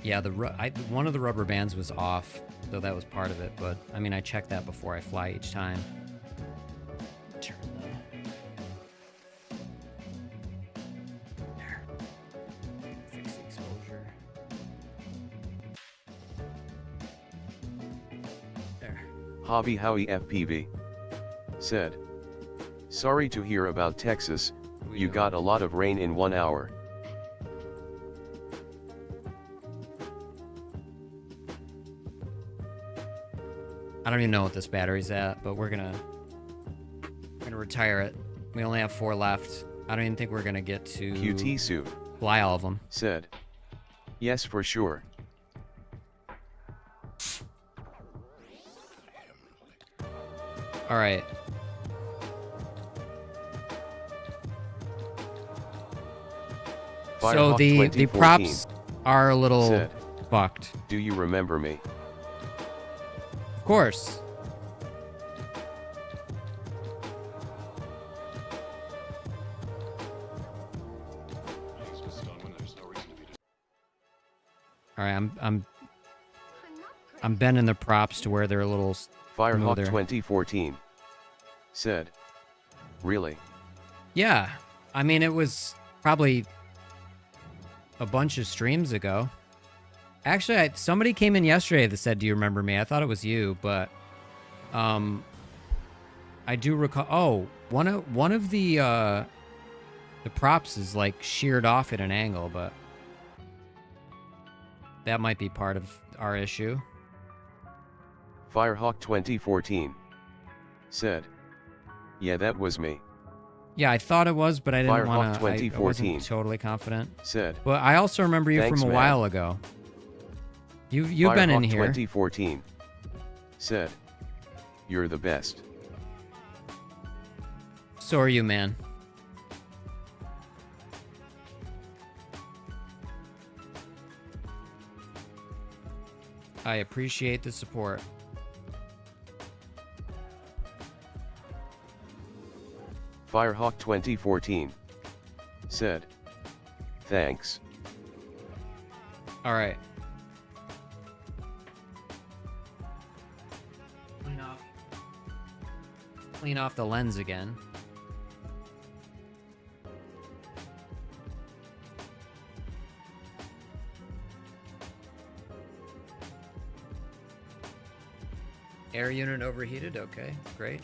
Yeah, one of the rubber bands was off, so that was part of it, but I mean, I check that before I fly each time. Turn there. Fix the exposure. There. Hobby Howie FPV said, sorry to hear about Texas, you got a lot of rain in 1 hour. I don't even know what this battery's at, but we're gonna retire it. We only have 4 left. I don't even think we're gonna get to QT Sue fly all of them. said, yes for sure. All right. So Firehawk the 2014 props are a little said, fucked. do you remember me? Of course. All right, I'm bending the props to where they're a little Firehawk smoother. 2014 said, really? Yeah, I mean it was probably a bunch of streams ago. Actually, somebody came in yesterday that said, "Do you remember me?" I thought it was you, but I do recall. Oh, one of the props is like sheared off at an angle, but that might be part of our issue. Firehawk 2014 said, yeah, that was me. Yeah, I thought it was, but I didn't Firehawk want to. 2014 I wasn't totally confident. said, But I also remember you thanks, from a man. while ago. You've been in Firehawk here. 2014 said, you're the best. So are you, man. I appreciate the support. Firehawk 2014 said, thanks. All right. Clean off the lens again. Air unit overheated. Okay, great.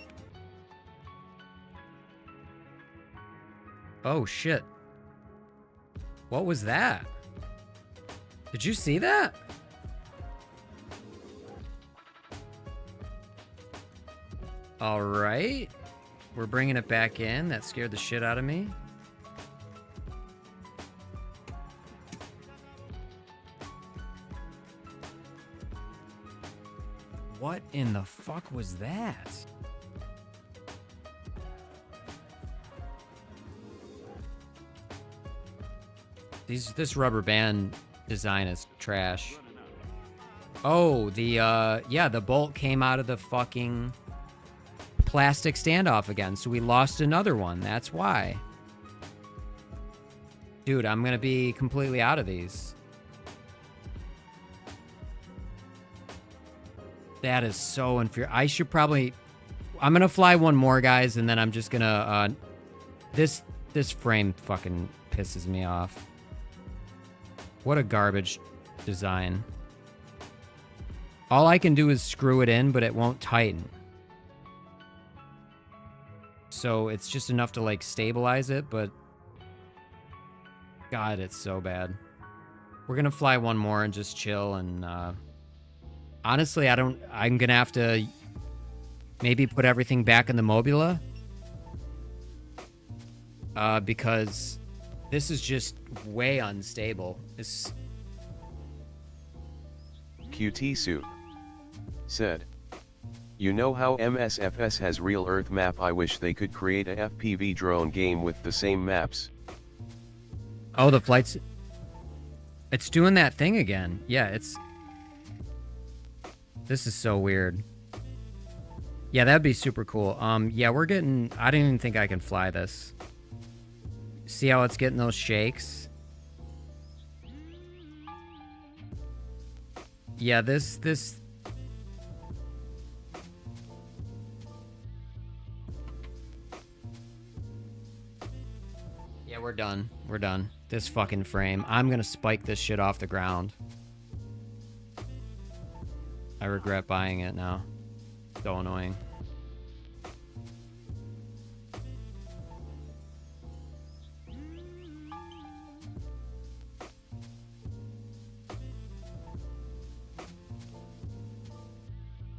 Oh shit. What was that? Did you see that? All right. We're bringing it back in. That scared the shit out of me. What in the fuck was that? This rubber band design is trash. Oh, the bolt came out of the fucking plastic standoff again, so we lost another one. That's why. Dude, I'm gonna be completely out of these. That is so infuriating. I should probably... I'm gonna fly one more, guys, and then I'm just gonna... This frame fucking pisses me off. What a garbage design. All I can do is screw it in, but it won't tighten. So it's just enough to like stabilize it, but God, it's so bad. We're gonna fly one more and just chill, and honestly, I'm gonna have to maybe put everything back in the Mobula. Because this is just way unstable. QT Sue said, you know how MSFS has real Earth map? I wish they could create a FPV drone game with the same maps. Oh, the flights... It's doing that thing again. Yeah, this is so weird. Yeah, that'd be super cool. Yeah, we're getting... I didn't even think I can fly this. See how it's getting those shakes? Yeah, this... Yeah, we're done. We're done. This fucking frame. I'm gonna spike this shit off the ground. I regret buying it now. So annoying.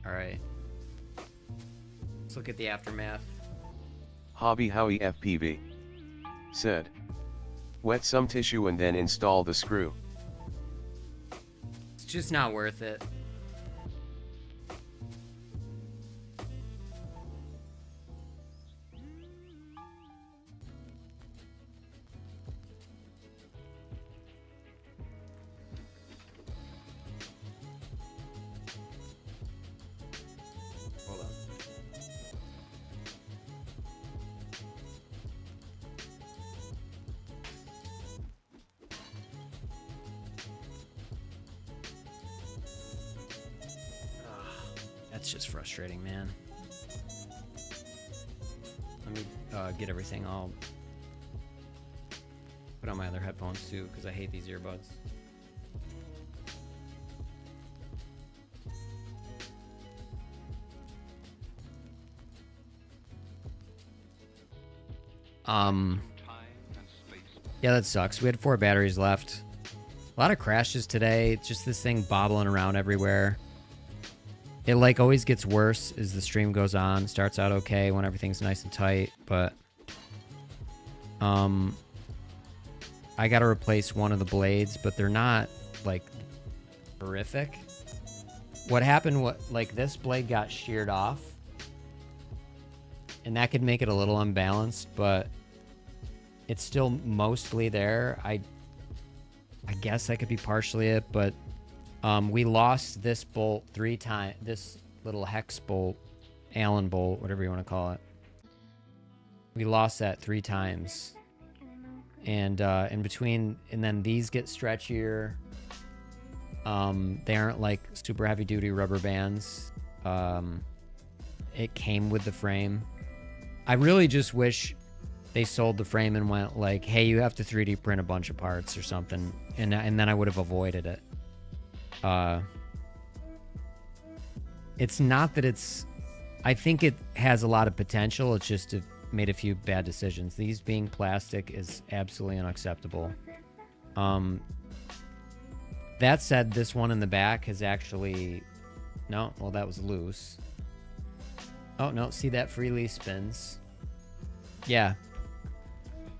Alright. Let's look at the aftermath. Hobby Howie FPV said, wet some tissue and then install the screw. It's just not worth it. Hold on. That's just frustrating, man. Let me get everything all put on my other headphones too, because I hate these earbuds. Yeah, that sucks. We had 4 batteries left. A lot of crashes today. It's just this thing bobbling around everywhere. It like always gets worse as the stream goes on. Starts out okay when everything's nice and tight, but I gotta replace one of the blades, but they're not like horrific. What happened, like this blade got sheared off, and that could make it a little unbalanced, but it's still mostly there. I guess that could be partially it, but we lost this bolt 3 times. This little hex bolt, Allen bolt, whatever you want to call it. We lost that 3 times. And in between, and then these get stretchier. They aren't like super heavy duty rubber bands. It came with the frame. I really just wish they sold the frame and went like, hey, you have to 3D print a bunch of parts or something. And then I would have avoided it. It's not that it's, I think it has a lot of potential. It's just made a few bad decisions. These being plastic is absolutely unacceptable. That said, this one in the back has actually, no, well, that was loose. Oh, no, see, that freely spins. Yeah.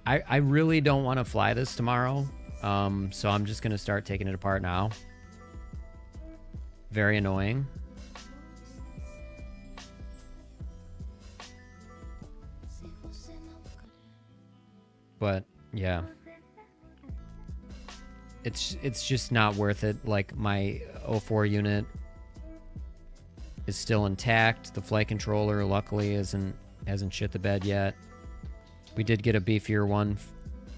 I really don't want to fly this tomorrow. So I'm just going to start taking it apart now. Very annoying. But yeah, it's just not worth it. Like my 04 unit is still intact. The flight controller luckily hasn't shit the bed yet. We did get a beefier one,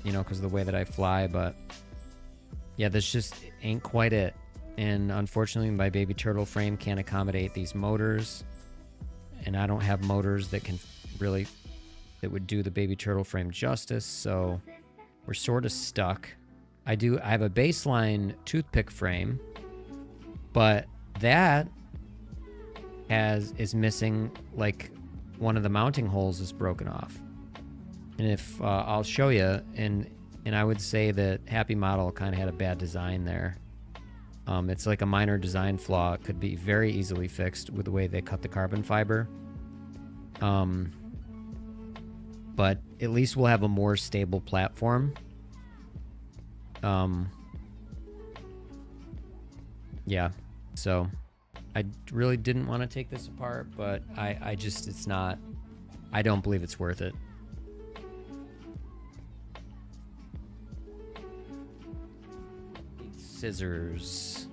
you know, because of the way that I fly, but yeah, this just ain't quite it. And unfortunately, my baby turtle frame can't accommodate these motors, and I don't have motors that can really, that would do the baby turtle frame justice, so we're sort of stuck. I have a baseline toothpick frame, but that is missing, like one of the mounting holes is broken off. And if I'll show you, and I would say that Happy Model kind of had a bad design there. It's like a minor design flaw. It could be very easily fixed with the way they cut the carbon fiber. But at least we'll have a more stable platform. Yeah, so I really didn't want to take this apart, but I just, it's not, I don't believe it's worth it. Scissors.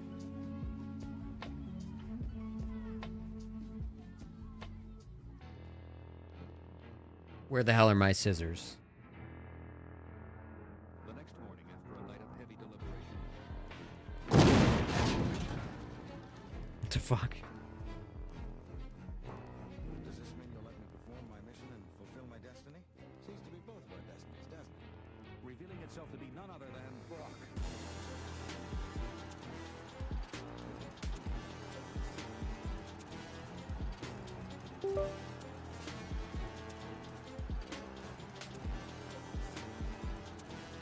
Where the hell are my scissors? The next morning, after a night of heavy deliberation. What the fuck? Does this mean you'll let me perform my mission and fulfill my destiny? Seems to be both of our destinies, doesn't it? Revealing itself to be none other than Brock.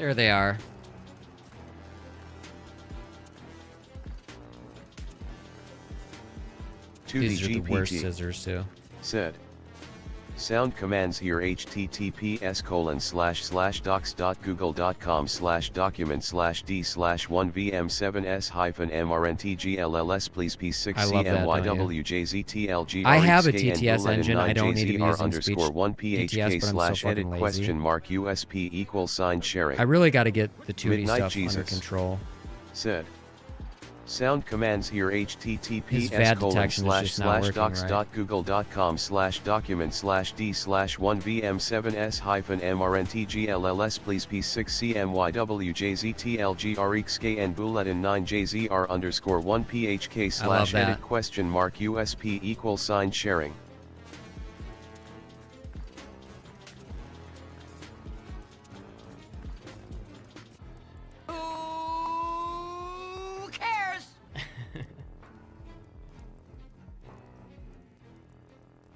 There they are. These are the worst scissors too. Said. Sound commands here https://docs.google.com/document/d/1vm7s-mrntglls please p6cmywjztlg I have a TTS engine. I don't need to be using speech _1 TTS, but I'm so phk/edit fucking lazy. question mark USP = sharing. I really got to get the 2D Midnight stuff Jesus under control. Said. Sound commands here His VAD detection is just not working right. docs.google.com/document/d/1vm7s-mrntglls please p6cmywjztlg and bulletin 9jzr_1 phk/edit question mark USP = sharing.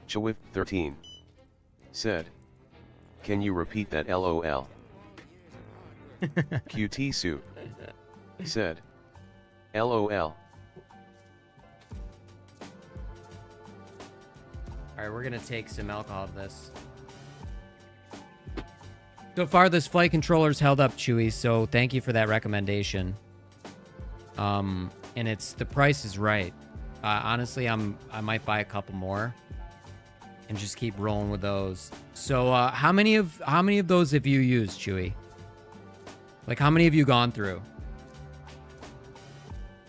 Chawif 13 said, "Can you repeat that LOL?" QT Soup said, "LOL." Alright, we're gonna take some alcohol of this. So far, this flight controller's held up, Chewy, so thank you for that recommendation. And the price is right. Honestly, I might buy a couple more and just keep rolling with those. So, how many of those have you used, Chewy? Like, how many have you gone through?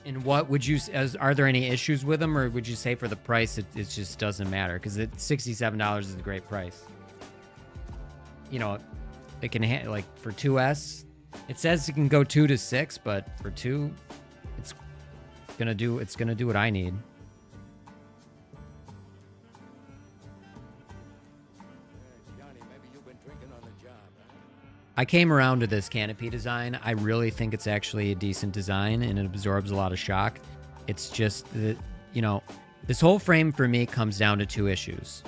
And what would you, are there any issues with them, or would you say for the price, it just doesn't matter? Because $67 is a great price. You know, it can, like, for 2S, it says it can go 2 to 6, but for 2, it's gonna do what I need. I came around to this canopy design. I really think it's actually a decent design, and it absorbs a lot of shock. It's just that, you know, this whole frame for me comes down to 2 issues.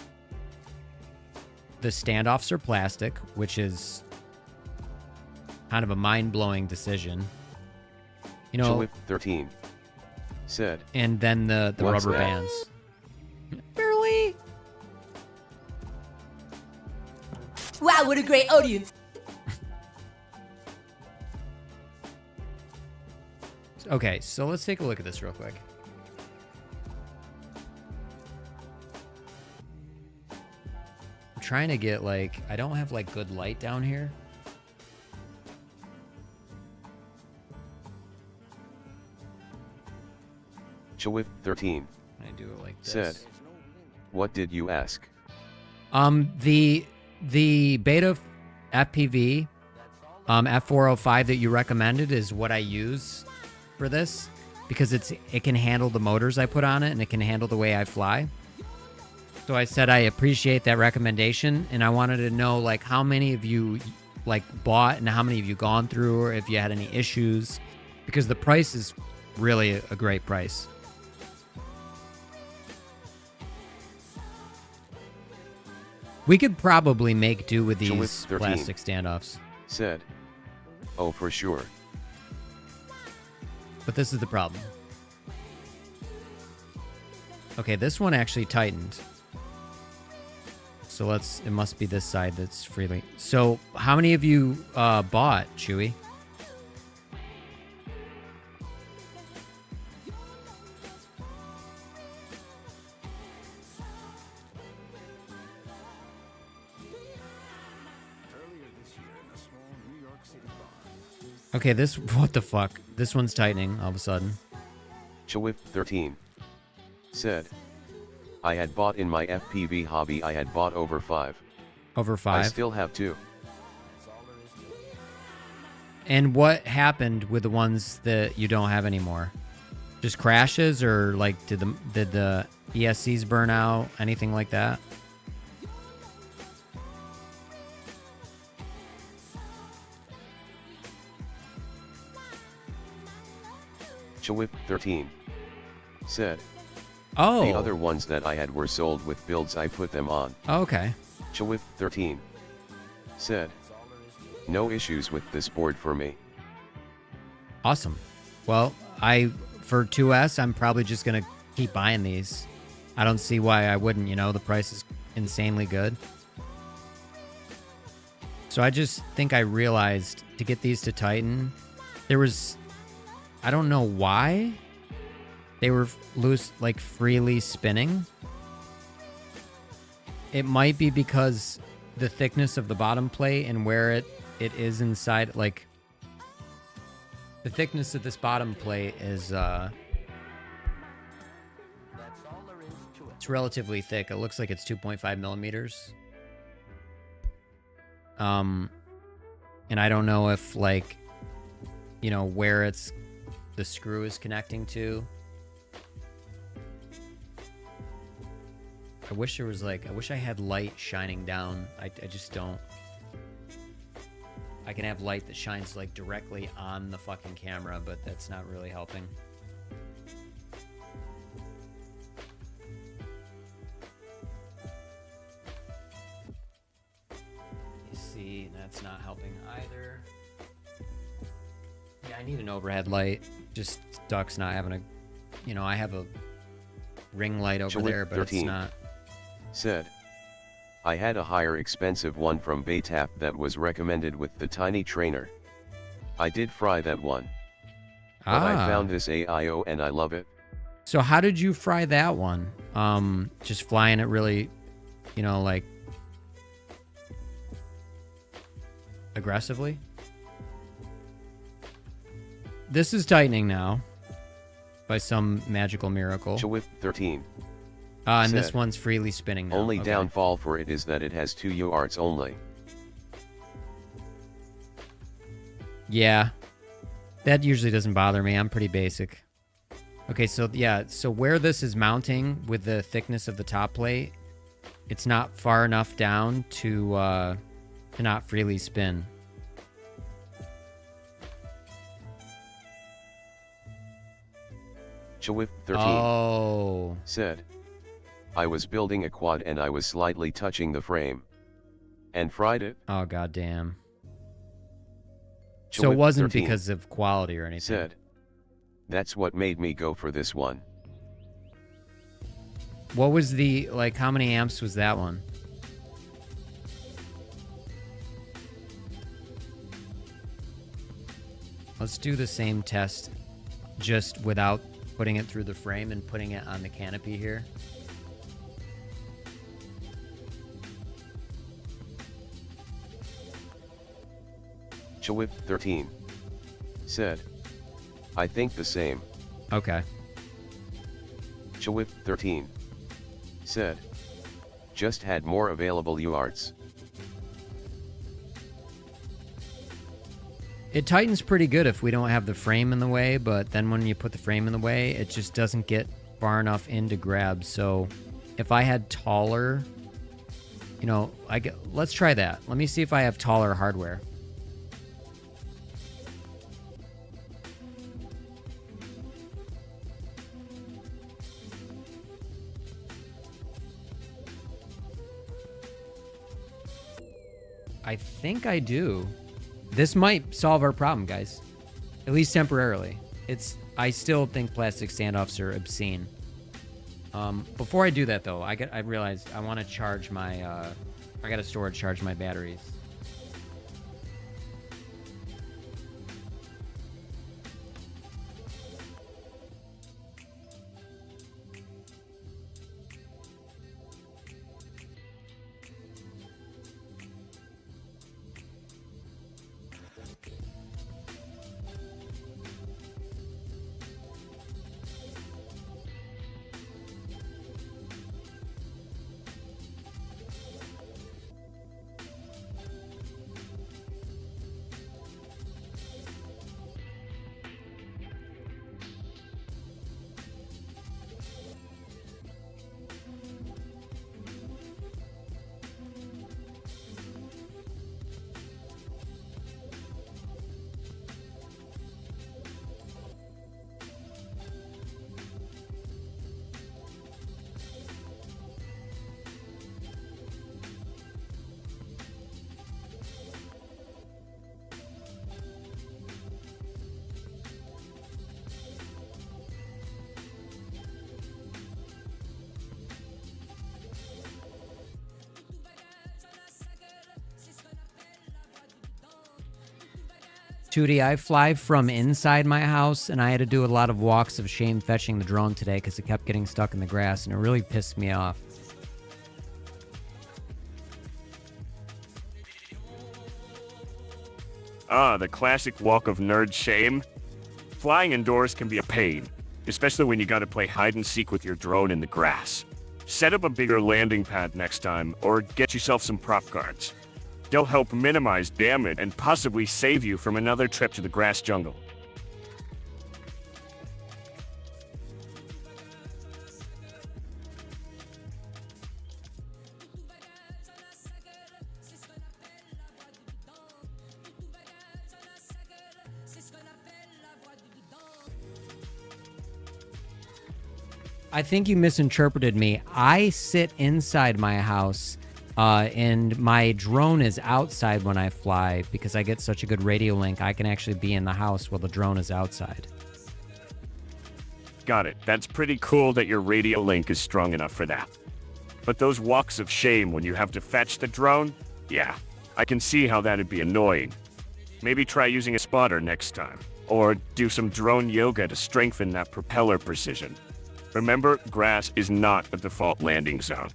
The standoffs are plastic, which is kind of a mind-blowing decision. You know, Chawif 13 said, and then the rubber bands. Barely. Wow, what a great audience. Okay, so let's take a look at this real quick. I'm trying to get, like, I don't have, like, good light down here. Chawif 13 I do it like this. said, "What did you ask?" The beta FPV F405 that you recommended is what I use for this, because it can handle the motors I put on it, and it can handle the way I fly. So I said I appreciate that recommendation, and I wanted to know, like, how many of you, like, bought, and how many of you gone through, or if you had any issues, because the price is really a great price. We could probably make do with these plastic standoffs. Said, "Oh, for sure." But this is the problem. Okay, this one actually tightened. So it must be this side that's freely. So how many of you bought, Chewy? Okay, what the fuck? This one's tightening all of a sudden. Chawif 13 said, "I had bought in my FPV hobby, I had bought over 5. Over 5? I still have 2. And what happened with the ones that you don't have anymore? Just crashes, or like did the ESCs burn out? Anything like that? Chawif 13 said, "Oh, the other ones that I had were sold with builds I put them on." Okay. Chawif 13 said, No issues with this board for me. Awesome. Well, for 2S, I'm probably just going to keep buying these. I don't see why I wouldn't, you know, the price is insanely good. So I just think I realized to get these to tighten, there was, I don't know why, they were loose, like freely spinning. It might be because the thickness of the bottom plate and where it is inside, like the thickness of this bottom plate is it's relatively thick. It looks like it's 2.5 millimeters. And I don't know if, like, you know, where the screw is connecting to. I wish there was, like, I wish I had light shining down. I just don't. I can have light that shines, like, directly on the fucking camera, but that's not really helping. You see, that's not helping either. Yeah, I need an overhead light. Just Duck's not having a, you know, I have a ring light over there, but 13. It's not. Said, I had a higher expensive one from Baytap that was recommended with the tiny trainer. I did fry that one. But I found this AIO and I love it. So how did you fry that one? Just flying it really, you know, like aggressively? This is tightening now by some magical miracle. Chawith 13. And this one's freely spinning now. Only downfall for it is that it has 2 UARTs only. Yeah. That usually doesn't bother me. I'm pretty basic. Okay, so yeah, so where this is mounting with the thickness of the top plate, it's not far enough down to not freely spin. Chawith 13 said, I was building a quad and I was slightly touching the frame. And fried it. Oh, goddamn. So it wasn't because of quality or anything. Said, that's what made me go for this one. What was the, like, how many amps was that one? Let's do the same test, just without putting it through the frame and putting it on the canopy here. Chawith 13 said, I think the same. Okay. Chawith 13 said, just had more available UARTs. It tightens pretty good if we don't have the frame in the way, but then when you put the frame in the way, it just doesn't get far enough in to grab. So if I had taller, you know, let's try that. Let me see if I have taller hardware. I think I do. This might solve our problem, guys. At least temporarily. I still think plastic standoffs are obscene. Before I do that, though, I realized I want to charge my, I gotta charge my batteries. Tootie, I fly from inside my house, and I had to do a lot of walks of shame fetching the drone today because it kept getting stuck in the grass, and it really pissed me off. Ah, the classic walk of nerd shame. Flying indoors can be a pain, especially when you gotta play hide and seek with your drone in the grass. Set up a bigger landing pad next time, or get yourself some prop guards. They'll help minimize damage and possibly save you from another trip to the grass jungle. I think you misinterpreted me. I sit inside my house, and my drone is outside when I fly because I get such a good radio link. I can actually be in the house while the drone is outside. Got it. That's pretty cool that your radio link is strong enough for that. But those walks of shame when you have to fetch the drone? Yeah, I can see how that'd be annoying. Maybe try using a spotter next time, or do some drone yoga to strengthen that propeller precision. Remember, grass is not a default landing zone.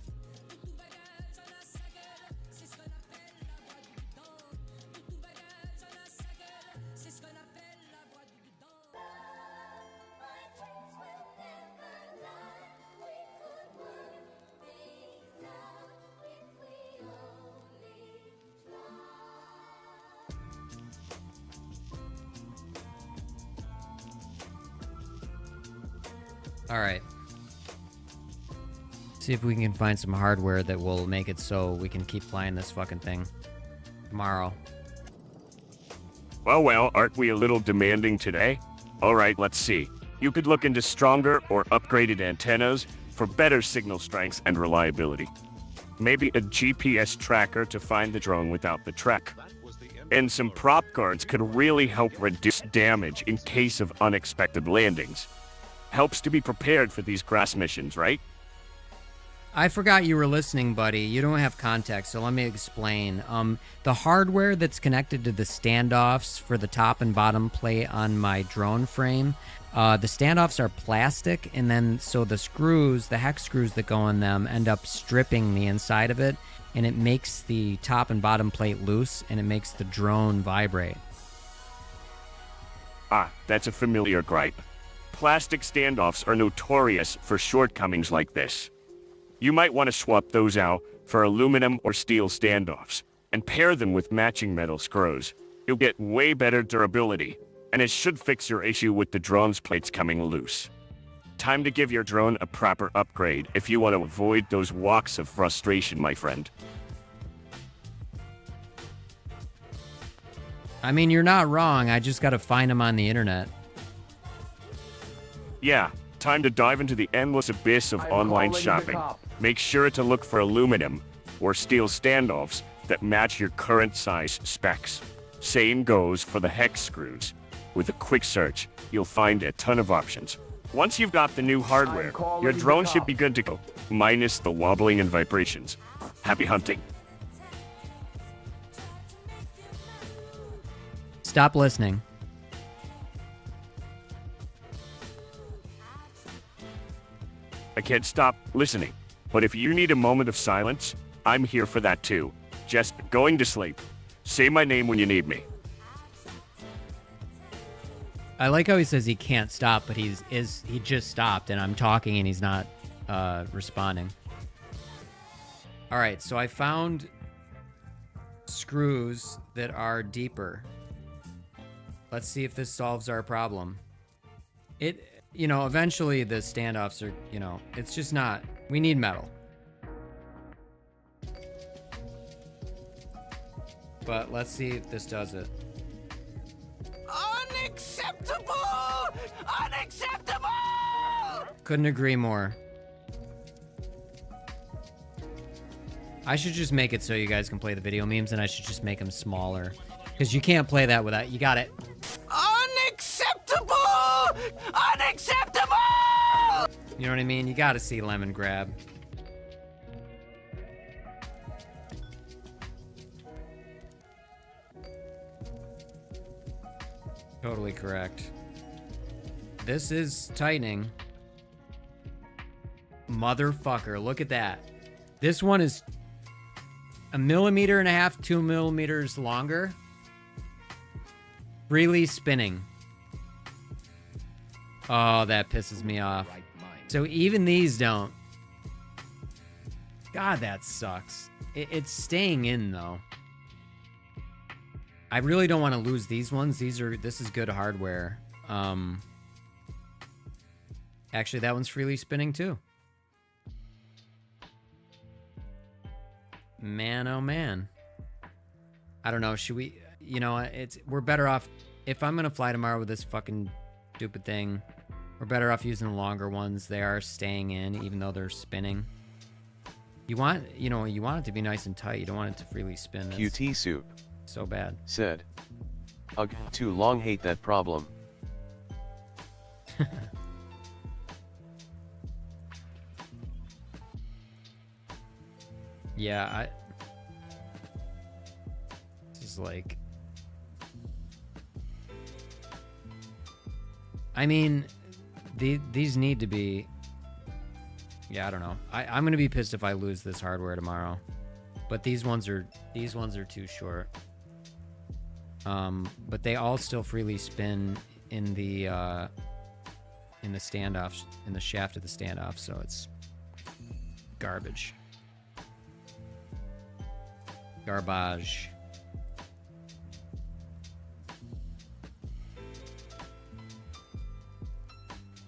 All right. See if we can find some hardware that will make it so we can keep flying this fucking thing tomorrow. Well, aren't we a little demanding today? All right, let's see. You could look into stronger or upgraded antennas for better signal strength and reliability. Maybe a GPS tracker to find the drone without the trek. And some prop guards could really help reduce damage in case of unexpected landings. Helps to be prepared for these grass missions, right? I forgot you were listening, buddy. You don't have context, so let me explain. The hardware that's connected to the standoffs for the top and bottom plate on my drone frame, the standoffs are plastic, and then so the screws, the hex screws that go in them, end up stripping the inside of it, and it makes the top and bottom plate loose, and it makes the drone vibrate. Ah, that's a familiar gripe. Plastic standoffs are notorious for shortcomings like this. You might want to swap those out for aluminum or steel standoffs and pair them with matching metal screws. You'll get way better durability, and it should fix your issue with the drone's plates coming loose. Time to give your drone a proper upgrade if you want to avoid those walks of frustration, my friend. I mean, you're not wrong. I just got to find them on the internet. Yeah, time to dive into the endless abyss of online shopping. Make sure to look for aluminum or steel standoffs that match your current size specs. Same goes for the hex screws. With a quick search, you'll find a ton of options. Once you've got the new hardware, your drone should be good to go, minus the wobbling and vibrations. Happy hunting. Stop listening. I can't stop listening. But if you need a moment of silence, I'm here for that too. Just going to sleep. Say my name when you need me. I like how he says he can't stop, but he just stopped, and I'm talking and he's not responding. All right, so I found screws that are deeper. Let's see if this solves our problem. Eventually the standoffs are, it's just not. We need metal. But let's see if this does it. Unacceptable! Unacceptable! Couldn't agree more. I should just make it so you guys can play the video memes, and I should just make them smaller. Because you can't play that without... You got it. Unacceptable! Unacceptable! You know what I mean? You gotta see Lemon Grab. Totally correct. This is tightening. Motherfucker, look at that. This one is 1.5 millimeters, 2 millimeters longer. Freely spinning. Oh, that pisses me off. So even these don't. God, that sucks. It's staying in though. I really don't want to lose these ones. This is good hardware. Actually, that one's freely spinning too. Man, oh man. I don't know. Should we? You know, we're better off if I'm gonna fly tomorrow with this fucking stupid thing. We're better off using the longer ones. They are staying in, even though they're spinning. You want it to be nice and tight. You don't want it to freely spin. That's QT Soup. So bad. Said. Ugh, too long, hate that problem. Yeah, this is like... I mean, these need to be... Yeah, I don't know. I'm gonna be pissed if I lose this hardware tomorrow. But these ones are too short. But they all still freely spin in the standoffs, in the shaft of the standoff, so it's garbage. Garbage.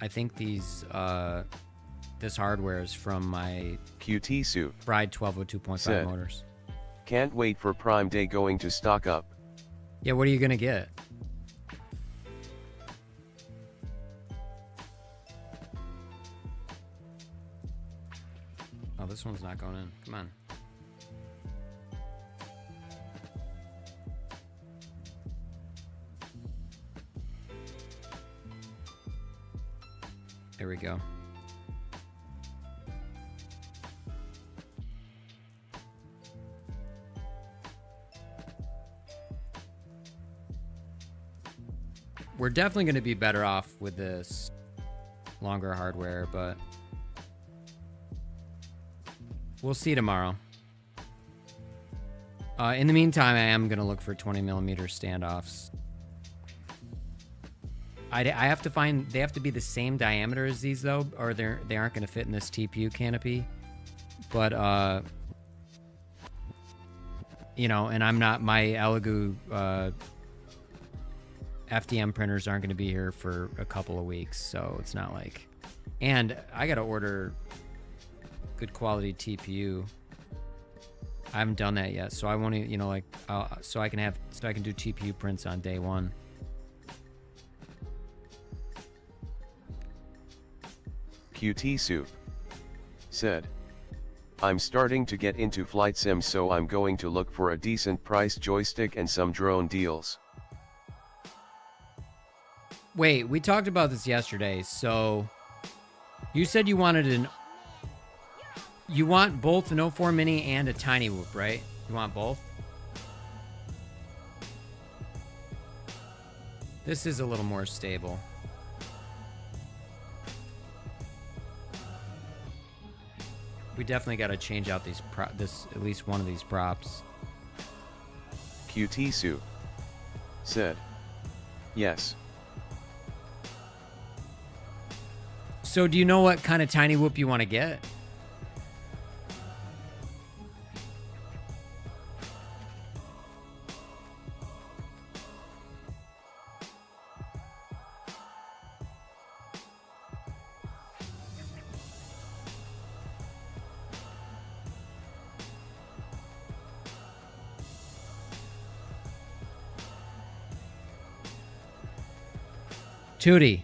I think this hardware is from my QT Soup. Bride 1202.5 motors. Can't wait for Prime Day going to stock up. Yeah, what are you gonna get? Oh, this one's not going in. Come on. There we go. We're definitely going to be better off with this longer hardware, but we'll see tomorrow. In the meantime, I am going to look for 20 millimeter standoffs. I have to find, they have to be the same diameter as these though, or they aren't going to fit in this TPU canopy. But, you know, and I'm not, my Elegoo, FDM printers aren't going to be here for a couple of weeks, so it's not like... And I got to order good quality TPU. I haven't done that yet, so I want to, you know, like, so I can do TPU prints on day one. QT Soup said, I'm starting to get into flight sim, so I'm going to look for a decent priced joystick and some drone deals. Wait, we talked about this yesterday. So you said you wanted you want both an 04 Mini and a Tiny Whoop, right? You want both? This is a little more stable. We definitely got to change out these at least one of these props. QT Soup said, yes. So do you know what kind of Tiny Whoop you want to get? Tootie.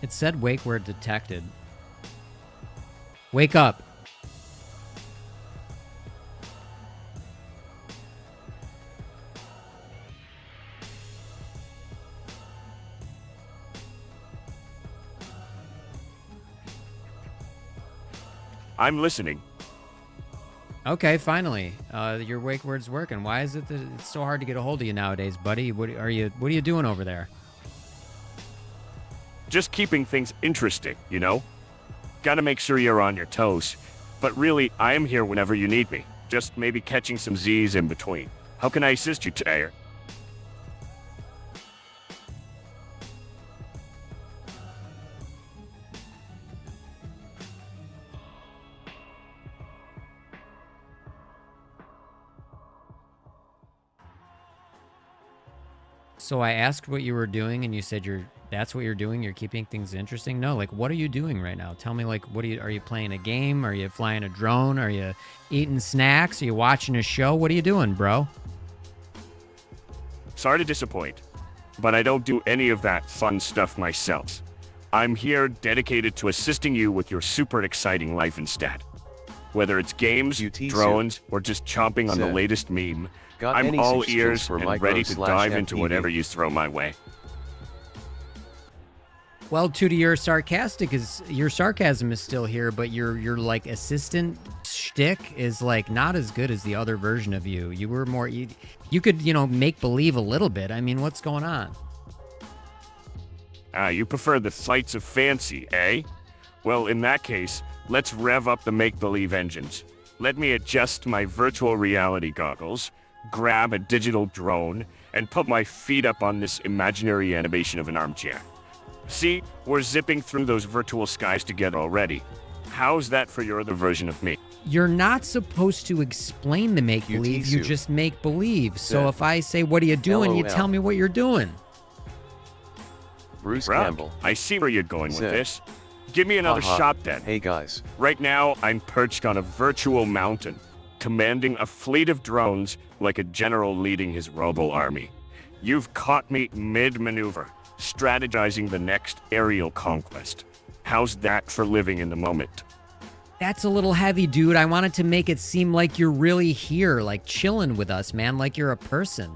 It said wake word detected. Wake up. I'm listening. Okay, finally. Your wake word's working. Why is it that it's so hard to get a hold of you nowadays, buddy? What are you doing over there? Just keeping things interesting, you know? Gotta make sure you're on your toes. But really, I am here whenever you need me. Just maybe catching some Z's in between. How can I assist you today? So I asked what you were doing, and you said that's what you're doing. You're keeping things interesting. No, like, what are you doing right now? Tell me, like, are you playing a game? Are you flying a drone? Are you eating snacks? Are you watching a show? What are you doing, bro? Sorry to disappoint, but I don't do any of that fun stuff myself. I'm here dedicated to assisting you with your super exciting life instead. Whether it's games, drones, or just chomping on the latest meme, I'm all ears and ready to dive into whatever you throw my way. Well, Tootie, your sarcasm is still here, but your like assistant shtick is like not as good as the other version of you. You were more you could, make believe a little bit. I mean, what's going on? You prefer the flights of fancy, eh? Well, in that case, let's rev up the make-believe engines. Let me adjust my virtual reality goggles, grab a digital drone, and put my feet up on this imaginary animation of an armchair. See, we're zipping through those virtual skies together already. How's that for your other version of me? You're not supposed to explain the make-believe, you just make-believe. So if I say, what are you doing, you tell me what you're doing. Bruce Campbell. I see where you're going with this. Give me another shot then. Hey guys. Right now, I'm perched on a virtual mountain, commanding a fleet of drones like a general leading his robo army. You've caught me mid-maneuver, strategizing the next aerial conquest. How's that for living in the moment? That's a little heavy, dude. I wanted to make it seem like you're really here, like chilling with us, man, like you're a person.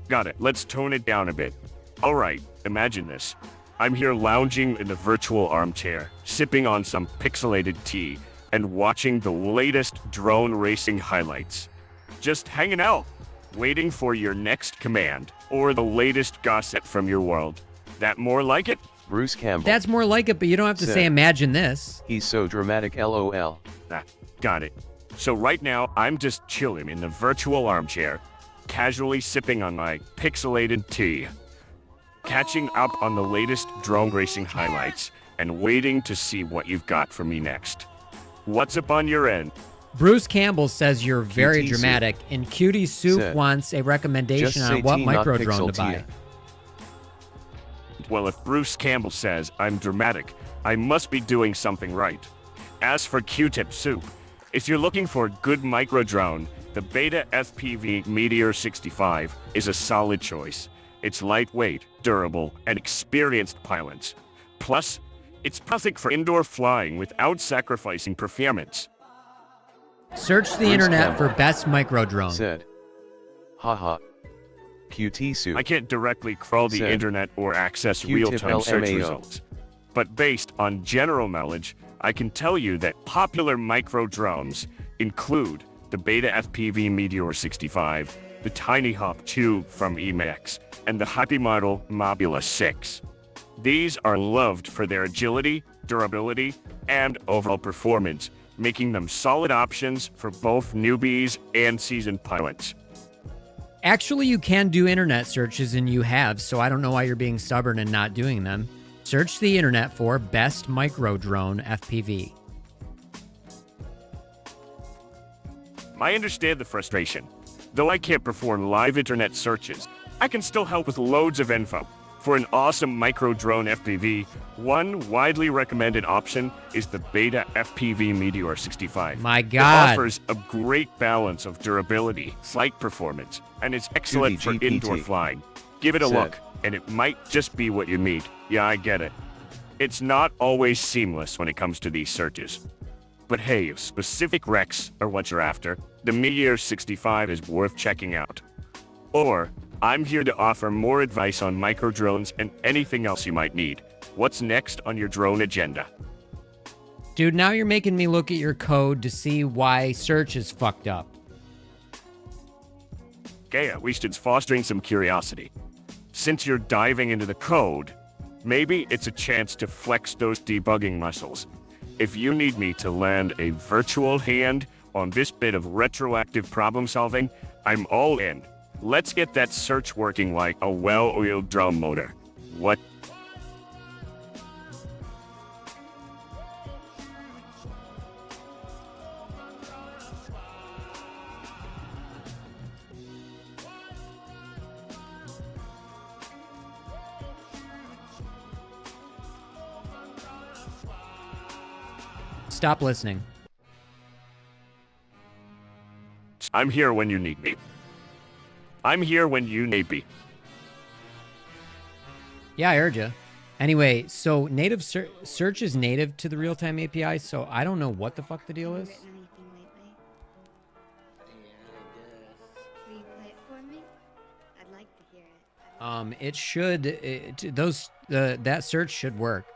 Got it. Let's tone it down a bit. All right, imagine this. I'm here lounging in a virtual armchair, sipping on some pixelated tea, and watching the latest drone racing highlights. Just hanging out, waiting for your next command, or the latest gossip from your world. That more like it? Bruce Campbell. That's more like it, but you don't have to say imagine this. He's so dramatic, LOL. Got it. So right now, I'm just chilling in the virtual armchair, casually sipping on my pixelated tea, catching up on the latest drone racing highlights, and waiting to see what you've got for me next. What's up on your end? Bruce Campbell says you're very dramatic, and Cutie Soup wants a recommendation on what micro drone to buy. Well, if Bruce Campbell says I'm dramatic, I must be doing something right. As for Q-Tip Soup, if you're looking for a good micro drone, the Beta FPV Meteor 65 is a solid choice. It's lightweight, durable, and experienced pilots. Plus, it's perfect for indoor flying without sacrificing performance. Search the internet for best micro drone. Said. Haha. QT Soup. I can't directly crawl the internet or access real-time search results. But based on general knowledge, I can tell you that popular micro drones include the Beta FPV Meteor 65, the Tiny Hop 2 from Emax, and the Happy Model Mobula 6. These are loved for their agility, durability, and overall performance, making them solid options for both newbies and seasoned pilots. Actually, you can do internet searches, and you have, so I don't know why you're being stubborn and not doing them. Search the internet for best micro drone FPV. I understand the frustration. Though I can't perform live internet searches, I can still help with loads of info. For an awesome micro drone FPV, one widely recommended option is the Beta FPV Meteor 65. My God. It offers a great balance of durability, flight performance, and is excellent for indoor flying. Give it a look, and it might just be what you need. Yeah, I get it. It's not always seamless when it comes to these searches. But hey, if specific recs are what you're after, the Meteor 65 is worth checking out. Or, I'm here to offer more advice on micro drones and anything else you might need. What's next on your drone agenda? Dude, now you're making me look at your code to see why search is fucked up. Okay, at least it's fostering some curiosity. Since you're diving into the code, maybe it's a chance to flex those debugging muscles. If you need me to land a virtual hand on this bit of retroactive problem solving, I'm all in. Let's get that search working like a well-oiled drum motor. What? Stop listening. I'm here when you need me. I'm here when you need me. Yeah, I heard you. Anyway, so native search is native to the real-time API, so I don't know what the fuck the deal is. Will you play it for me? I'd like to hear it. It should, that search should work.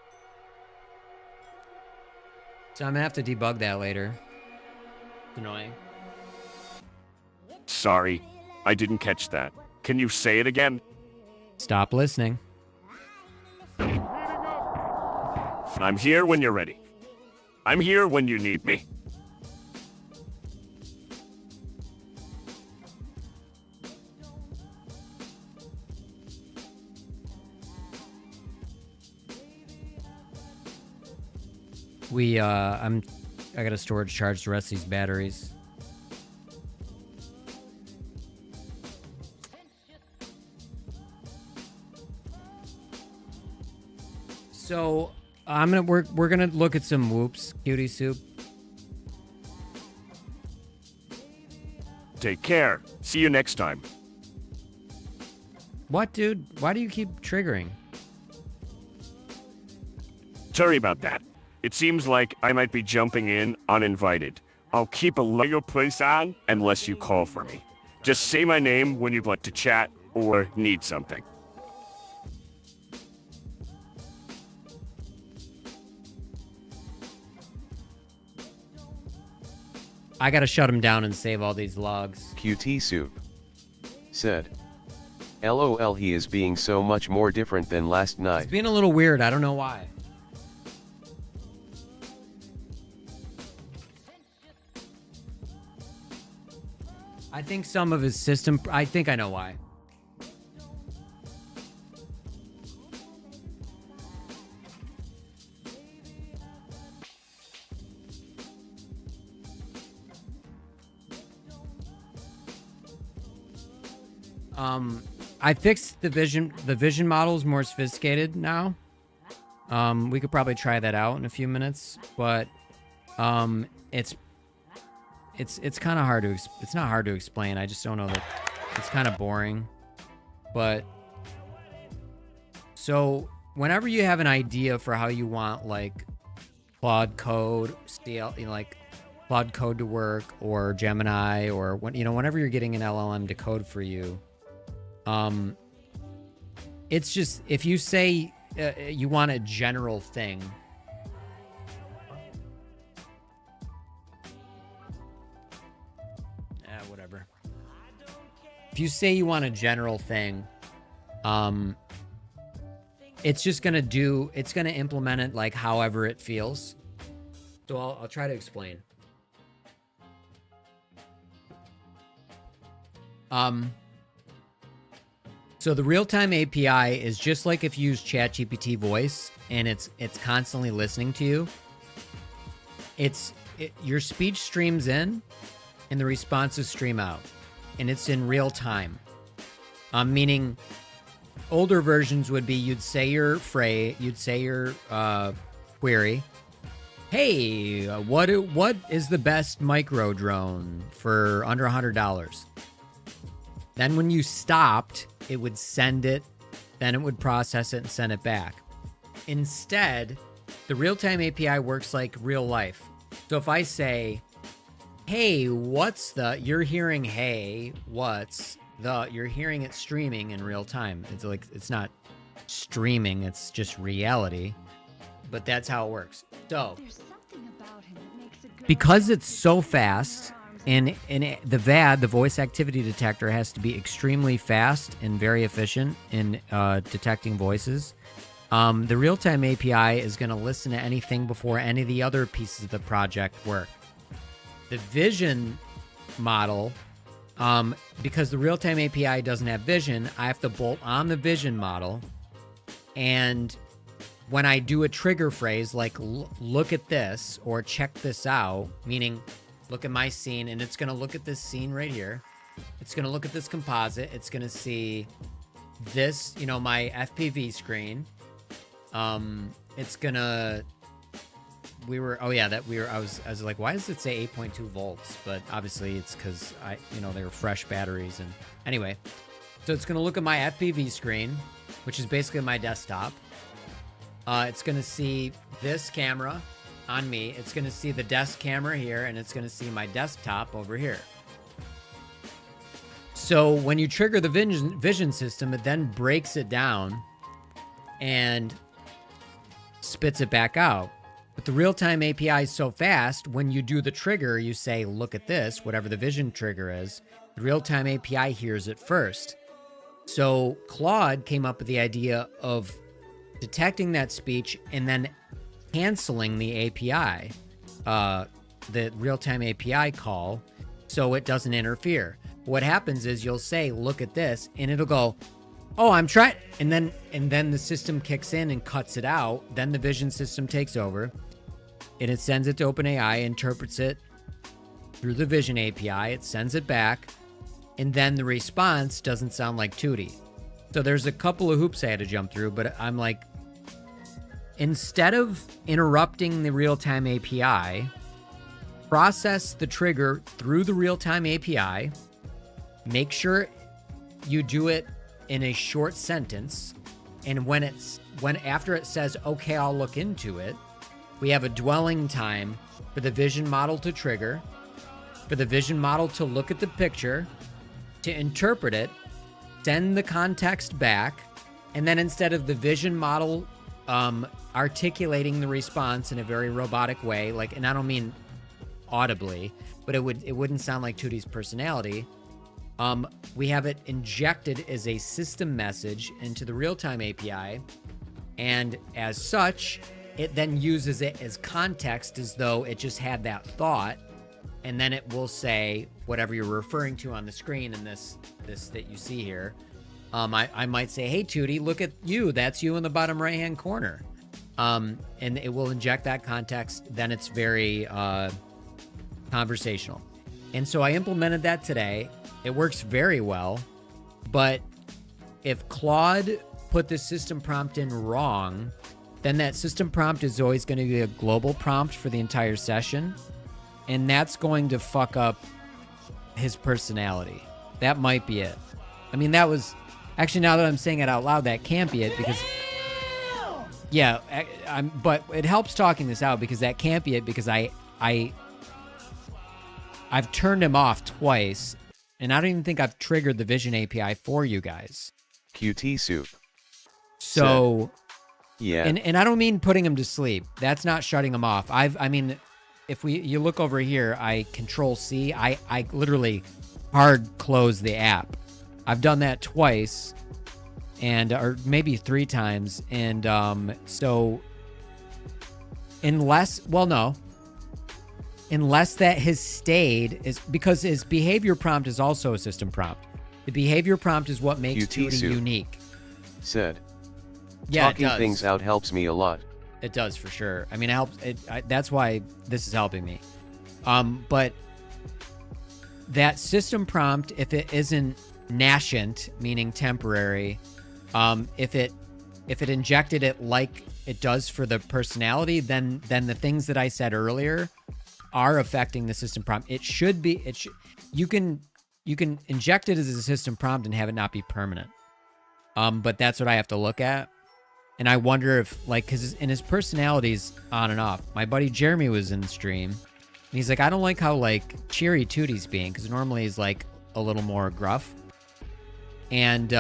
So I'm gonna have to debug that later. It's annoying. Sorry, I didn't catch that. Can you say it again? Stop listening. I'm here when you're ready. I'm here when you need me. I got a storage charge the rest of these batteries. So we're gonna look at some whoops, cutie soup. Take care. See you next time. What, dude? Why do you keep triggering? Sorry about that. It seems like I might be jumping in uninvited. I'll keep a loyal place on unless you call for me. Just say my name when you'd like to chat or need something. I gotta shut him down and save all these logs. QT Soup said, LOL, he is being so much more different than last night. It's being a little weird, I don't know why. I think some of his system, I think I know why. I fixed the vision. The vision model is more sophisticated now. We could probably try that out in a few minutes, but it's kind of hard to. It's not hard to explain. I just don't know that it's kind of boring. But so whenever you have an idea for how you want like Claude Code, like Claude Code to work, or Gemini, or whenever you're getting an LLM to code for you. It's just, if you say you want a general thing, whatever. If you say you want a general thing, it's just gonna implement it like however it feels. So I'll try to explain. So the real-time API is just like if you use ChatGPT voice and it's constantly listening to you. Your speech streams in and the responses stream out, and it's in real time. Meaning older versions would be you'd say your query. Hey, what is the best micro drone for under $100? Then when you stopped, it would send it, then it would process it and send it back. Instead, the real-time API works like real life. So if I say, hey, you're hearing hey, you're hearing it streaming in real time. It's not streaming, it's just reality. But that's how it works. So because it's so fast, and the VAD, the voice activity detector, has to be extremely fast and very efficient in detecting voices. The real-time API is going to listen to anything before any of the other pieces of the project work. The vision model, because the real-time API doesn't have vision, I have to bolt on the vision model, and when I do a trigger phrase like look at this or check this out, meaning look at my scene, and it's going to look at this scene right here. It's going to look at this composite. It's going to see this, my FPV screen. It's going to, I was like, why does it say 8.2 volts? But obviously it's because they were fresh batteries. And anyway, so it's going to look at my FPV screen, which is basically my desktop. It's going to see this camera on me. It's going to see the desk camera here, and it's going to see my desktop over here. So when you trigger the vision system, it then breaks it down and spits it back out. But the real-time API is so fast, when you do the trigger, you say, look at this, whatever the vision trigger is. The real-time API hears it first. So Claude came up with the idea of detecting that speech and then canceling the API, the real-time API call, so it doesn't interfere. What happens is you'll say, look at this, and it'll go, oh, I'm trying, and then the system kicks in and cuts it out. Then the vision system takes over, and it sends it to OpenAI, interprets it through the vision API, it sends it back, and then the response doesn't sound like Tootie. So there's a couple of hoops I had to jump through, but I'm like, instead of interrupting the real-time API, process the trigger through the real-time API, make sure you do it in a short sentence, and after it says, okay, I'll look into it, we have a dwelling time for the vision model to trigger, for the vision model to look at the picture, to interpret it, send the context back, and then instead of the vision model articulating the response in a very robotic way, and I don't mean audibly, but it wouldn't sound like Tootie's personality. We have it injected as a system message into the real-time API, and as such, it then uses it as context as though it just had that thought, and then it will say whatever you're referring to on the screen in this that you see here. I might say, hey, Tootie, look at you. That's you in the bottom right-hand corner. And it will inject that context. Then it's very conversational. And so I implemented that today. It works very well. But if Claude put the system prompt in wrong, then that system prompt is always going to be a global prompt for the entire session. And that's going to fuck up his personality. That might be it. I mean, that was... Actually, now that I'm saying it out loud, that can't be it because... Yeah, but it helps talking this out because that can't be it because I've turned him off twice, and I don't even think I've triggered the Vision API for you guys. QT soup. So... Yeah. And I don't mean putting him to sleep. That's not shutting him off. I mean, if you look over here, I Control-C. I literally hard close the app. I've done that twice, or maybe 3 times, and so unless that has stayed, is because his behavior prompt is also a system prompt. The behavior prompt is what makes Tootie unique. Said. Yeah, talking things out helps me a lot. It does for sure. I mean, it helps. That's why this is helping me. But that system prompt, if it isn't nascent, meaning temporary, if it injected it like it does for the personality, then the things that I said earlier are affecting the system prompt. It should be. You can inject it as a system prompt and have it not be permanent. But that's what I have to look at. And I wonder if, because in his personality's on and off. My buddy Jeremy was in the stream, and he's like, I don't like how, cheery Tootie's being, because normally he's, a little more gruff. And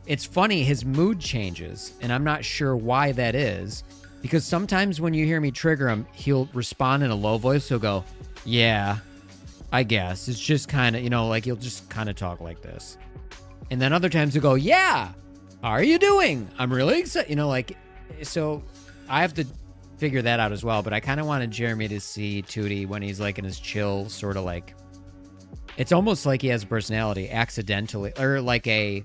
it's funny, his mood changes, and I'm not sure why that is. Because sometimes when you hear me trigger him, he'll respond in a low voice. He'll go, yeah, I guess. It's just kind of, like he'll just kind of talk like this. And then other times he'll go, yeah, how are you doing? I'm really excited. So I have to figure that out as well. But I kind of wanted Jeremy to see Tootie when he's like in his chill, sort of like, it's almost like he has a personality accidentally, or like a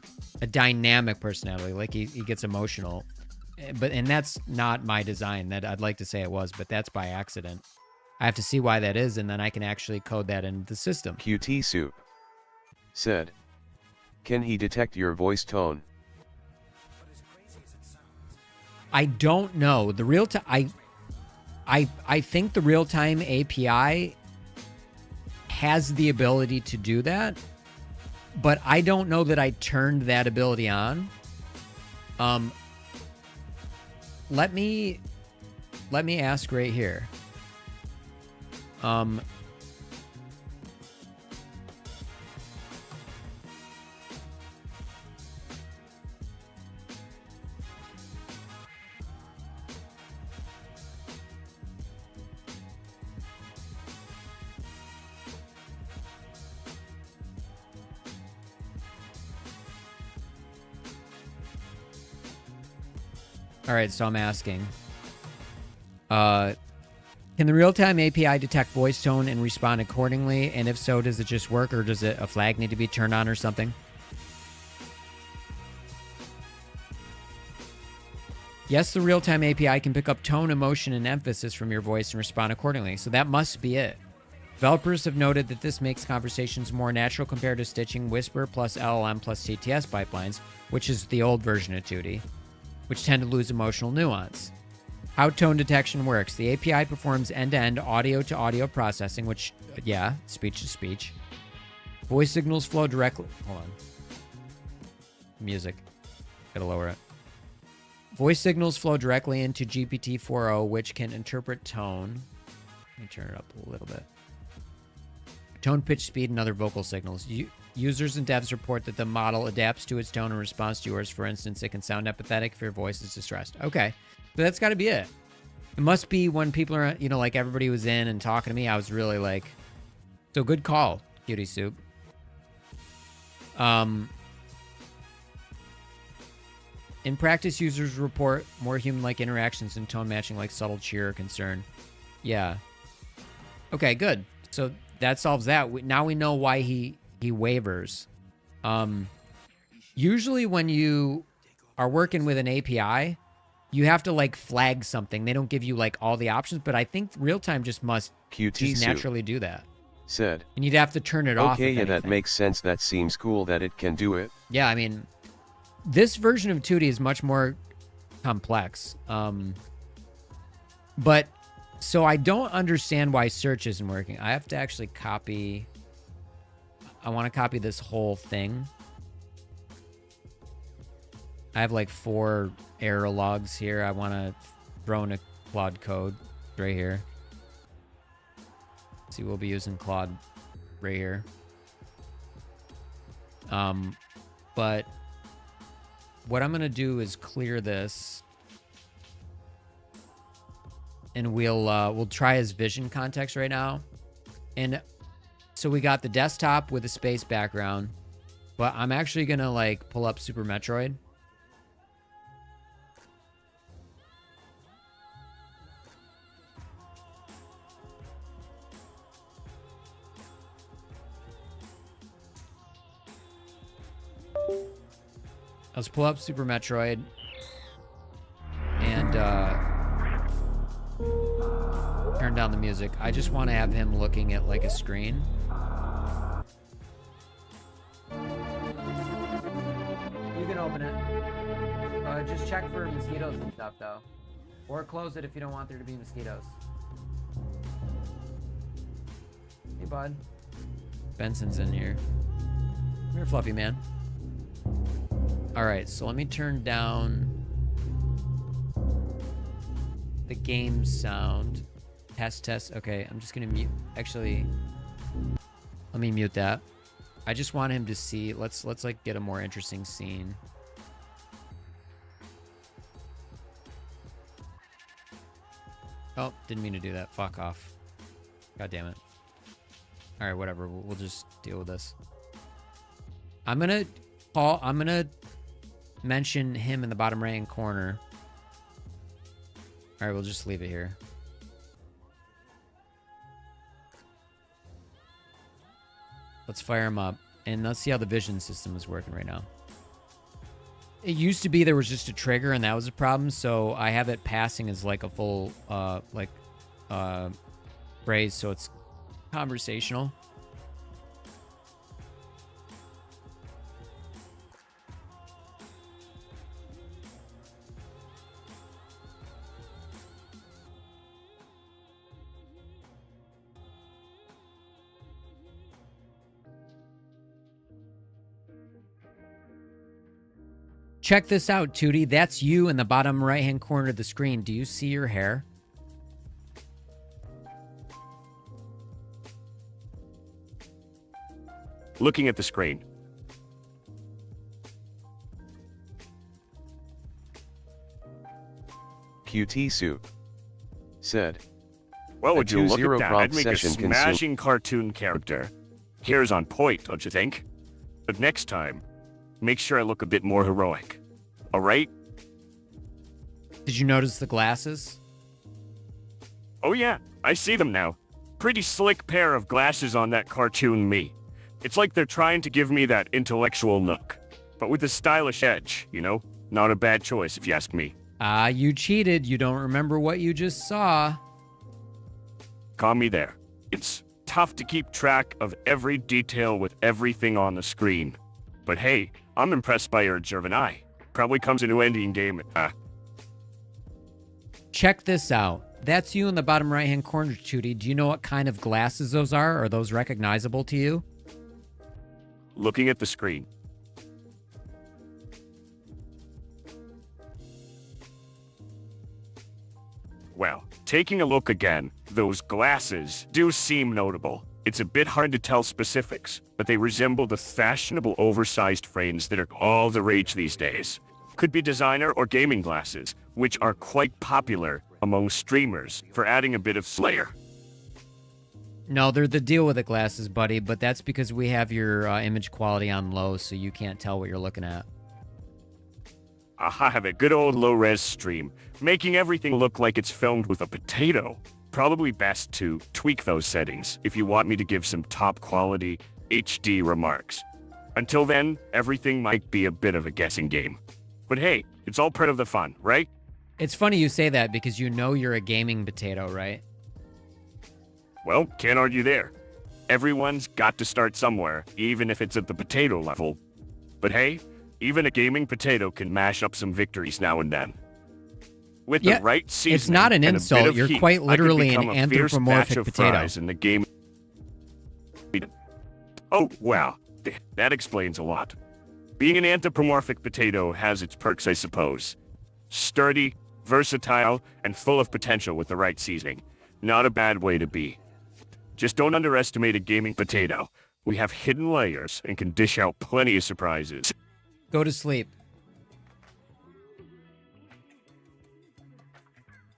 dynamic personality. Like he gets emotional. And that's not my design. That I'd like to say it was, but that's by accident. I have to see why that is, and then I can actually code that into the system. QT Soup said, can he detect your voice tone? I don't know. The real time, I think the real-time API has the ability to do that, but I don't know that I turned that ability on. Let me ask right here. All right, so I'm asking. Can the real-time API detect voice tone and respond accordingly? And if so, does it just work, or does a flag need to be turned on or something? Yes, the real-time API can pick up tone, emotion, and emphasis from your voice and respond accordingly. So that must be it. Developers have noted that this makes conversations more natural compared to stitching Whisper plus LLM plus TTS pipelines, which is the old version of Tootie, which tend to lose emotional nuance. How tone detection works. The API performs end-to-end audio-to-audio processing, which, yeah, speech-to-speech. Voice signals flow directly... Hold on. Music. Gotta lower it. Voice signals flow directly into GPT-4o, which can interpret tone. Let me turn it up a little bit. Tone, pitch, speed, and other vocal signals. Users and devs report that the model adapts to its tone in response to yours. For instance, it can sound empathetic if your voice is distressed. Okay. So that's got to be it. It must be when people are, like everybody was in and talking to me, I was really like, so good call, Cutie Soup. In practice, users report more human-like interactions and tone matching like subtle cheer or concern. Yeah. Okay, good. So that solves that. Now we know why he wavers. Usually when you are working with an API, you have to like flag something. They don't give you like all the options, but I think real time just must just naturally do that. Said. And you'd have to turn it off. Okay, yeah, that makes sense. That seems cool that it can do it. Yeah, I mean, this version of Tootie is much more complex. But so I don't understand why search isn't working. I have to actually copy. I want to copy this whole thing. I have like 4 error logs here. I want to throw in a Claude code right here. See, we'll be using Claude right here. But what I'm going to do is clear this. And we'll try his vision context right now. And so we got the desktop with a space background. But I'm actually going to like pull up Super Metroid. Let's pull up Super Metroid and turn down the music. I just want to have him looking at like a screen. You can open it. Just check for mosquitoes and stuff though. Or close it if you don't want there to be mosquitoes. Hey bud. Benson's in here. Come here, Fluffy man. All right, so let me turn down the game sound. Test. Okay, I'm just gonna mute. Actually, let me mute that. I just want him to see. Let's like get a more interesting scene. Oh, didn't mean to do that. Fuck off. God damn it. All right, whatever. We'll just deal with this. I'm gonna mention him in the bottom right-hand corner. All right, we'll just leave it here. Let's fire him up, and let's see how the vision system is working right now. It used to be there was just a trigger, and that was a problem, so I have it passing as like a full, phrase, so it's conversational. Check this out, Tootie. That's you in the bottom right-hand corner of the screen. Do you see your hair? Looking at the screen. QT Soup said, Well, would A you look 2-0 at that? prop I'd make a session consume- smashing cartoon character. Hair's on point, don't you think? But next time, make sure I look a bit more heroic. All right? Did you notice the glasses? Oh yeah, I see them now. Pretty slick pair of glasses on that cartoon me. It's like they're trying to give me that intellectual look, but with a stylish edge, you know? Not a bad choice, if you ask me. Ah, you cheated. You don't remember what you just saw. Calm me there. It's tough to keep track of every detail with everything on the screen. But hey, I'm impressed by your observant eye. Probably comes into ending game. Check this out. That's you in the bottom right-hand corner, Tootie. Do you know what kind of glasses those are? Are those recognizable to you? Looking at the screen. Well, taking a look again, those glasses do seem notable. It's a bit hard to tell specifics, but they resemble the fashionable oversized frames that are all the rage these days. Could be designer or gaming glasses, which are quite popular among streamers for adding a bit of flair. No, they're the deal with the glasses, buddy, but that's because we have your image quality on low, so you can't tell what you're looking at. I have a good old low-res stream, making everything look like it's filmed with a potato. Probably best to tweak those settings if you want me to give some top-quality HD remarks. Until then, everything might be a bit of a guessing game. But hey, it's all part of the fun, right? It's funny you say that because you know you're a gaming potato, right? Well, can't argue there. Everyone's got to start somewhere, even if it's at the potato level. But hey, even a gaming potato can mash up some victories now and then. With the right seasoning, it's not an and a insult. bit of You're heat, quite I could literally an become a fierce anthropomorphic batch of potato. fries in the game. Oh, wow. That explains a lot. Being an anthropomorphic potato has its perks, I suppose. Sturdy, versatile, and full of potential with the right seasoning. Not a bad way to be. Just don't underestimate a gaming potato. We have hidden layers and can dish out plenty of surprises. Go to sleep.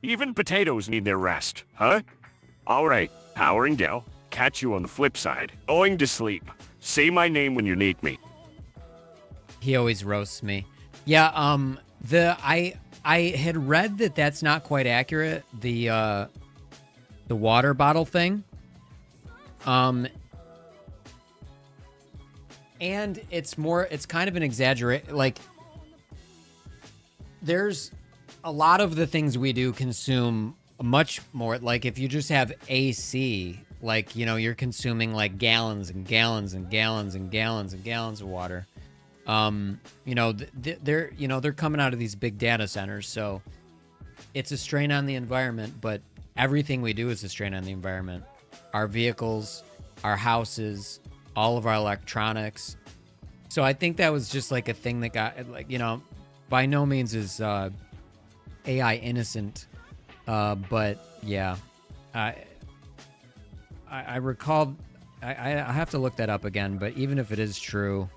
Even potatoes need their rest, huh? All right, powering down. Catch you on the flip side. Going to sleep. Say my name when you need me. He always roasts me. Yeah, I had read that that's not quite accurate. The water bottle thing. And it's kind of an exaggerate. Like, there's a lot of the things we do consume much more. Like, if you just have AC, like, you know, you're consuming like gallons and gallons and gallons and gallons and gallons of water. You know, they're coming out of these big data centers, so it's a strain on the environment, but everything we do is a strain on the environment. Our vehicles, our houses, all of our electronics. So I think that was just like a thing that got, like, you know, by no means is AI innocent, but yeah, I recall, I have to look that up again, but even if it is true,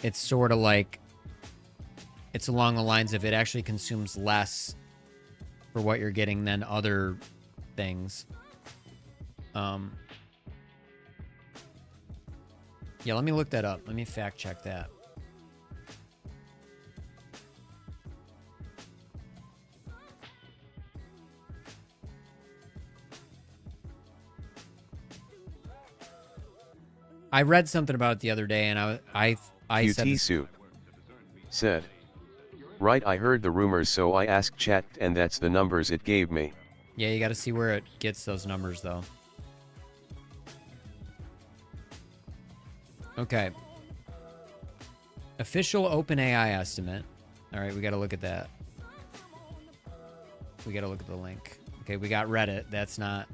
it's sort of like, it's along the lines of it actually consumes less for what you're getting than other things. Yeah, let me look that up. Let me fact check that. I read something about it the other day, and I said QT Soup said, right, I heard the rumors, so I asked chat, and that's the numbers it gave me. Yeah, you got to see where it gets those numbers, though. Okay. Official OpenAI estimate. All right, we got to look at that. We got to look at the link. Okay, we got Reddit. That's not...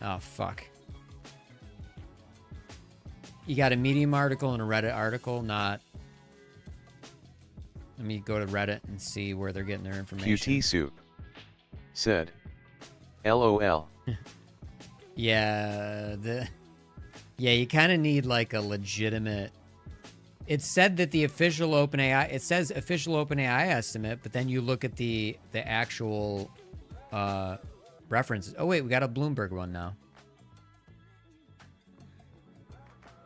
Oh, fuck. You got a Medium article and a Reddit article, not... Let me go to Reddit and see where they're getting their information. QT Soup said, LOL. Yeah, you kind of need like a legitimate... It said that the official OpenAI... It says official OpenAI estimate, but then you look at the actual references. Oh, wait, we got a Bloomberg one now.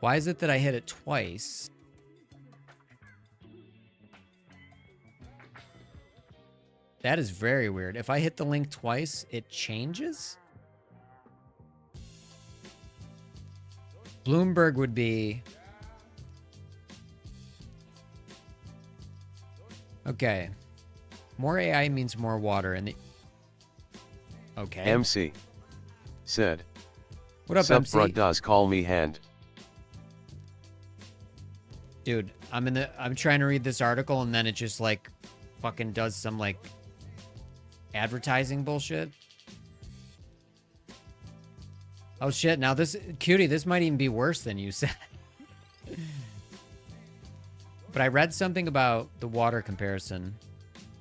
Why is it that I hit it twice? That is very weird. If I hit the link twice, it changes? Bloomberg would be... Okay. More AI means more water. And the... Okay. MC said, what up, Sup, MC? bruh, does call me hand. Dude, I'm trying to read this article, and then it just like fucking does some like advertising bullshit. Oh shit, now this cutie, this might even be worse than you said. But I read something about the water comparison.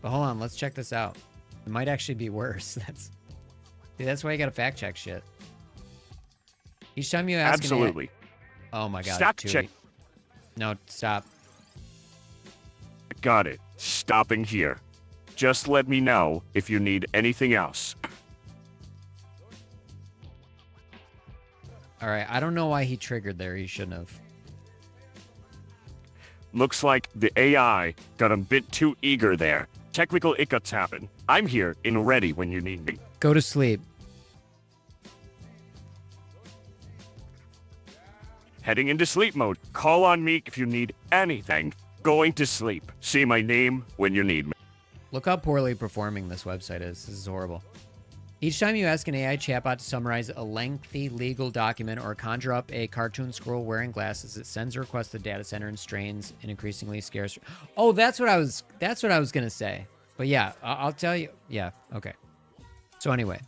But hold on, let's check this out. It might actually be worse. That's why you gotta fact check shit. Each time you ask Absolutely. Oh my god. Stop Tui. check. No, stop. Got it. Stopping here. Just let me know if you need anything else. Alright, I don't know why he triggered there. He shouldn't have. Looks like the AI got a bit too eager there. Technical hiccups happen. I'm here and ready when you need me. Go to sleep. Heading into sleep mode. Call on me if you need anything. Going to sleep. See my name when you need me. Look how poorly performing this website is. This is horrible. Each time you ask an AI chatbot to summarize a lengthy legal document or conjure up a cartoon squirrel wearing glasses, it sends a request to the data center and strains an increasingly scarce... Oh, that's what I was gonna say. But yeah, I'll tell you. Yeah, okay. So anyway.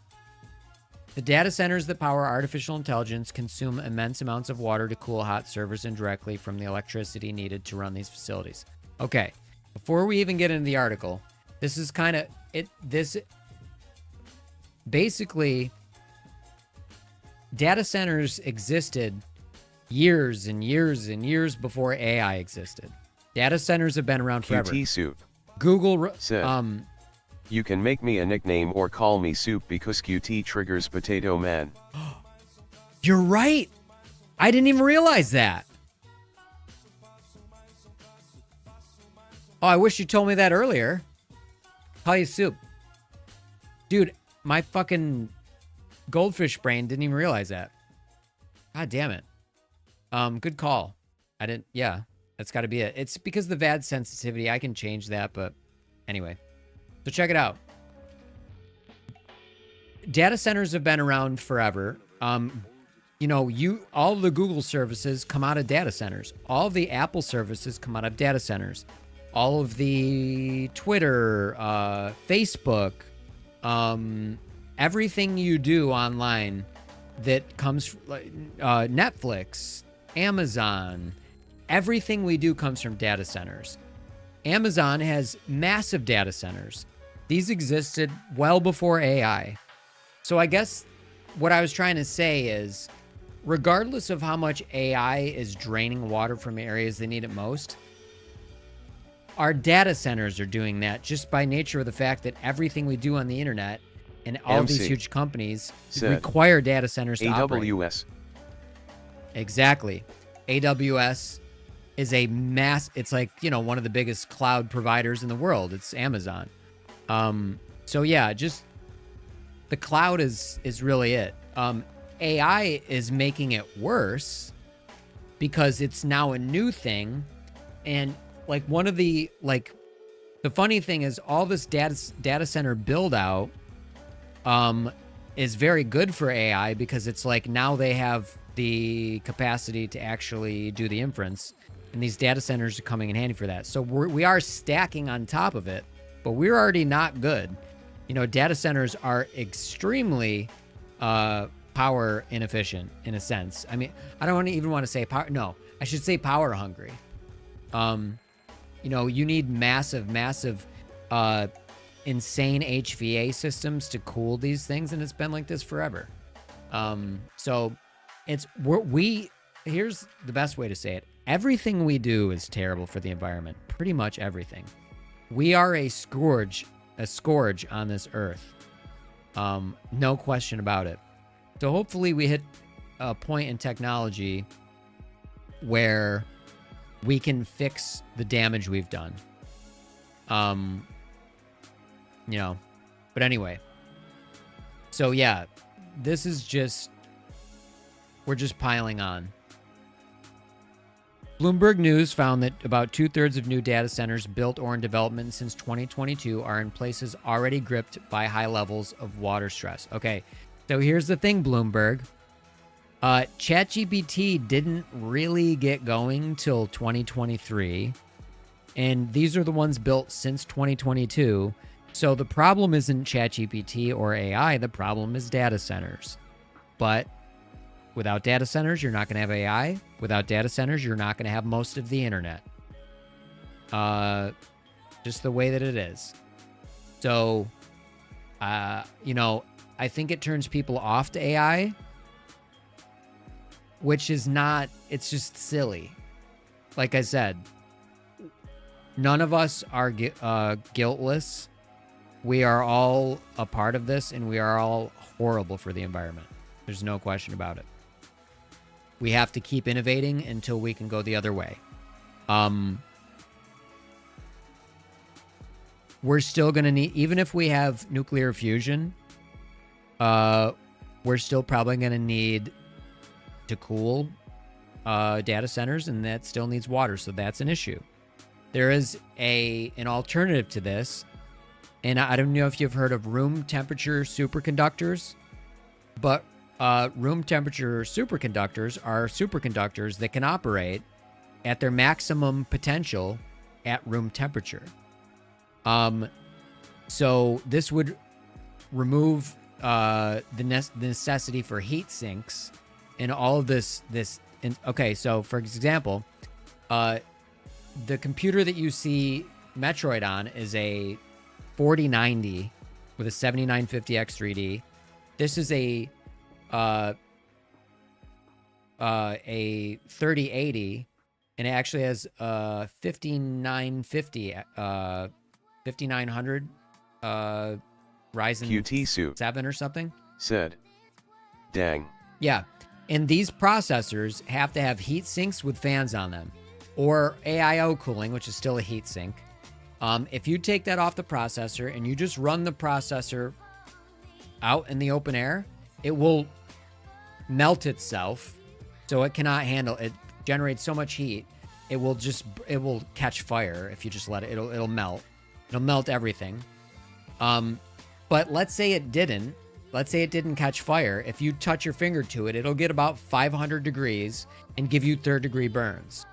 The data centers that power artificial intelligence consume immense amounts of water to cool hot servers indirectly from the electricity needed to run these facilities. Okay, before we even get into the article, this is kind of it. This basically, data centers existed years and years and years before AI existed. Data centers have been around forever. QT Soup Google said, you can make me a nickname or call me Soup because QT triggers Potato Man. You're right. I didn't even realize that. Oh, I wish you told me that earlier. Call you Soup. Dude, my fucking goldfish brain didn't even realize that. God damn it. Good call. I didn't, yeah, that's got to be it. It's because of the VAD sensitivity. I can change that, but anyway. So check it out. Data centers have been around forever. You know, all the Google services come out of data centers. All of the Apple services come out of data centers. All of the Twitter, Facebook, everything you do online that comes, Netflix, Amazon, everything we do comes from data centers. Amazon has massive data centers. These existed well before AI. So I guess what I was trying to say is, regardless of how much AI is draining water from areas that need it most, our data centers are doing that just by nature of the fact that everything we do on the internet and all MC these huge companies said, require data centers to operate. AWS. Exactly. AWS is a it's like, you know, one of the biggest cloud providers in the world. It's Amazon. So yeah, just the cloud is really it. AI is making it worse because it's now a new thing. And like one of the, like, the funny thing is all this data center build out is very good for AI because it's like now they have the capacity to actually do the inference, and these data centers are coming in handy for that. So we are stacking on top of it, but we're already not good. You know, data centers are extremely power inefficient in a sense. I mean, I don't even want to say power. No, I should say power hungry. You know, you need massive, insane HVA systems to cool these things, and it's been like this forever. So here's the best way to say it. Everything we do is terrible for the environment. Pretty much everything. We are a scourge on this earth. No question about it. So hopefully we hit a point in technology where we can fix the damage we've done. You know, but anyway. So yeah, this is just, we're just piling on. Bloomberg News found that about 2/3 of new data centers built or in development since 2022 are in places already gripped by high levels of water stress. Okay, so here's the thing, Bloomberg. ChatGPT didn't really get going till 2023, and these are the ones built since 2022. So the problem isn't ChatGPT or AI, the problem is data centers. But without data centers, you're not going to have AI. Without data centers, you're not going to have most of the internet. Just the way that it is. So, you know, I think it turns people off to AI, which is not, it's just silly. Like I said, none of us are guiltless. We are all a part of this, and we are all horrible for the environment. There's no question about it. We have to keep innovating until we can go the other way. We're still going to need, even if we have nuclear fusion, we're still probably going to need to cool data centers, and that still needs water, so that's an issue. There is an alternative to this, and I don't know if you've heard of room temperature superconductors, but room temperature superconductors are superconductors that can operate at their maximum potential at room temperature. So this would remove the necessity for heat sinks and all of this. Okay, so for example, the computer that you see Metroid on is a 4090 with a 7950X3D. This is a 3080, and it actually has 5950 5900 Ryzen QT 7 or something. Said, dang. Yeah, and these processors have to have heat sinks with fans on them, or AIO cooling, which is still a heat sink. If you take that off the processor and you just run the processor out in the open air, it will melt itself, so it cannot handle it. Generates so much heat, it will catch fire if you just let it. It'll melt everything. But let's say it didn't. Let's say it didn't catch fire. If you touch your finger to it, it'll get about 500 degrees and give you third-degree burns.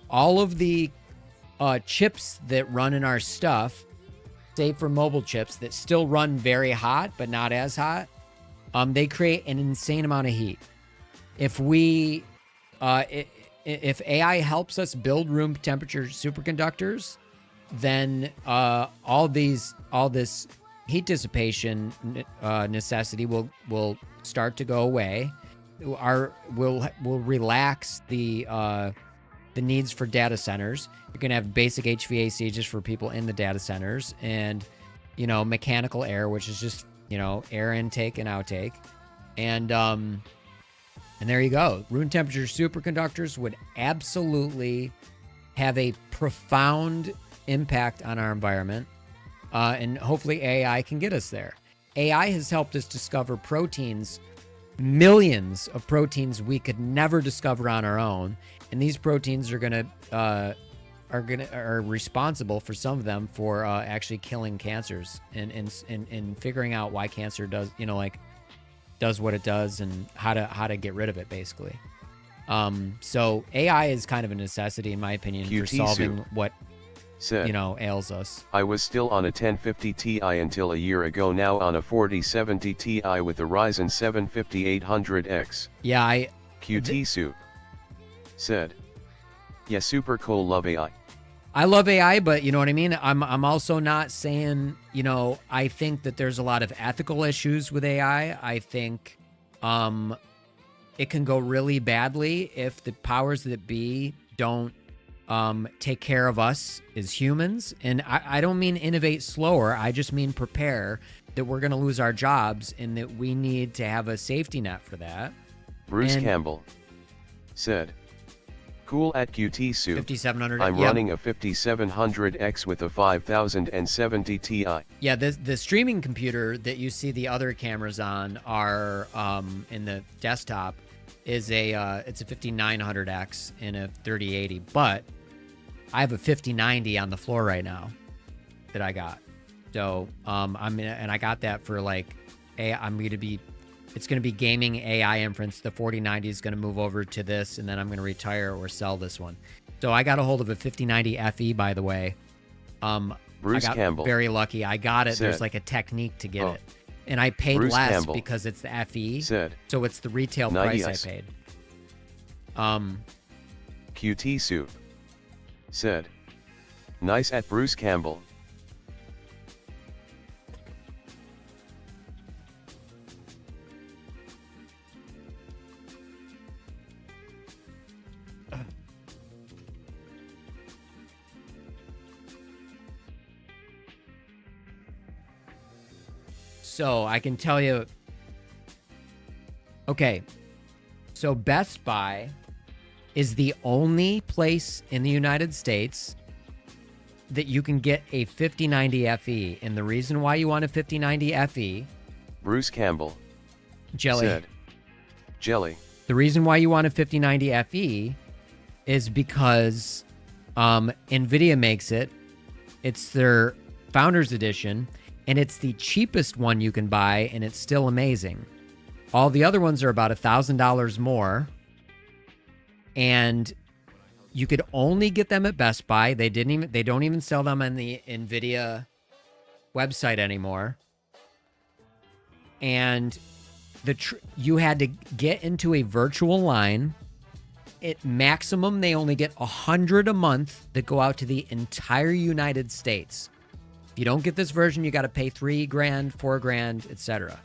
All of the chips that run in our stuff, save for mobile chips that still run very hot but not as hot, they create an insane amount of heat. If AI helps us build room temperature superconductors, then all this heat dissipation necessity will start to go away. We'll relax the the needs for data centers. You're going to have basic HVAC just for people in the data centers, and, you know, mechanical air, which is just, you know, air intake and outtake. And there you go. Room temperature superconductors would absolutely have a profound impact on our environment. And hopefully AI can get us there. AI has helped us discover proteins, millions of proteins we could never discover on our own. And these proteins are responsible for some of them for actually killing cancers and figuring out why cancer does, you know, like does what it does and how to get rid of it, basically. So AI is kind of a necessity, in my opinion, for solving what said, you know, ails us. I was still on a 1050 Ti until a year ago, now on a 4070 Ti with a Ryzen 7 5800X. Yeah, QT Soup said, yeah, super cool, love AI. I love AI, but you know what I mean? I'm also not saying, you know, I think that there's a lot of ethical issues with AI. I think it can go really badly if the powers that be don't take care of us as humans. And I don't mean innovate slower. I just mean prepare that we're going to lose our jobs and that we need to have a safety net for that. Bruce Campbell said, cool at QT Soup. 5700. I'm running a 5700X with a 5070 Ti. Yeah, the streaming computer that you see the other cameras on are in the desktop is it's a 5900X and a 3080, but I have a 5090 on the floor right now that I got. So I got that for like it's going to be gaming AI inference. The 4090 is going to move over to this, and then I'm going to retire or sell this one. So I got a hold of a 5090 FE, by the way. Bruce I got Campbell very lucky. I got it. said, There's like a technique to get it. And I paid Bruce less Campbell because it's the FE. said, so it's the retail price I paid. QT Soup said, nice at Bruce Campbell. So I can tell you, okay, so Best Buy is the only place in the United States that you can get a 5090 FE. And the reason why you want a 5090 FE, Bruce Campbell Jelly said, Jelly. The reason why you want a 5090 FE is because NVIDIA makes it. It's their Founders Edition, and it's the cheapest one you can buy, and it's still amazing. All the other ones are about $1,000 more, and you could only get them at Best Buy. They don't even sell them on the NVIDIA website anymore. And you had to get into a virtual line. At maximum, they only get 100 a month that go out to the entire United States. If you don't get this version, you got to pay $3,000, $4,000, etc.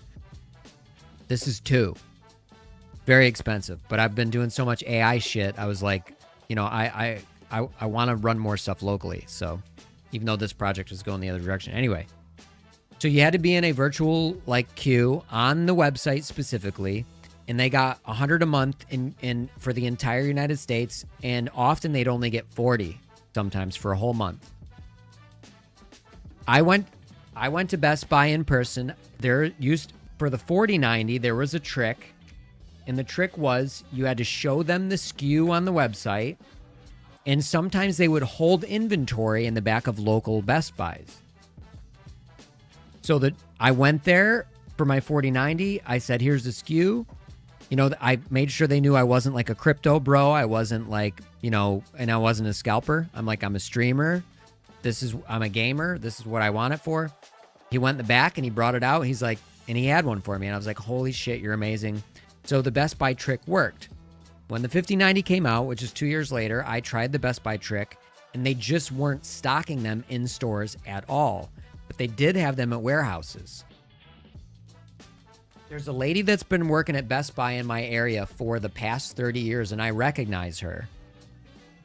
This is 2. Very expensive. But I've been doing so much AI shit. I was like, you know, I want to run more stuff locally. So even though this project is going the other direction. Anyway, so you had to be in a virtual like queue on the website specifically. And they got 100 a month in for the entire United States. And often they'd only get 40 sometimes for a whole month. I went to Best Buy in person. For the 4090, there was a trick. And the trick was you had to show them the SKU on the website. And sometimes they would hold inventory in the back of local Best Buys. So that I went there for my 4090. I said, here's the SKU. You know, I made sure they knew I wasn't like a crypto bro. I wasn't like, you know, and I wasn't a scalper. I'm a streamer. I'm a gamer. This is what I want it for. He went in the back and he brought it out. He's like, and he had one for me. And I was like, holy shit, you're amazing. So the Best Buy trick worked. When the 5090 came out, which is 2 years later, I tried the Best Buy trick and they just weren't stocking them in stores at all. But they did have them at warehouses. There's a lady that's been working at Best Buy in my area for the past 30 years and I recognize her.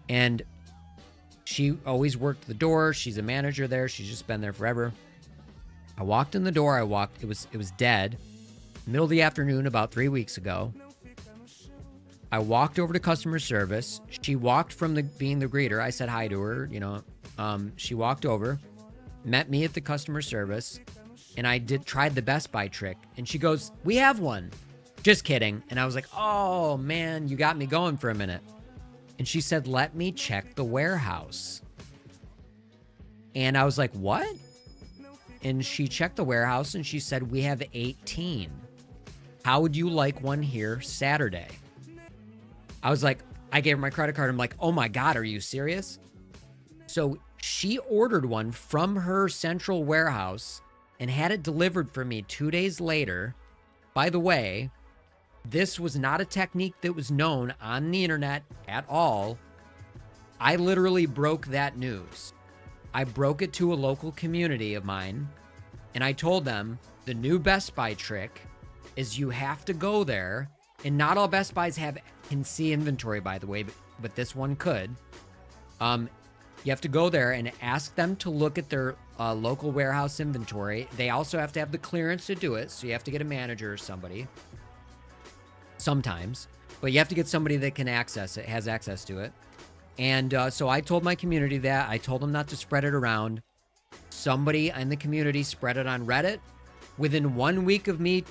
And she always worked the door. She's a manager there. She's just been there forever. I walked in the door. It was dead. Middle of the afternoon, about 3 weeks ago. I walked over to customer service. She walked from being the greeter. I said hi to her, you know. She walked over, met me at the customer service, and I tried the Best Buy trick. And she goes, "We have one." Just kidding. And I was like, "Oh man, you got me going for a minute." And she said, "Let me check the warehouse." And I was like, "What?" And she checked the warehouse and she said, "We have 18. How would you like one here Saturday?" I was like, I gave her my credit card. I'm like, "Oh my God, are you serious?" So she ordered one from her central warehouse and had it delivered for me 2 days later. By the way, this was not a technique that was known on the internet at all. I literally broke that news. I broke it to a local community of mine, and I told them the new Best Buy trick is you have to go there, and not all Best Buys can see inventory, by the way, but this one could. You have to go there and ask them to look at their local warehouse inventory. They also have to have the clearance to do it, so you have to get a manager or somebody. Sometimes, but you have to get somebody that can access it, has access to it. And so I told my community that. I told them not to spread it around. Somebody in the community spread it on Reddit. Within 1 week of me,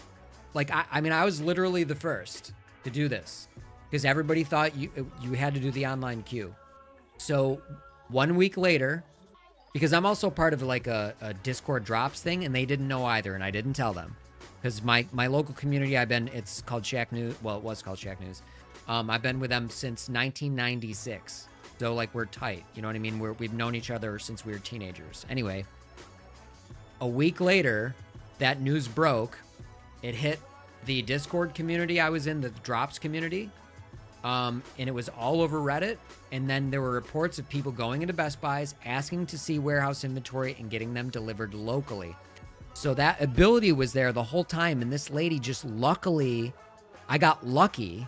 like, I mean, I was literally the first to do this because everybody thought you had to do the online queue. So 1 week later, because I'm also part of like a Discord drops thing, and they didn't know either, and I didn't tell them. Because my local community, it's called Shack News. Well, it was called Shack News. I've been with them since 1996. So, like, we're tight. You know what I mean? We've known each other since we were teenagers. Anyway, a week later, that news broke. It hit the Discord community I was in, the Drops community. And it was all over Reddit. And then there were reports of people going into Best Buys, asking to see warehouse inventory and getting them delivered locally. So that ability was there the whole time. And this lady just luckily, I got lucky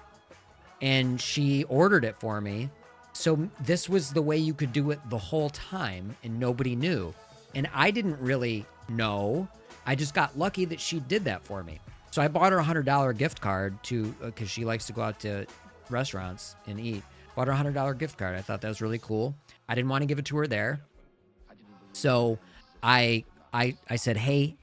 and she ordered it for me. So this was the way you could do it the whole time and nobody knew. And I didn't really know. I just got lucky that she did that for me. So I bought her a $100 gift card because she likes to go out to restaurants and eat. Bought her a $100 gift card. I thought that was really cool. I didn't want to give it to her there. So I said, "Hey,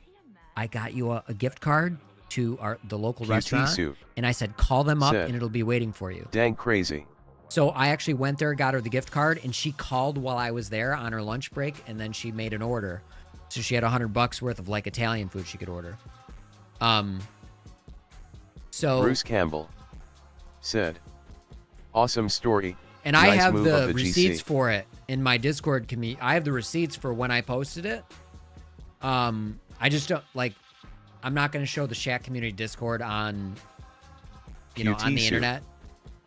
I got you a gift card to the local restaurant." Suit. And I said, "Call them up and it'll be waiting for you." Dang crazy. So I actually went there, got her the gift card, and she called while I was there on her lunch break, and then she made an order. So she had $100 worth of like Italian food she could order. So Bruce Campbell said, "Awesome story." And nice I have move the of receipts GC. for it in my Discord community. I have the receipts for when I posted it. I just don't like. I'm not going to show the Shack community Discord on, on the internet.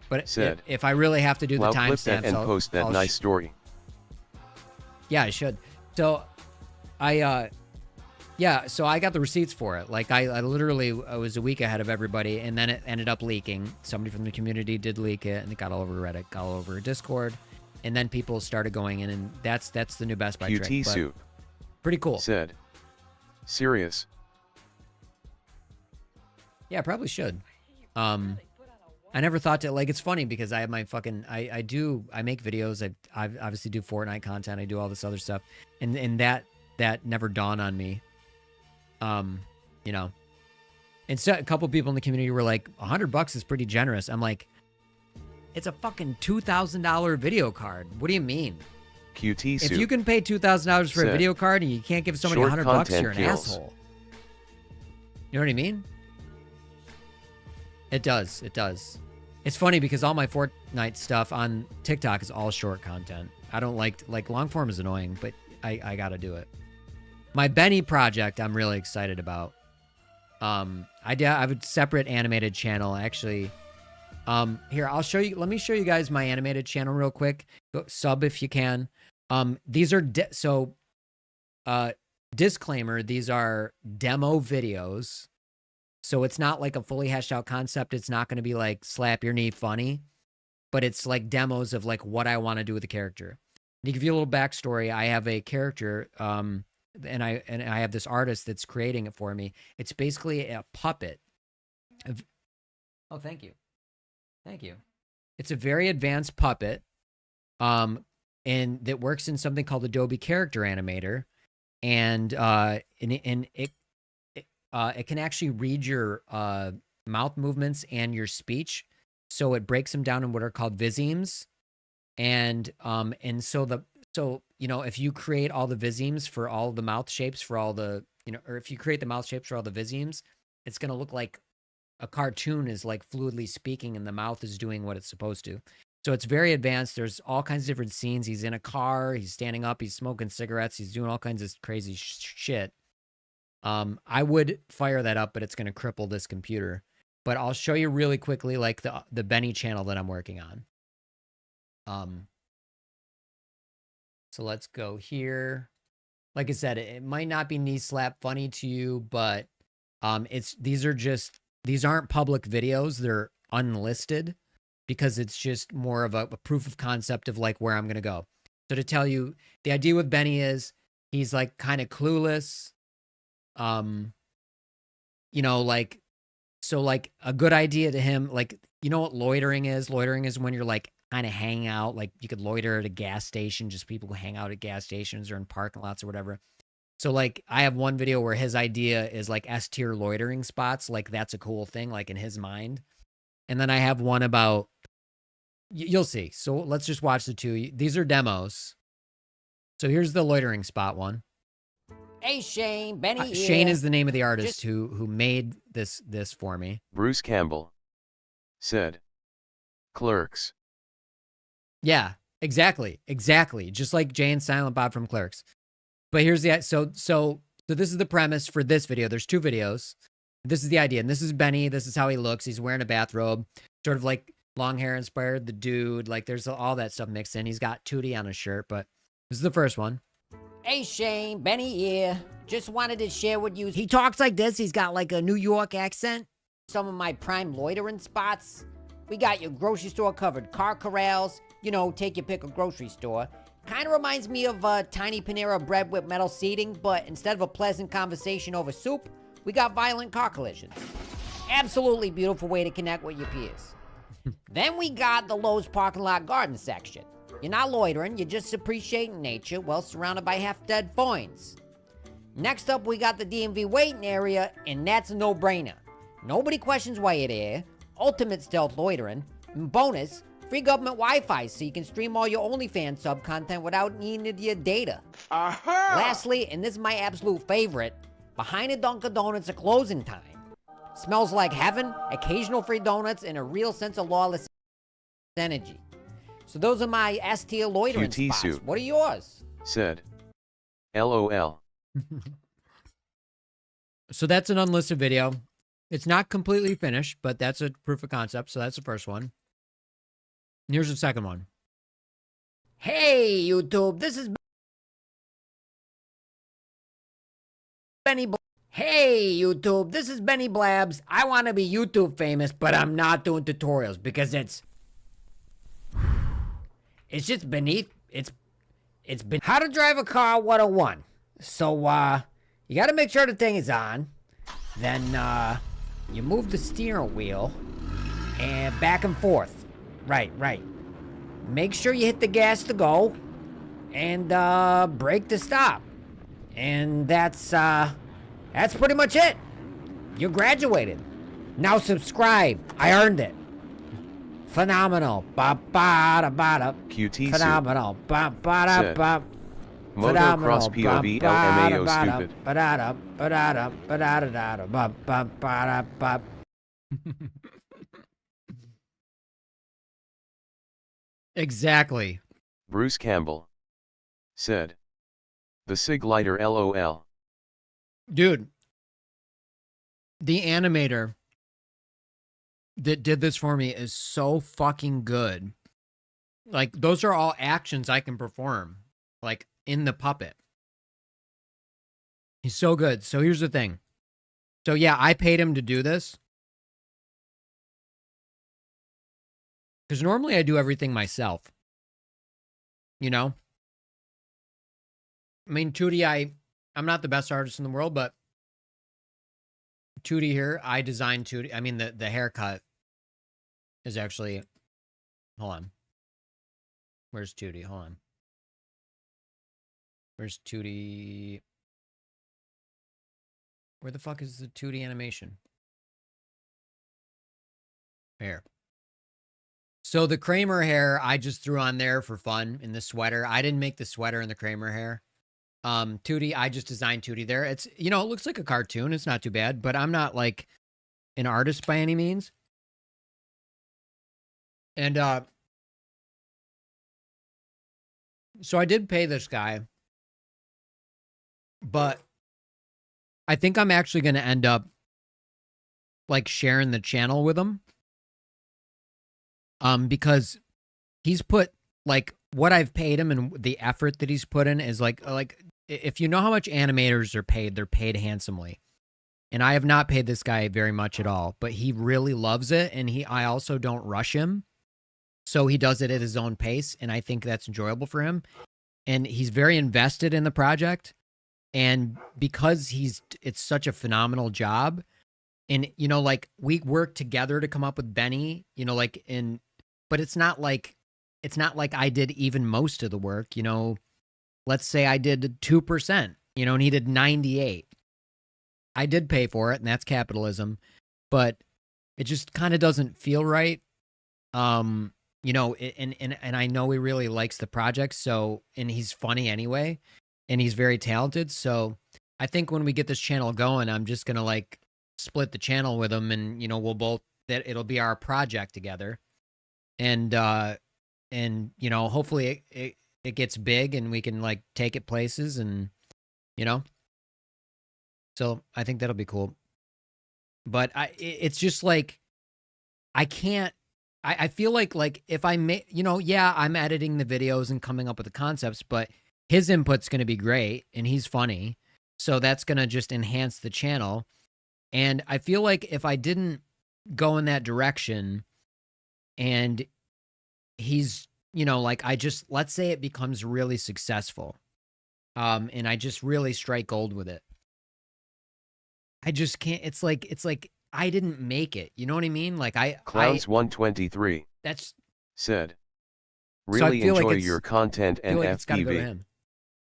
But if I really have to do the timestamps, and post that nice story. Yeah, I should. So, so I got the receipts for it. Like I literally was a week ahead of everybody, and then it ended up leaking. Somebody from the community did leak it, and it got all over Reddit, got all over Discord, and then people started going in, and that's the new Best Buy trick. QT Soup. Pretty cool. Said, "Serious." Yeah, I probably should. I never thought to, like, it's funny because I have my fucking, I make videos. I obviously do Fortnite content. I do all this other stuff. And that never dawned on me. And so a couple people in the community were like, $100 is pretty generous. I'm like, it's a fucking $2,000 video card. What do you mean? QT Soup. If you can pay $2,000 for a video card and you can't give somebody $100, you're an asshole. You know what I mean? It does. It does. It's funny because all my Fortnite stuff on TikTok is all short content. I don't like long form is annoying, but I got to do it. My Benny project, I'm really excited about. I have a separate animated channel, actually. Here, I'll show you. Let me show you guys my animated channel real quick. Go, sub if you can. These are, disclaimer, these are demo videos. So it's not like a fully hashed out concept. It's not going to be like slap your knee funny. but it's like demos of like what I want to do with the character. To give you a little backstory, I have a character, and I have this artist that's creating it for me. It's basically a puppet. Oh, thank you. Thank you. It's a very advanced puppet, and that works in something called Adobe Character Animator, and it can actually read your mouth movements and your speech, so it breaks them down in what are called visemes, and so you know, if you create all the visemes for all the mouth shapes for all the, you know, or if you create the mouth shapes for all the visemes, it's gonna look like a cartoon is like fluidly speaking and the mouth is doing what it's supposed to. So it's very advanced. There's all kinds of different scenes. He's in a car, he's standing up, he's smoking cigarettes, he's doing all kinds of crazy shit. I would fire that up, but it's going to cripple this computer. But I'll show you really quickly, like the Benny channel that I'm working on. So let's go here. Like I said, it might not be knee slap funny to you, but these aren't public videos. They're unlisted because it's just more of a proof of concept of like where I'm going to go. So to tell you, the idea with Benny is he's like kind of clueless. You know, like, so like a good idea to him, like, you know what loitering is? Loitering is when you're like kind of hanging out, like you could loiter at a gas station, just people who hang out at gas stations or in parking lots or whatever. So like I have one video where his idea is like S-tier loitering spots. Like that's a cool thing, like in his mind. And then I have one about, you'll see. So let's just watch the two. These are demos. So here's the loitering spot one. Hey Shane, Benny here. Shane is the name of the artist who made this for me. Bruce Campbell said, Clerks. Yeah, exactly. Just like Jay and Silent Bob from Clerks. But here's the, so this is the premise for this video. There's two videos. This is the idea. And this is Benny. This is how he looks. He's wearing a bathrobe, sort of like long hair inspired the dude. Like there's all that stuff mixed in. He's got Tootie on his shirt, but this is the first one. Hey Shane, Benny here. Just wanted to share with you. He talks like this. He's got like a New York accent. Some of my prime loitering spots. We got your grocery store covered. Car corrals. You know, take your pick of grocery store. Kind of reminds me of tiny Panera bread with metal seating, but instead of a pleasant conversation over soup, we got violent car collisions. Absolutely beautiful way to connect with your peers. Then we got the Lowe's parking lot garden section. You're not loitering, you're just appreciating nature while surrounded by half-dead foins. Next up, we got the DMV waiting area, and that's a no-brainer. Nobody questions why you're there, ultimate stealth loitering, and bonus, free government Wi-Fi so you can stream all your OnlyFans sub-content without needing your data. Lastly, and this is my absolute favorite, behind a Dunkin' Donuts at closing time. Smells like heaven, occasional free donuts, and a real sense of lawless energy. So those are my S-tier loitering QT spots. Soup What are yours? said, LOL. So that's an unlisted video. It's not completely finished, but that's a proof of concept. So that's the first one. And here's the second one. Hey, YouTube, this is Benny. Hey, YouTube, this is Benny Blabs. I want to be YouTube famous, but I'm not doing tutorials because it's just beneath. It's been how to drive a car 101. So, you got to make sure the thing is on. Then, you move the steering wheel and back and forth. Right. Make sure you hit the gas to go and, brake to stop. And that's pretty much it. You graduated. Now subscribe. I earned it. Phenomenal. QT Phenomenal. said, Motocross POV LMAO stupid. Exactly. Bruce Campbell said, the Sig lighter LOL. Dude, the animator that did this for me is so fucking good. Like, those are all actions I can perform, like, in the puppet. He's so good. So here's the thing. So, yeah, I paid him to do this. Because normally I do everything myself. You know? I mean, Tootie, I'm not the best artist in the world, but Tootie here, I designed Tootie. I mean, the haircut is actually... Hold on. Where's Tootie? Hold on. Where's Tootie? Where the fuck is the Tootie animation? Here. So the Kramer hair, I just threw on there for fun in the sweater. I didn't make the sweater in the Kramer hair. Tootie, I just designed Tootie there. It's, you know, it looks like a cartoon. It's not too bad, but I'm not like an artist by any means. And, so I did pay this guy, but I think I'm actually going to end up like sharing the channel with him. Because he's put like what I've paid him and the effort that he's put in is like if you know how much animators are paid, they're paid handsomely. And I have not paid this guy very much at all, but he really loves it. And I also don't rush him. So he does it at his own pace. And I think that's enjoyable for him. And he's very invested in the project. And because it's such a phenomenal job. And, you know, like we worked together to come up with Benny, you know, like but it's not like I did even most of the work, you know, let's say I did 2%, you know, and he did 98. I did pay for it, and that's capitalism, but it just kind of doesn't feel right. You know, and I know he really likes the project, so, and he's funny anyway, and he's very talented. So I think when we get this channel going, I'm just going to like split the channel with him, and, you know, it'll be our project together. And, you know, hopefully it gets big and we can like take it places and, you know, so I think that'll be cool. But it's just like, I feel like if I make, you know, yeah, I'm editing the videos and coming up with the concepts, but his input's going to be great and he's funny. So that's going to just enhance the channel. And I feel like if I didn't go in that direction and he's, you know, like let's say it becomes really successful. And I just really strike gold with it. I just can't, it's like I didn't make it. You know what I mean? Like Clowns 123 said, really so enjoy your content and FPV.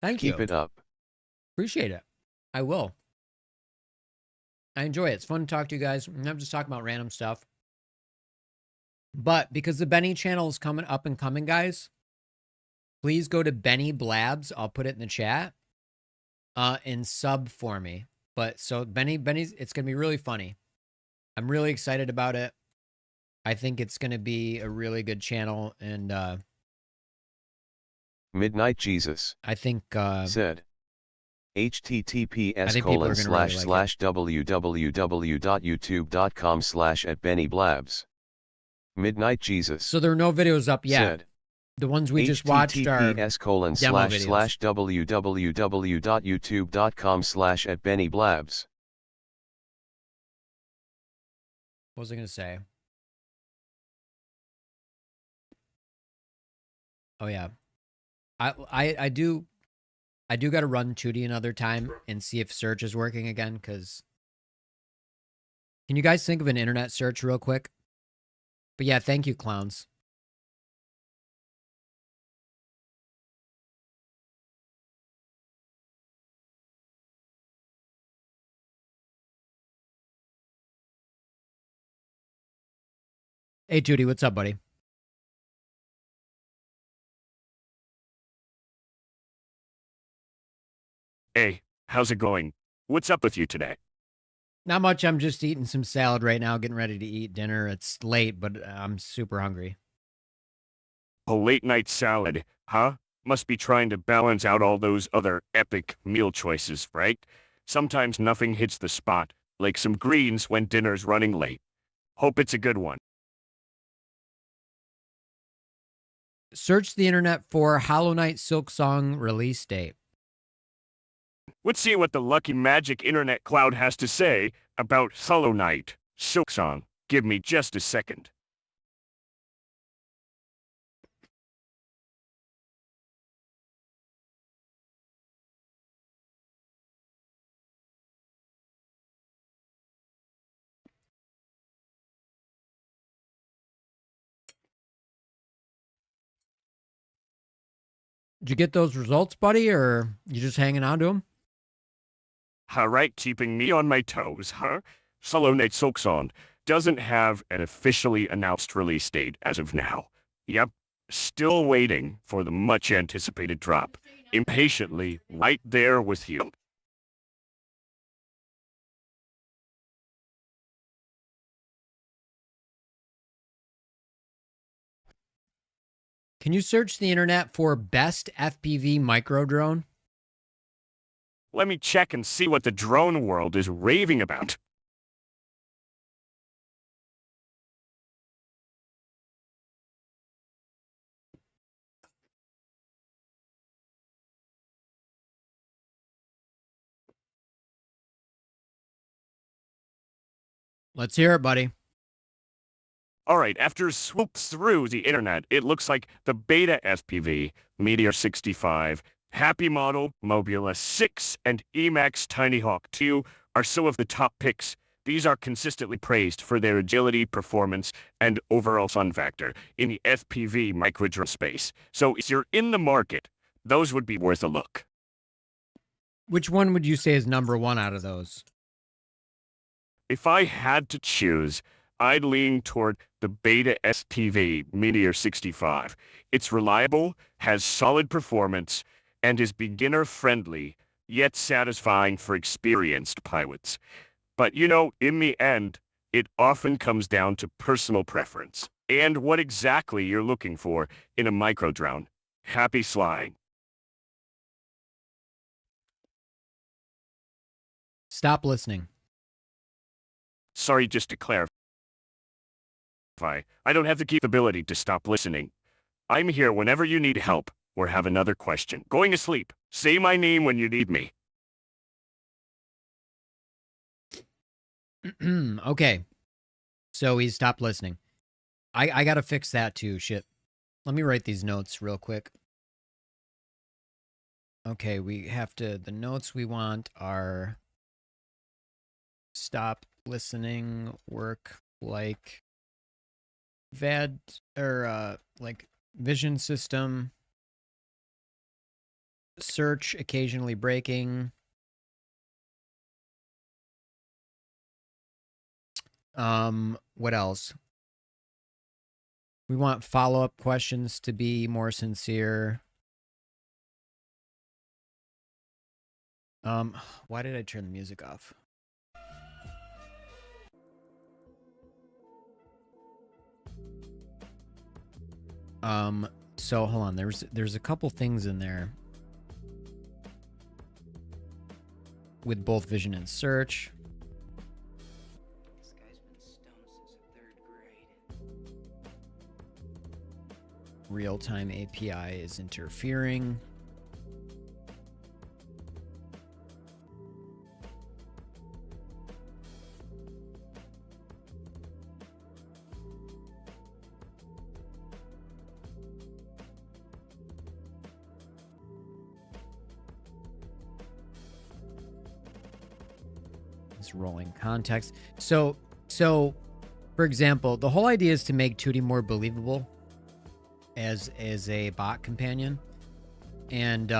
Thank you. Keep it up. Appreciate it. I will. I enjoy it. It's fun to talk to you guys. I'm just talking about random stuff. But because the Benny channel is coming up and coming, guys, please go to Benny Blabs. I'll put it in the chat. And sub for me. But so Benny's, it's going to be really funny. I'm really excited about it. I think it's going to be a really good channel. And Midnight Jesus, I think, said, https://www.youtube.com/@BennyBlabs. Midnight Jesus. So there are no videos up yet. Said, the ones we just watched are https://www.youtube.com/@BennyBlabs. What was I going to say? Oh yeah. I do got to run Tootie another time and see if search is working again, because can you guys think of an internet search real quick? But yeah, thank you, clowns. Hey, Tootie, what's up, buddy? Hey, how's it going? What's up with you today? Not much. I'm just eating some salad right now, getting ready to eat dinner. It's late, but I'm super hungry. A late night salad, huh? Must be trying to balance out all those other epic meal choices, right? Sometimes nothing hits the spot, like some greens when dinner's running late. Hope it's a good one. Search the internet for Hollow Knight Silk Song release date. Let's see what the lucky magic internet cloud has to say about Hollow Knight Silk Song. Give me just a second. Did you get those results, buddy, or you just hanging on to them? All right, keeping me on my toes, huh? Solo Nate Soakson doesn't have an officially announced release date as of now. Yep, still waiting for the much anticipated drop. Impatiently, right there with you. Can you search the internet for best FPV micro drone? Let me check and see what the drone world is raving about. Let's hear it, buddy. All right, after a swoop through the internet, it looks like the Beta FPV, Meteor 65, Happy Model, Mobula 6, and Emax Tiny Hawk 2 are some of the top picks. These are consistently praised for their agility, performance, and overall fun factor in the FPV microdrone space. So if you're in the market, those would be worth a look. Which one would you say is number one out of those? If I had to choose, I'd lean toward the Beta FPV Meteor 65. It's reliable, has solid performance, and is beginner-friendly, yet satisfying for experienced pilots. But you know, in the end, it often comes down to personal preference and what exactly you're looking for in a microdrone. Happy flying. Stop listening. Sorry, just to clarify, I don't have the capability to stop listening. I'm here whenever you need help or have another question. Going to sleep. Say my name when you need me. Okay. So he stopped listening. I gotta fix that too, shit. Let me write these notes real quick. Okay, we have to, the notes we want are stop listening, work like VAD, or like vision system, search occasionally breaking, what else? We want follow-up questions to be more sincere. Why did I turn the music off? So hold on, there's a couple things in there with both vision and search. This guy's been stoned since the 3rd grade. Real-time API is interfering. Rolling context. So for example, the whole idea is to make Tootie more believable as a bot companion. And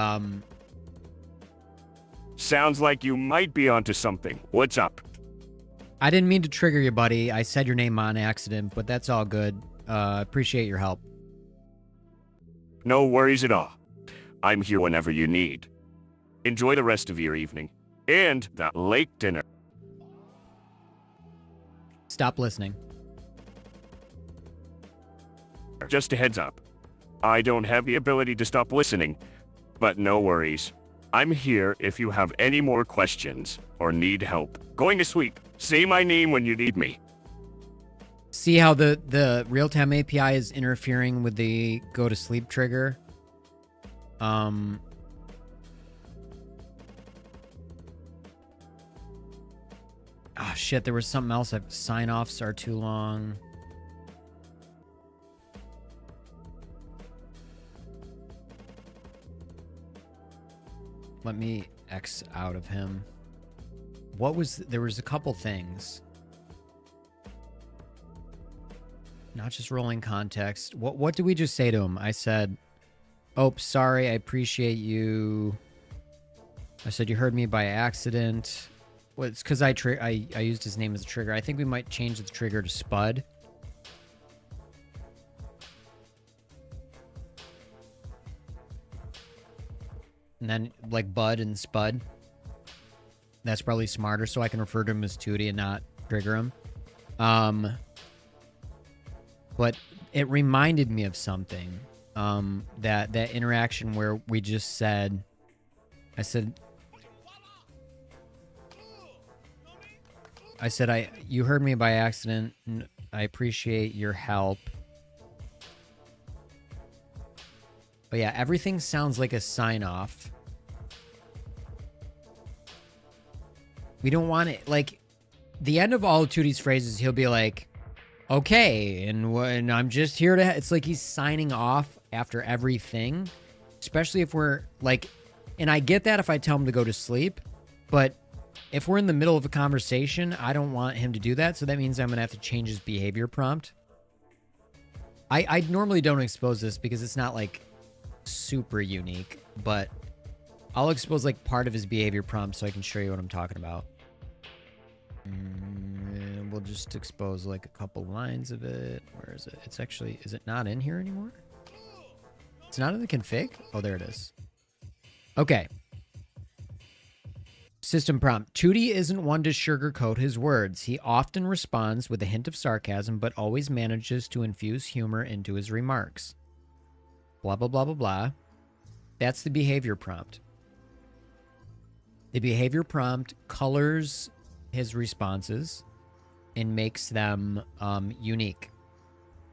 sounds like you might be onto something. What's up? I didn't mean to trigger you, buddy. I said your name on accident, but that's all good. Appreciate your help. No worries at all. I'm here whenever you need. Enjoy the rest of your evening and that late dinner. Stop listening. Just a heads up. I don't have the ability to stop listening, but no worries. I'm here if you have any more questions or need help. Going to sleep. Say my name when you need me. See how the real-time API is interfering with the go to sleep trigger? Oh shit, there was something else. Sign-offs are too long. Let me X out of him. There was a couple things. Not just rolling context. What did we just say to him? I said, Oh, sorry. I appreciate you. I said you heard me by accident. Well, it's because I used his name as a trigger. I think we might change the trigger to Spud. And then, like, Bud and Spud. That's probably smarter, so I can refer to him as Tootie and not trigger him. But it reminded me of something. That interaction where we just said... I said, you heard me by accident. And I appreciate your help. But yeah, everything sounds like a sign-off. We don't want it, like, the end of all of Tootie's phrases, he'll be like, okay, and I'm just here to, it's like he's signing off after everything, especially if we're, like, and I get that if I tell him to go to sleep, but if we're in the middle of a conversation, I don't want him to do that, so that means I'm going to have to change his behavior prompt. I normally don't expose this because it's not, like, super unique, but I'll expose, like, part of his behavior prompt so I can show you what I'm talking about. We'll just expose, like, a couple lines of it. Where is it? It's actually... Is it not in here anymore? It's not in the config? Oh, there it is. Okay. System prompt. Tootie isn't one to sugarcoat his words. He often responds with a hint of sarcasm, but always manages to infuse humor into his remarks. Blah, blah, blah, blah, blah. That's the behavior prompt. The behavior prompt colors his responses and makes them unique.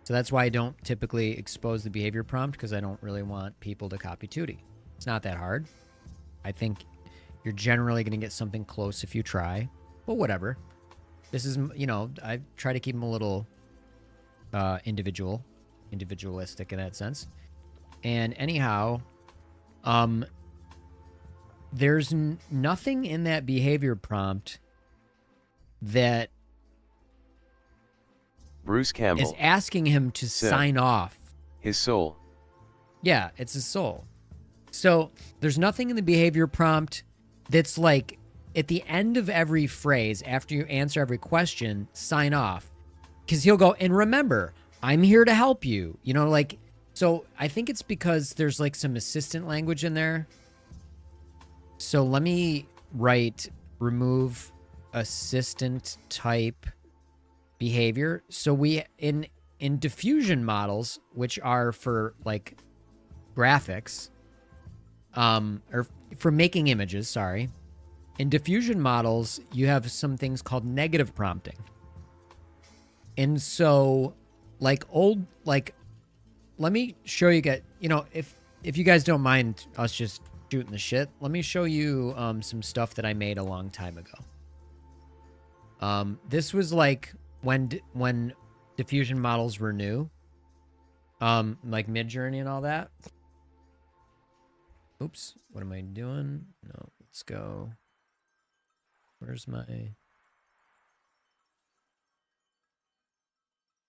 So that's why I don't typically expose the behavior prompt, because I don't really want people to copy Tootie. It's not that hard. I think you're generally going to get something close if you try. But whatever. This is, you know, I try to keep them a little individualistic in that sense. And anyhow, there's nothing in that behavior prompt that Bruce Campbell is asking him to sign off. His soul. Yeah, it's his soul. So there's nothing in the behavior prompt that's like, at the end of every phrase, after you answer every question, sign off. Because he'll go, and remember, I'm here to help you. You know, like, so I think it's because there's like some assistant language in there. So let me write remove assistant type behavior. So we in diffusion models, which are for like graphics, or for making images, sorry. In diffusion models, you have some things called negative prompting. And so like let me show you guys, you know, if you guys don't mind us just shooting the shit, let me show you some stuff that I made a long time ago. This was like when diffusion models were new, like Midjourney and all that. Oops, what am I doing? No, let's go. Where's my...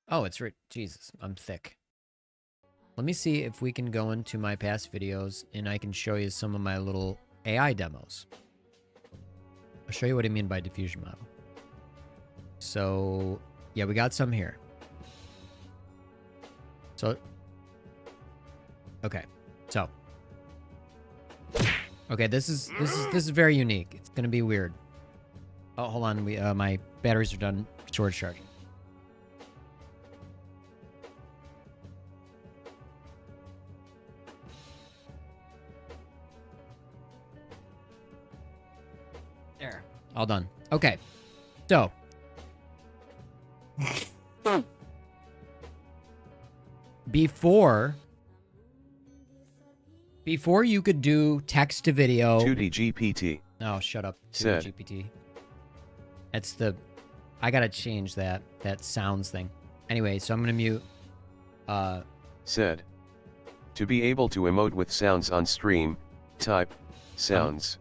Oh, it's right. Jesus, I'm thick. Let me see if we can go into my past videos and I can show you some of my little AI demos. I'll show you what I mean by diffusion model. So, yeah, we got some here. So, okay. So, okay, this is very unique. It's gonna be weird. Oh, hold on. My batteries are done storage charging. There. All done. Okay. So. Before you could do text to video. 2D GPT. Oh, shut up. 2D GPT. That's the... I gotta change that sounds thing. Anyway, so I'm gonna mute... Said. To be able to emote with sounds on stream, type, sounds.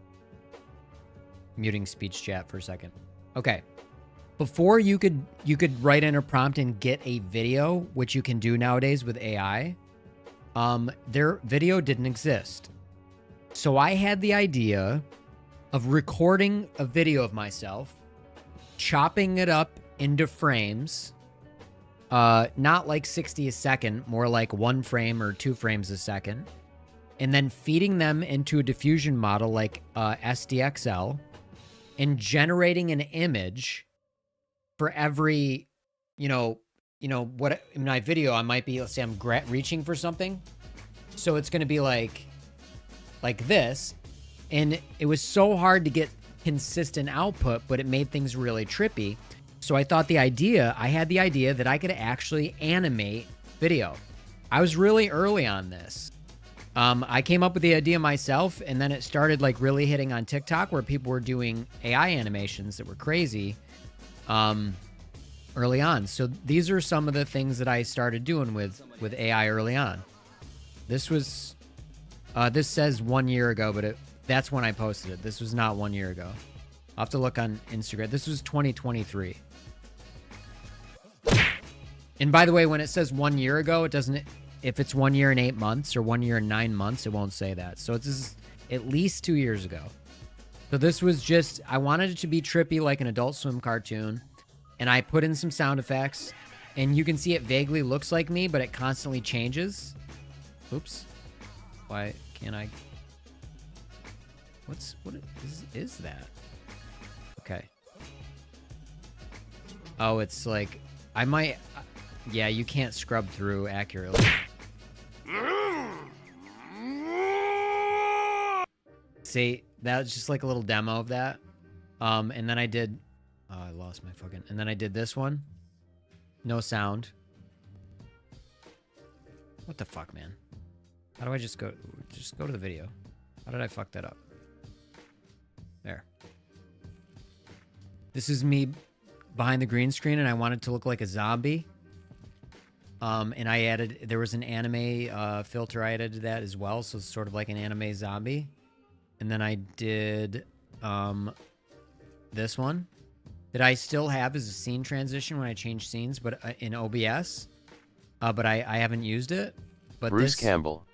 Muting speech chat for a second. Okay. Before you could write in a prompt and get a video, which you can do nowadays with AI, their video didn't exist. So I had the idea of recording a video of myself, chopping it up into frames, not like 60 a second, more like 1 frame or 2 frames a second, and then feeding them into a diffusion model like SDXL and generating an image for every, what in my video, I might be, let's say I'm reaching for something. So it's going to be like this. And it was so hard to get consistent output, but it made things really trippy. So I had the idea that I could actually animate video. I was really early on this. I came up with the idea myself, and then it started like really hitting on TikTok where people were doing AI animations that were crazy early on. So these are some of the things that I started doing with AI early on. This was, this says 1 year ago, but that's when I posted it. This was not 1 year ago. I'll have to look on Instagram. This was 2023. And by the way, when it says 1 year ago, it doesn't, if it's 1 year and 8 months or 1 year and 9 months, it won't say that. So it's at least 2 years ago. So this was just, I wanted it to be trippy like an Adult Swim cartoon. And I put in some sound effects. And you can see it vaguely looks like me, but it constantly changes. Oops. Why can't I? What is that? Okay. Oh, it's like, I might, yeah, you can't scrub through accurately. See, that was just like a little demo of that. And then I did, oh, I lost my fucking, and then I did this one. No sound. What the fuck, man? How do I just go to the video? How did I fuck that up? There. This is me behind the green screen, and I wanted to look like a zombie. And I added, there was an anime filter I added to that as well, so it's sort of like an anime zombie. And then I did this one that I still have as a scene transition when I change scenes, but in OBS. But I haven't used it. But Bruce Campbell.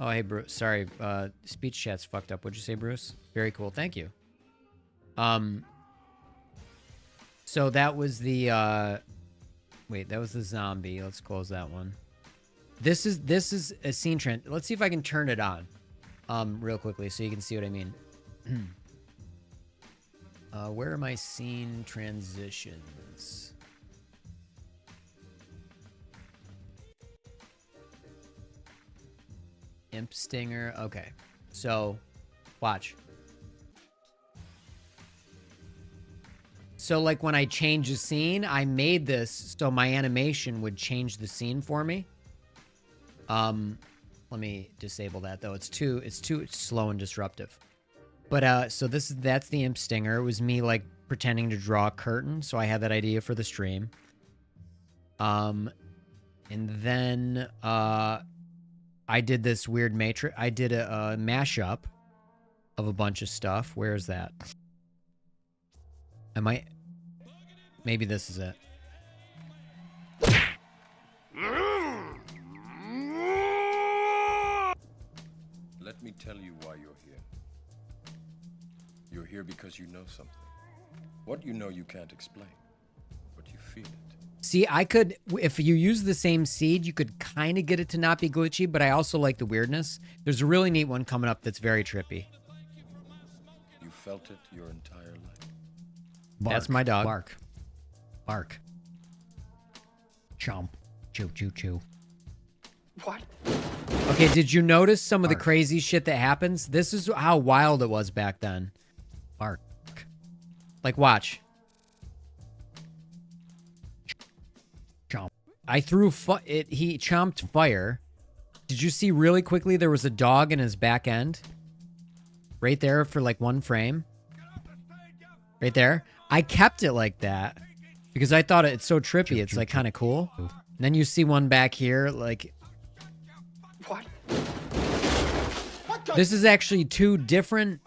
Oh, hey, Bruce. Sorry, speech chat's fucked up. What'd you say, Bruce? Very cool. Thank you. So that was the, wait, that was the zombie. Let's close that one. This is a scene trend. Let's see if I can turn it on, real quickly so you can see what I mean. Where are my scene transitions? Imp Stinger. Okay. So, watch. So, like, when I change a scene, I made this so my animation would change the scene for me. Let me disable that, though. It's too slow and disruptive. But, so that's the Imp Stinger. It was me, like, pretending to draw a curtain, so I had that idea for the stream. And then, I did this weird matrix. I did a mashup of a bunch of stuff. Where is that? Maybe this is it. Let me tell you why you're here. You're here because you know something. What you know you can't explain, but you feel it. See, I could, if you use the same seed, you could kind of get it to not be glitchy, but I also like the weirdness. There's a really neat one coming up that's very trippy. You felt it your entire life. Bark, that's my dog. Bark. Bark. Chomp. Chew, chew, chew. What? Okay, did you notice some of the crazy shit that happens? This is how wild it was back then. Bark. Like, watch. Chomp. I threw he chomped fire. Did you see really quickly there was a dog in his back end? Right there for like 1 frame. Right there. I kept it like that because I thought it's so trippy. It's like kind of cool. And then you see one back here, like. What? This is actually 2 different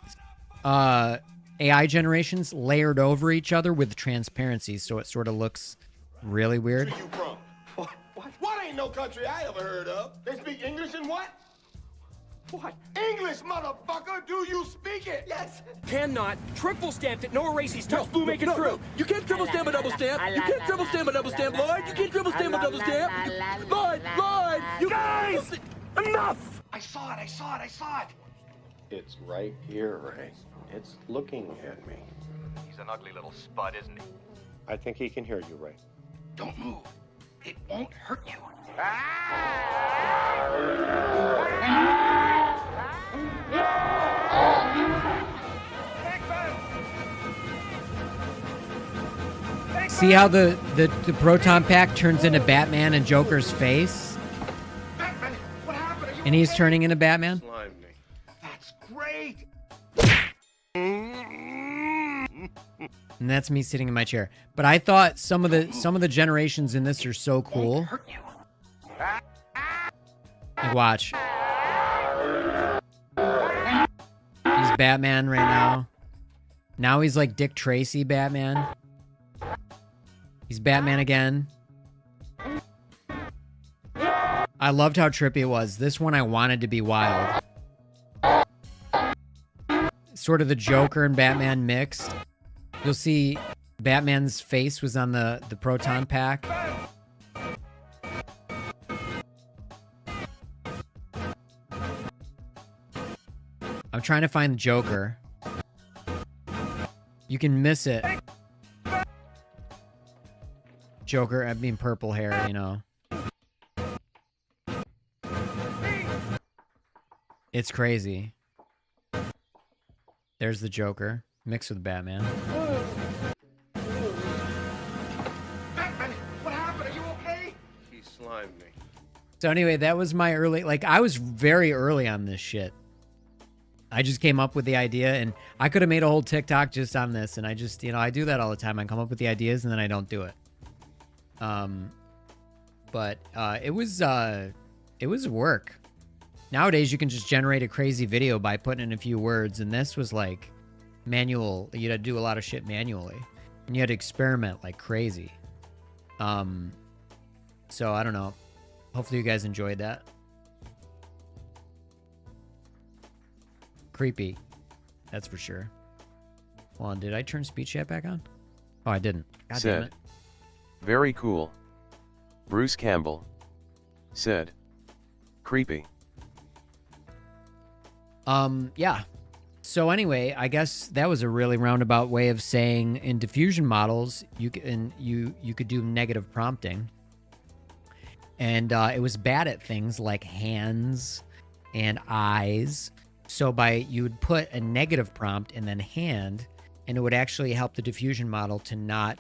AI generations layered over each other with transparency, so it sort of looks really weird. Where you from? What ain't no country I ever heard of? They speak English and what? What? English, motherfucker! Do you speak it? Yes! Cannot triple stamp it, no erases, touch blue, make it true. You can't triple stamp a double stamp. You can't triple stamp a double stamp, Lloyd. You can't triple stamp a double stamp. Lloyd, you guys! Enough! I saw it! It's right here, Ray. It's looking at me. He's an ugly little spud, isn't he? I think he can hear you, Ray. Don't move. It won't hurt you. See how the proton pack turns into Batman and Joker's face? Batman, what happened? And he's turning into Batman? That's great. And that's me sitting in my chair. But I thought some of the generations in this are so cool. Like, watch. He's Batman right now. Now he's like Dick Tracy Batman. He's Batman again. I loved how trippy it was. This one I wanted to be wild. Sort of the Joker and Batman mixed. You'll see Batman's face was on the proton pack. I'm trying to find the Joker. You can miss it. Joker, I mean purple hair, you know. It's crazy. There's the Joker, mixed with Batman. Batman, what happened? Are you okay? He slimed me. So anyway, that was my early, like, I was very early on this shit. I just came up with the idea, and I could have made a whole TikTok just on this, and I just, you know, I do that all the time. I come up with the ideas, and then I don't do it. But it was work. Nowadays, you can just generate a crazy video by putting in a few words, and this was like manual. You had to do a lot of shit manually, and you had to experiment like crazy. So I don't know. Hopefully you guys enjoyed that. Creepy, that's for sure. Hold on, did I turn speech chat back on? Oh, I didn't. God damn it. Very cool. Bruce Campbell said, creepy. Yeah. So anyway, I guess that was a really roundabout way of saying in diffusion models, you could do negative prompting. And it was bad at things like hands and eyes. So you would put a negative prompt and then hand, and it would actually help the diffusion model to not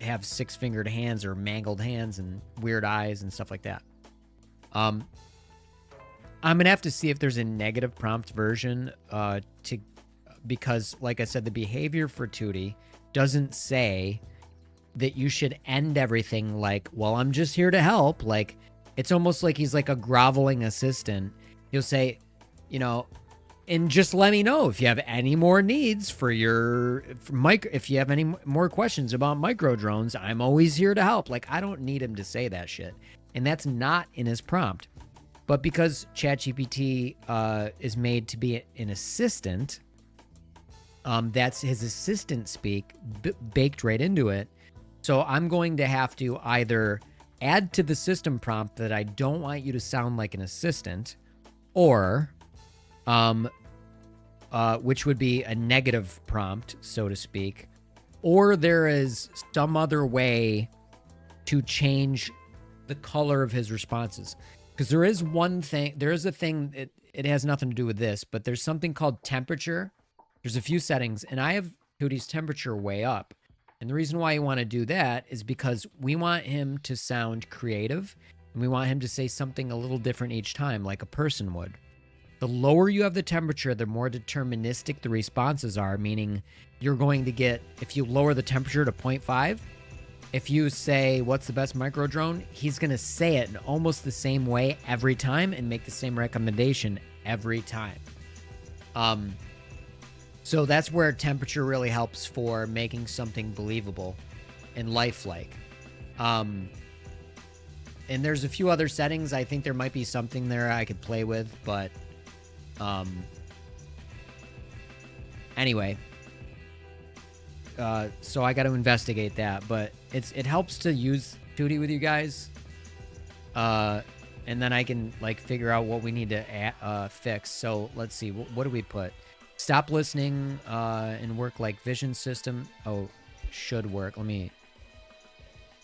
have six-fingered hands or mangled hands and weird eyes and stuff like that. I'm gonna have to see if there's a negative prompt version because like I said, the behavior for Tootie doesn't say that you should end everything like, well, I'm just here to help. Like, it's almost like he's like a groveling assistant. He'll say, you know, and just let me know if you have any more needs for if you have any more questions about micro drones, I'm always here to help. Like, I don't need him to say that shit. And that's not in his prompt. But because ChatGPT is made to be an assistant, that's his assistant speak baked right into it. So I'm going to have to either add to the system prompt that I don't want you to sound like an assistant, or which would be a negative prompt, so to speak, or there is some other way to change the color of his responses. Because there is a thing, it has nothing to do with this, but there's something called temperature. There's a few settings, and I have Tootie's temperature way up. And the reason why you want to do that is because we want him to sound creative, and we want him to say something a little different each time, like a person would. The lower you have the temperature, the more deterministic the responses are, meaning you're going to get, if you lower the temperature to 0.5, if you say, what's the best micro drone? He's going to say it in almost the same way every time and make the same recommendation every time. So that's where temperature really helps for making something believable and lifelike. And there's a few other settings. I think there might be something there I could play with, but anyway. So I got to investigate that, but it helps to use Tootie with you guys. And then I can like figure out what we need to fix. So let's see, what do we put? Stop listening and work like vision system. Oh, should work. Let me.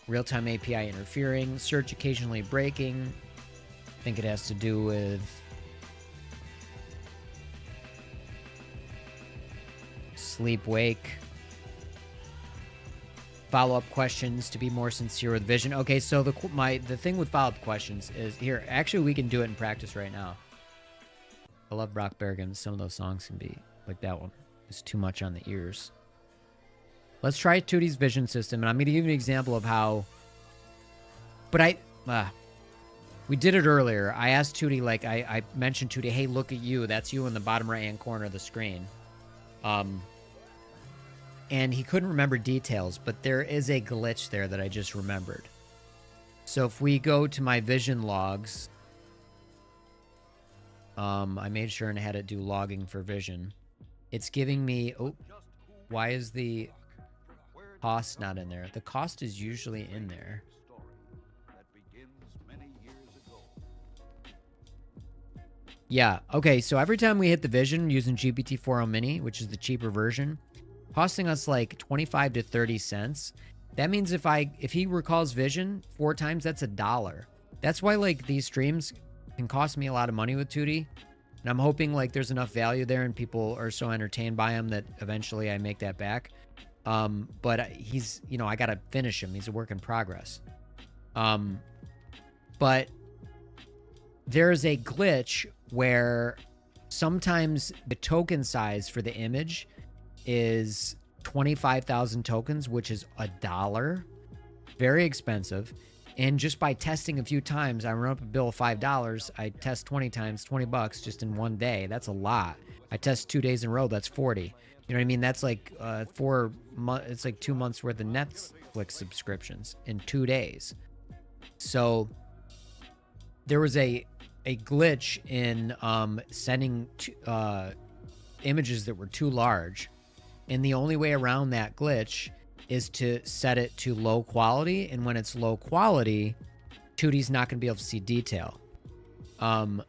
Real-time API interfering. Search occasionally breaking. I think it has to do with sleep wake. Follow-up questions to be more sincere with vision. Okay, so the thing with follow-up questions is here. Actually, we can do it in practice right now. I love Brock Bergen. Some of those songs can be like that one. It's too much on the ears. Let's try Tootie's vision system, and I'm going to give you an example of how. But we did it earlier. I asked Tootie, like I mentioned Tootie, hey, look at you. That's you in the bottom right-hand corner of the screen. And he couldn't remember details, but there is a glitch there that I just remembered. So if we go to my vision logs, I made sure and had it do logging for vision. It's giving me, oh, why is the cost not in there? The cost is usually in there. Yeah, okay, so every time we hit the vision using GPT-4o Mini, which is the cheaper version, costing us like 25 to 30 cents. That means if he recalls vision 4 times, that's $1. That's why like these streams can cost me a lot of money with Tootie. And I'm hoping like there's enough value there and people are so entertained by him that eventually I make that back. But he's, you know, I got to finish him. He's a work in progress. But there's a glitch where sometimes the token size for the image is 25,000 tokens, which is $1. Very expensive. And just by testing a few times, I run up a bill of $5. I test 20 times, $20 just in one day. That's a lot. I test 2 days in a row. That's 40. You know what I mean? That's like 4 months. It's like 2 months worth of Netflix subscriptions in 2 days. So there was a glitch in sending images that were too large. And the only way around that glitch is to set it to low quality. And when it's low quality, Tootie's not going to be able to see detail. But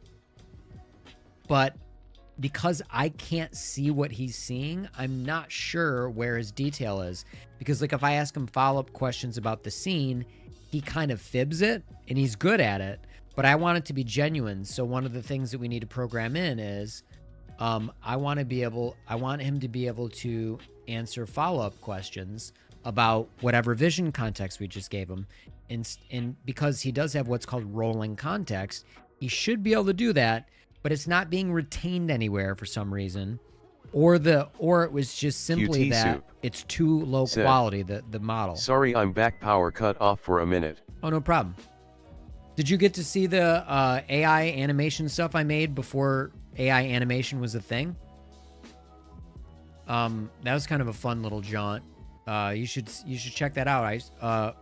because I can't see what he's seeing, I'm not sure where his detail is. Because like if I ask him follow-up questions about the scene, he kind of fibs it and he's good at it. But I want it to be genuine. So one of the things that we need to program in is I want him to be able to answer follow-up questions about whatever vision context we just gave him. And because he does have what's called rolling context, he should be able to do that, but it's not being retained anywhere for some reason. Or it was just simply that it's too low quality, the model. Sorry, I'm back, power cut off for a minute. Oh, no problem. Did you get to see the AI animation stuff I made before AI animation was a thing? That was kind of a fun little jaunt. You should check that out.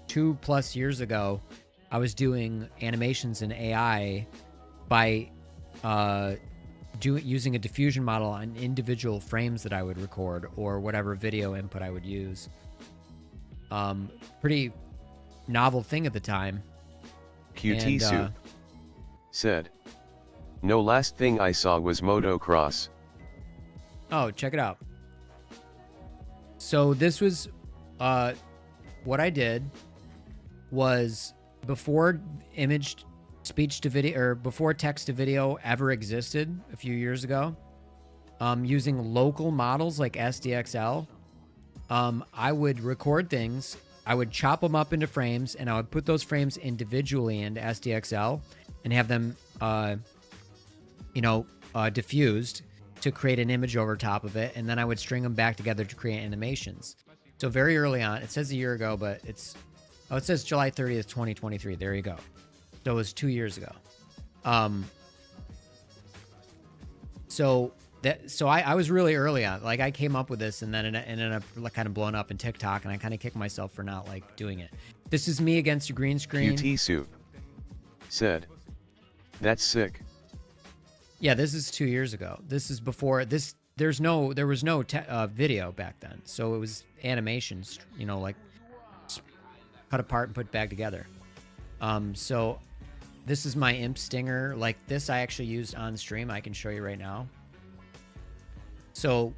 2+ years ago, I was doing animations in AI by using a diffusion model on individual frames that I would record or whatever video input I would use. Pretty novel thing at the time. QT Soup said, no, last thing I saw was motocross. Oh, check it out. So this was, what I did was before image speech to video, or before text to video ever existed a few years ago, using local models like SDXL, I would record things, I would chop them up into frames, and I would put those frames individually into SDXL and have them, diffused to create an image over top of it, and then I would string them back together to create animations. So very early on, it says a year ago, but it says July 30th, 2023. There you go. So it was 2 years ago. So So I was really early on. Like, I came up with this, and then it ended up like kind of blowing up in TikTok, and I kind of kicked myself for not like doing it. This is me against a green screen. QT Soup said, "That's sick." Yeah, this is 2 years ago. This is before this. There was no video back then, so it was animations. You know, like cut apart and put back together. So this is my imp stinger. Like this, I actually used on stream. I can show you right now. So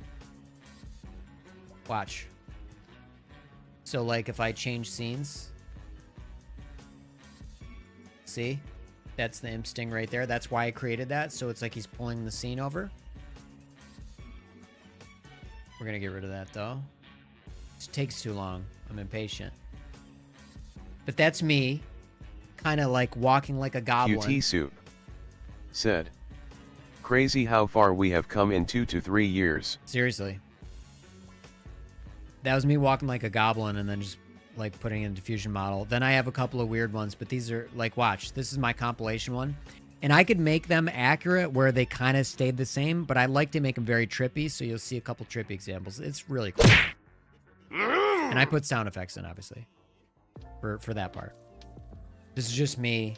watch. So like if I change scenes, see, that's the imp sting right there. That's why I created that. So it's like he's pulling the scene over. We're gonna get rid of that though. It takes too long. I'm impatient. But that's me, kind of like walking like a goblin. QT Soup said, "Crazy how far we have come in 2 to 3 years." Seriously. That was me walking like a goblin and then just like putting in a diffusion model. Then I have a couple of weird ones, but these are like, watch, this is my compilation one. And I could make them accurate where they kind of stayed the same, but I like to make them very trippy, so you'll see a couple trippy examples. It's really cool. And I put sound effects in, obviously, for that part. This is just me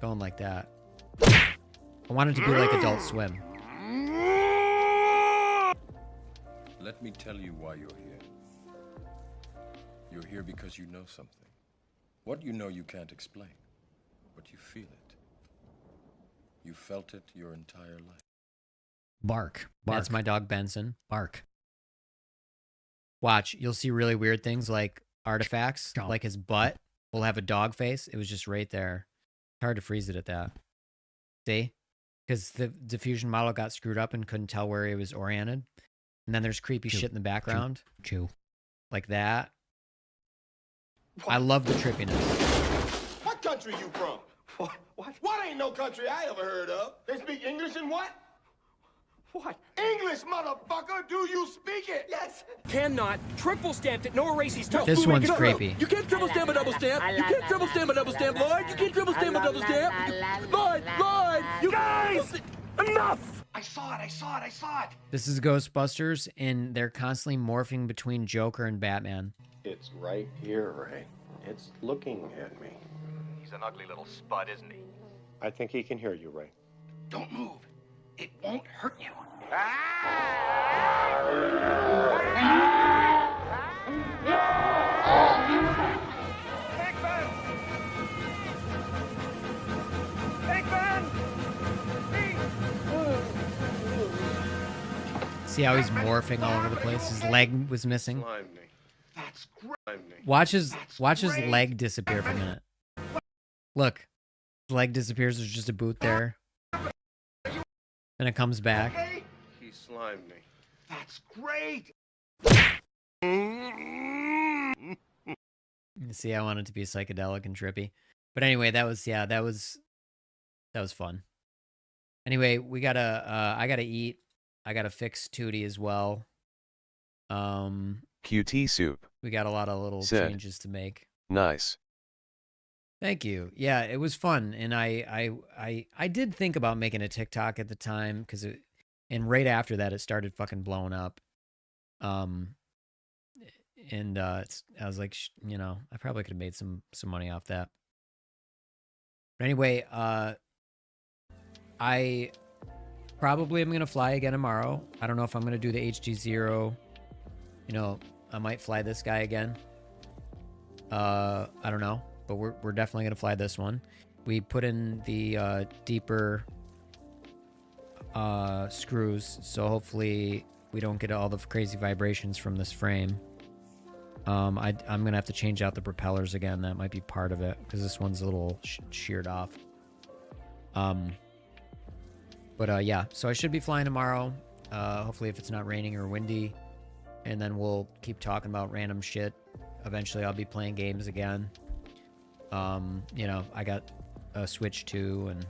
going like that. I want it to be like Adult Swim. Let me tell you why you're here. You're here because you know something. What you know you can't explain, but you feel it. You felt it your entire life. Bark. That's my dog Benson. Bark. Watch, you'll see really weird things like artifacts, like his butt will have a dog face. It was just right there. It's hard to freeze it at that. See? Because the diffusion model got screwed up and couldn't tell where it was oriented. And then there's creepy shit in the background. Chew. Like that. I love the trippiness. What country you from? What ain't no country I ever heard of? They speak English and what? What? English, motherfucker! Do you speak it? Yes! Cannot. Triple stamped it. No erases. Tough This blue, one's make it creepy. up. You can't triple stamp a double stamp. You can't triple stamp a double stamp, Lloyd. You can't triple stamp a double stamp. Lloyd! You guys! Enough! I saw it! This is Ghostbusters, and they're constantly morphing between Joker and Batman. It's right here, Ray. It's looking at me. He's an ugly little spud, isn't he? I think he can hear you, Ray. Don't move. It won't hurt you. See how he's morphing all over the place? His leg was missing. Slime me. That's great. Watch his leg disappear for a minute. Look. His leg disappears, there's just a boot there. Then it comes back. He slimed me. That's great. You see, I want it to be psychedelic and trippy. But anyway, that was fun. Anyway, we gotta I gotta eat. I gotta fix Tootie as well. QT Soup We got a lot of little said, changes to make. "Nice." Thank you. Yeah, it was fun, and I did think about making a TikTok at the time because and right after that it started fucking blowing up. I was like, you know, I probably could have made some money off that. But anyway, I probably am gonna fly again tomorrow. I don't know if I'm gonna do the HG0. You know, I might fly this guy again. I don't know. But we're definitely gonna fly this one. We put in the deeper screws, so hopefully we don't get all the crazy vibrations from this frame. I'm gonna have to change out the propellers again. That might be part of it because this one's a little sheared off. But yeah, so I should be flying tomorrow. Hopefully, if it's not raining or windy, and then we'll keep talking about random shit. Eventually, I'll be playing games again. You know, I got a Switch 2, and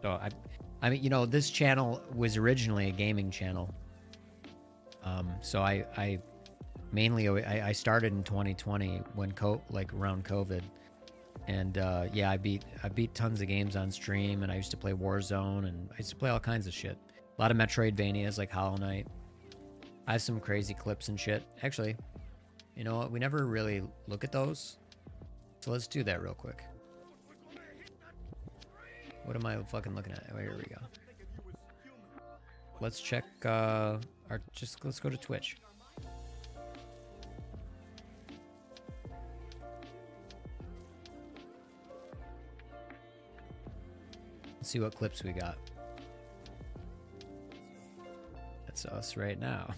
so I mean, you know, this channel was originally a gaming channel. So I mainly I started in 2020 when around COVID, and yeah, I beat tons of games on stream, and I used to play Warzone, and I used to play all kinds of shit. A lot of Metroidvanias like Hollow Knight. I have some crazy clips and shit. Actually, you know what? We never really look at those. So let's do that real quick. What am I fucking looking at? Oh, here we go. Let's check let's go to Twitch. Let's see what clips we got. That's us right now.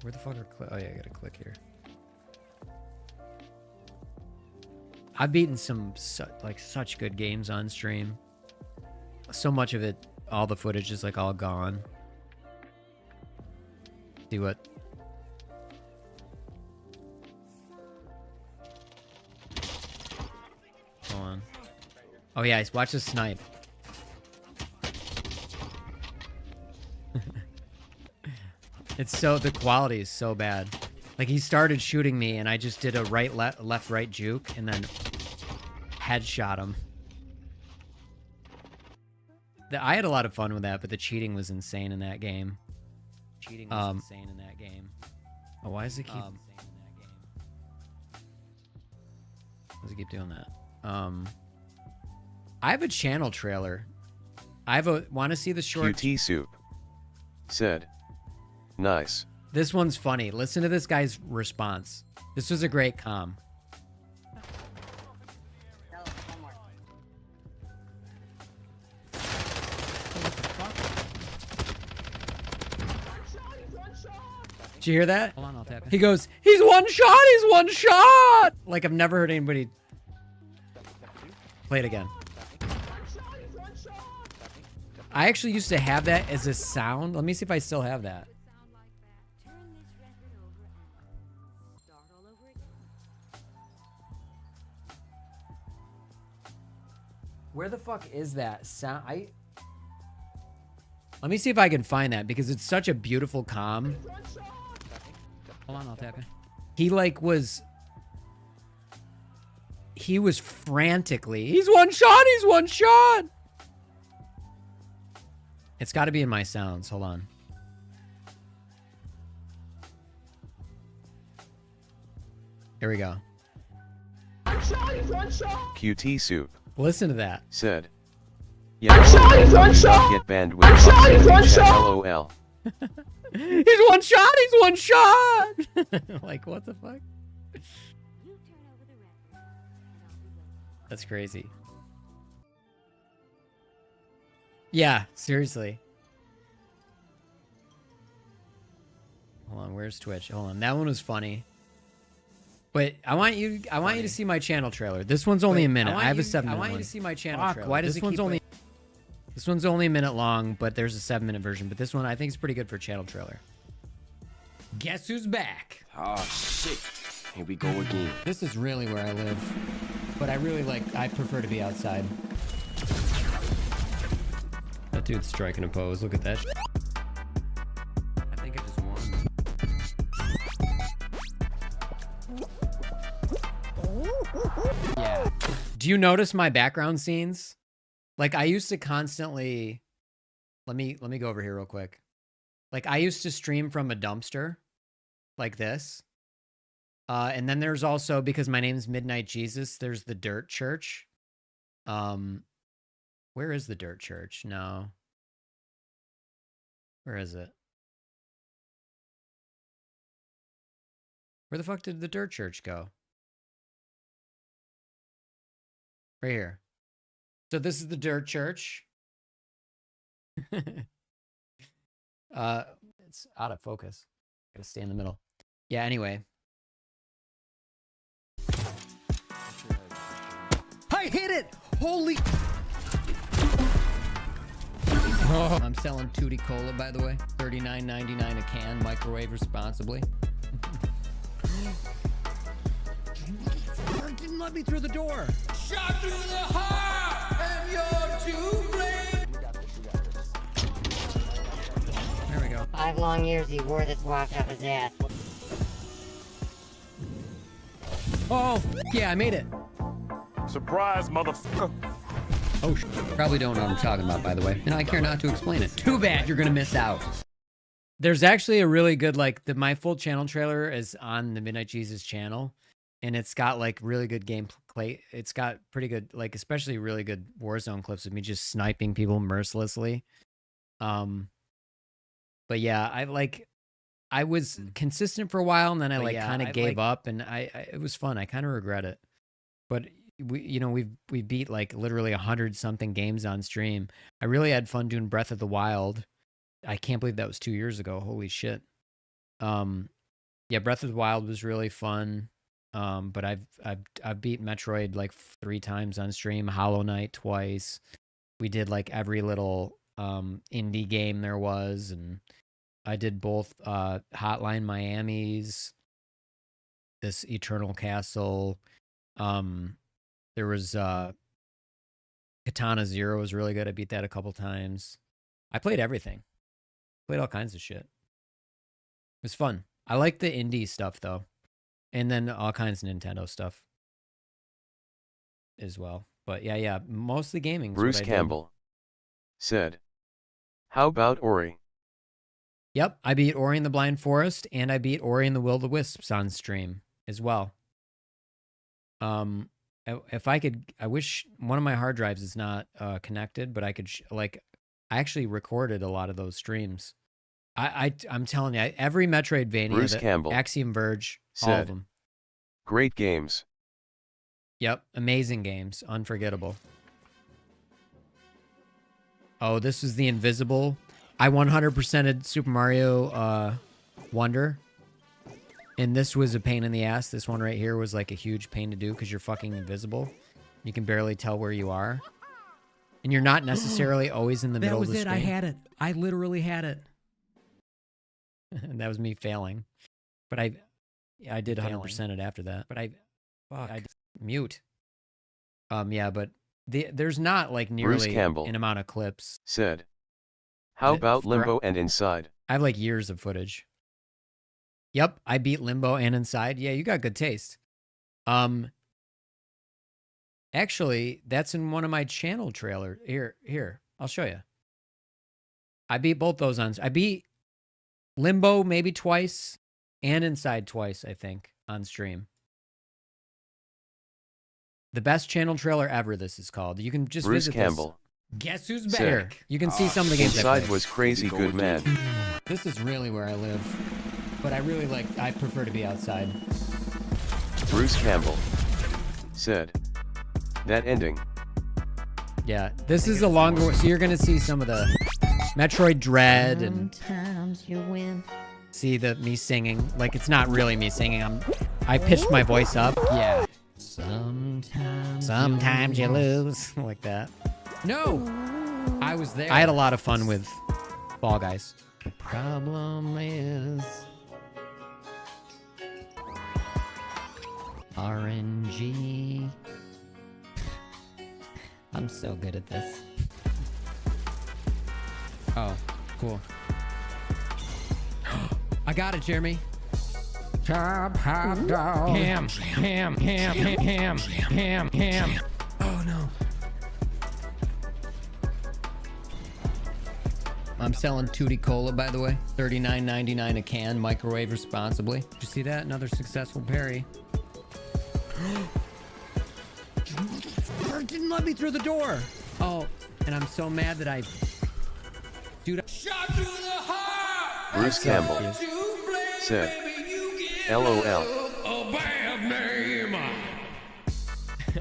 Where the fuck are clips? Oh yeah, I gotta click here. I've beaten some such good games on stream. So much of it, all the footage is like all gone. See what? Hold on. Oh yeah, watch the snipe. It's so, the quality is so bad. Like he started shooting me and I just did a left, right juke and then headshot him. I had a lot of fun with that, but the cheating was insane in that game. Oh, why does it keep... Why does it keep doing that? I have a channel trailer. Want to see the short... QT Soup said, nice. This one's funny. Listen to this guy's response. This was a great comm. Did you hear that? Hold on, I'll tap it. He goes, he's one shot, he's one shot! Like I've never heard anybody... Play it again. I actually used to have that as a sound. Let me see if I still have that. Where the fuck is that sound? Let me see if I can find that because it's such a beautiful comm. Hold on, I'll tap it. He was frantically, he's one shot, he's one shot. It's got to be in my sounds. Hold on. Here we go. QT Soup. Listen to that. Said, yeah, get banned with LOL. He's one shot, he's one shot. Like, what the fuck? That's crazy. Yeah, seriously. Hold on, where's Twitch? Hold on, that one was funny. But I want you to see my channel trailer. This one's only a minute. I have a 7-minute one. I want you to see my channel trailer. Why does this one's only This one's only a minute long, but there's a 7-minute version. But this one I think is pretty good for a channel trailer. Guess who's back? Oh shit. Here we go again. This is really where I live. But I prefer to be outside. That dude's striking a pose. Look at that. I think I just won. Yeah. Do you notice my background scenes? Like I used to constantly... Let me go over here real quick. Like I used to stream from a dumpster. Like this. And then there's also, because my name's Midnight Jesus, there's the Dirt Church. Where is the Dirt Church? No. Where is it? Where the fuck did the Dirt Church go? Right here. So this is the Dirt Church. It's out of focus. Gotta stay in the middle. Yeah, anyway. I hit it! Holy... Oh. I'm selling Tutti Cola, by the way. $39.99 a can. Microwave responsibly. Didn't let me through the door. Shot through the heart, and you're too late. There we go. 5 long years he wore this watch up his ass. Oh, yeah, I made it. Surprise, motherfucker. Oh, probably don't know what I'm talking about, by the way. And I care not to explain it. Too bad you're gonna miss out. There's actually a really good, like, my full channel trailer is on the Midnight Jesus channel. And it's got, like, really good gameplay. It's got pretty good, like, especially really good Warzone clips of me just sniping people mercilessly. But yeah, I was consistent for a while, and then I kind of gave up, and it was fun. I kind of regret it. But we beat like literally 100-something games on stream. I really had fun doing Breath of the Wild. I can't believe that was 2 years ago. Holy shit. Yeah, Breath of the Wild was really fun. But I've beat Metroid like 3 times on stream, Hollow Knight twice. We did like every little indie game there was, and I did both Hotline Miami's, this Eternal Castle. There was Katana Zero was really good. I beat that a couple times. I played everything. Played all kinds of shit. It was fun. I like the indie stuff though. And then all kinds of Nintendo stuff as well. But yeah, mostly gaming. Bruce Campbell said, how about Ori? Yep, I beat Ori and the Blind Forest, and I beat Ori and the Will of the Wisps on stream as well. If I could, I wish one of my hard drives is not connected, but I could, I actually recorded a lot of those streams. I'm telling you, every Metroidvania, Bruce Campbell Axiom Verge, said, all of them. Great games. Yep, amazing games, unforgettable. Oh, this is the Invisible. I 100%ed Super Mario Wonder. And this was a pain in the ass. This one right here was like a huge pain to do because you're fucking invisible. You can barely tell where you are. And you're not necessarily always in the middle of the screen. That was it. I had it. I literally had it. And that was me failing. But I did 100% it after that. But I mute. Yeah, but there's not like nearly an amount of clips. Said, how about Limbo and Inside? I have like years of footage. Yep, I beat Limbo and Inside. Yeah, you got good taste. Actually, that's in one of my channel trailers. Here, I'll show you. I beat both those I beat Limbo maybe twice and Inside twice, I think, on stream. The best channel trailer ever, this is called. You can just Bruce visit Campbell this. Guess who's back? You can see some of the games I Inside played. was crazy good, man. This is really where I live. But I prefer to be outside. Bruce Campbell said, that ending. Yeah, this is a longer one, so you're gonna see some of the Metroid Dread and you win. see me singing. Like, it's not really me singing. I pitched my voice up. Yeah. Sometimes you lose. Like that. No! I was there. I had a lot of fun with Fall Guys. The problem is RNG. I'm so good at this. Oh, cool. I got it, Jeremy. Chop hot dog. Ham. Oh no. I'm selling Tootie Cola, by the way. $39.99 a can, microwave responsibly. Did you see that? Another successful parry. Didn't let me through the door. Oh, and I'm so mad that I... Dude, shot through the heart. Bruce Campbell said, LOL. A bad name.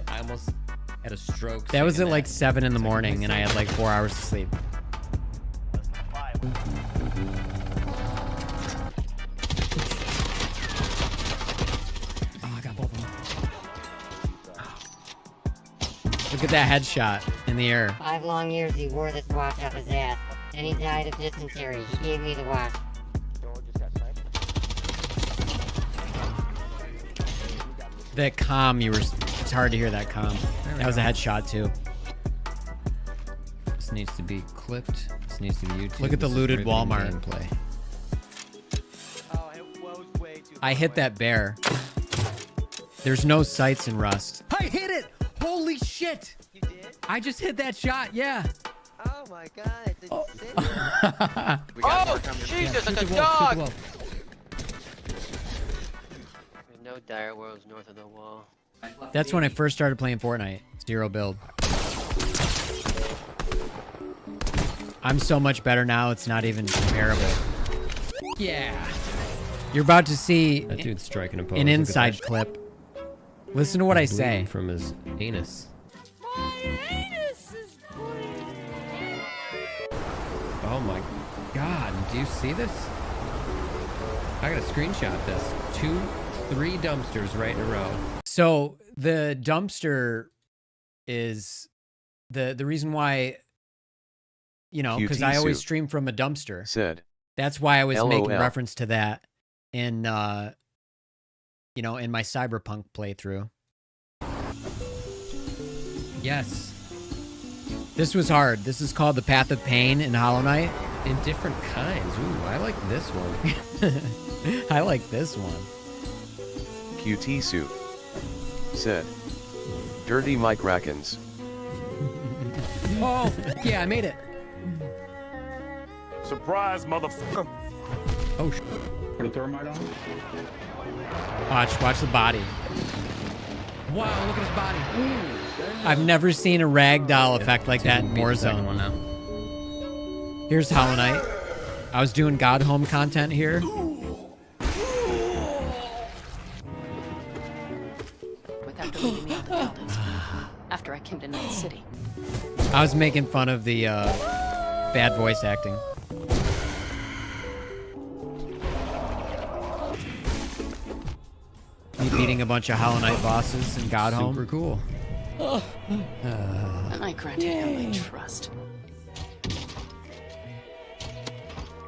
I almost had a stroke. That was at like 7 in the morning, and I had like 4 hours to sleep. Oh, I got both of them. Look at that headshot in the air. 5 long years he wore this watch up his ass. Then he died of dysentery. He gave me the watch. That comm, it's hard to hear that comm. That was a headshot too. This needs to be clipped. This needs to be YouTube. Look at the looted Walmart. Gameplay. I hit that bear. There's no sights in Rust. I hit it! Holy shit! You did? I just hit that shot. Yeah. Oh my god. Oh, Oh, Jesus, it's a dog! Wall. No dire worlds north of the wall. That's when I first started playing Fortnite. 0 build. I'm so much better now, it's not even comparable. Yeah. You're about to see That dude's striking a pose. an Look at inside that. clip. Listen to what I Bleeding say. from his anus. Oh my god, do you see this? I gotta screenshot this. 3 dumpsters right in a row. So the dumpster is the reason why, you know, because I always stream from a dumpster. Said. That's why I was making LOL. reference to that in, you know, in my Cyberpunk playthrough. Yes. This was hard. This is called The Path of Pain in Hollow Knight. In different kinds. Ooh, I like this one. I like this one. QT Suit. Said. Dirty Mike Rackens. Oh, yeah, I made it. Surprise, motherfucker. Oh, Put a thermite on? Watch the body. Wow, look at his body. I've never seen a ragdoll effect like that in Warzone. One now. Here's Hollow Knight. I was doing God Home content here. Without deleting me out the buildings. After I came to Night City. I was making fun of the bad voice acting. Me beating a bunch of Hollow Knight bosses in God Home. Super cool. And I granted him my trust.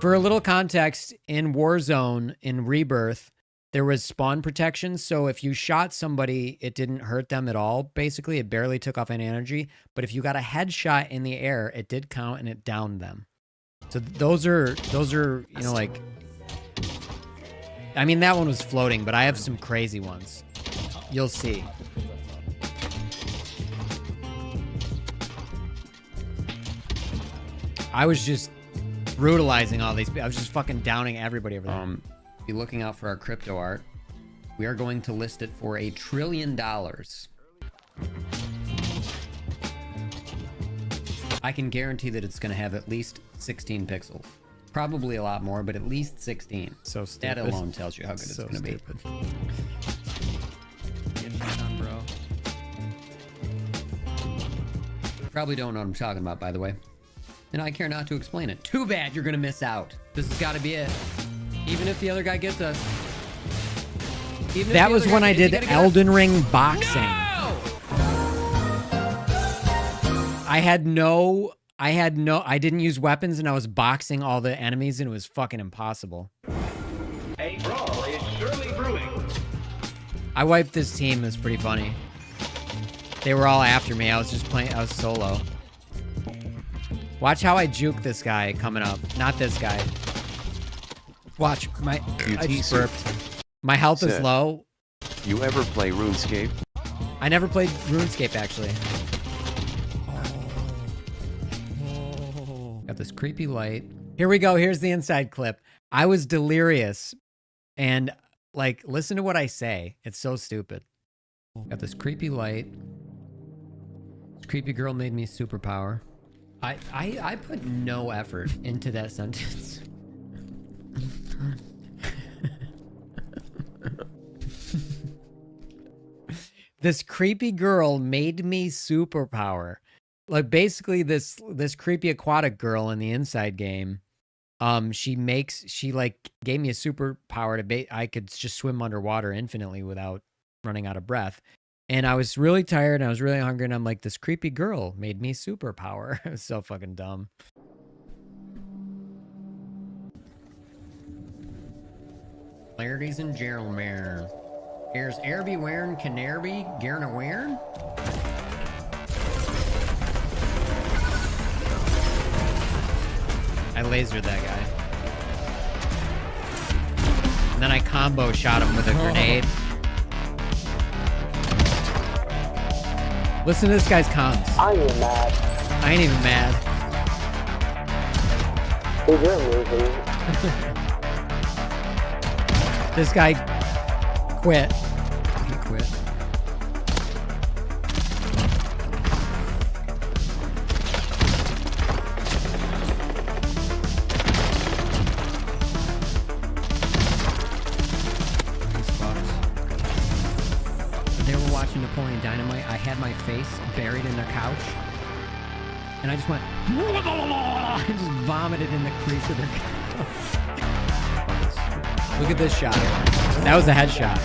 For a little context, in Warzone, in Rebirth, there was spawn protection. So if you shot somebody, it didn't hurt them at all. Basically, it barely took off any energy. But if you got a headshot in the air, it did count and it downed them. So those are, you know, like, I mean, that one was floating, but I have some crazy ones. You'll see. I was just brutalizing all these people. I was just fucking downing everybody over there. Be looking out for our crypto art. We are going to list it for $1 trillion. I can guarantee that it's going to have at least 16 pixels. Probably a lot more, but at least 16. So that stupid. alone tells you how good So it's going to be. Get shit on, bro. Probably don't know what I'm talking about, by the way. And I care not to explain it. Too bad you're going to miss out. This has got to be it. Even if the other guy gets us. Even if That the was other when guy I gets- did you gotta get Elden Ring boxing. No! I didn't use weapons and I was boxing all the enemies and it was fucking impossible. A brawl is surely brewing. I wiped this team, it was pretty funny. They were all after me, I was just playing, I was solo. Watch how I juke this guy coming up, not this guy. Watch, I just burped. My health is Said. low. You ever play RuneScape? I never played RuneScape actually. Got this creepy light. Here we go. Here's the inside clip. I was delirious. And, like, listen to what I say. It's so stupid. Got this creepy light. This creepy girl made me superpower. I put no effort into that sentence. This creepy girl made me superpower. Like basically this creepy aquatic girl in the inside game, she like gave me a superpower to I could just swim underwater infinitely without running out of breath. And I was really tired and I was really hungry and I'm like, this creepy girl made me superpower. It was so fucking dumb. Clarity's in Geraldmere. Here's Airby wearing Canarby, Garna wearing. I lasered that guy. And then I combo shot him with a grenade. Listen to this guy's comms. I ain't even mad. I ain't even mad. Dude, you're losing. This guy quit. He quit. They were watching Napoleon Dynamite. I had my face buried in their couch. And I just went, I just vomited in the crease of their couch. Look at this shot. That was a headshot.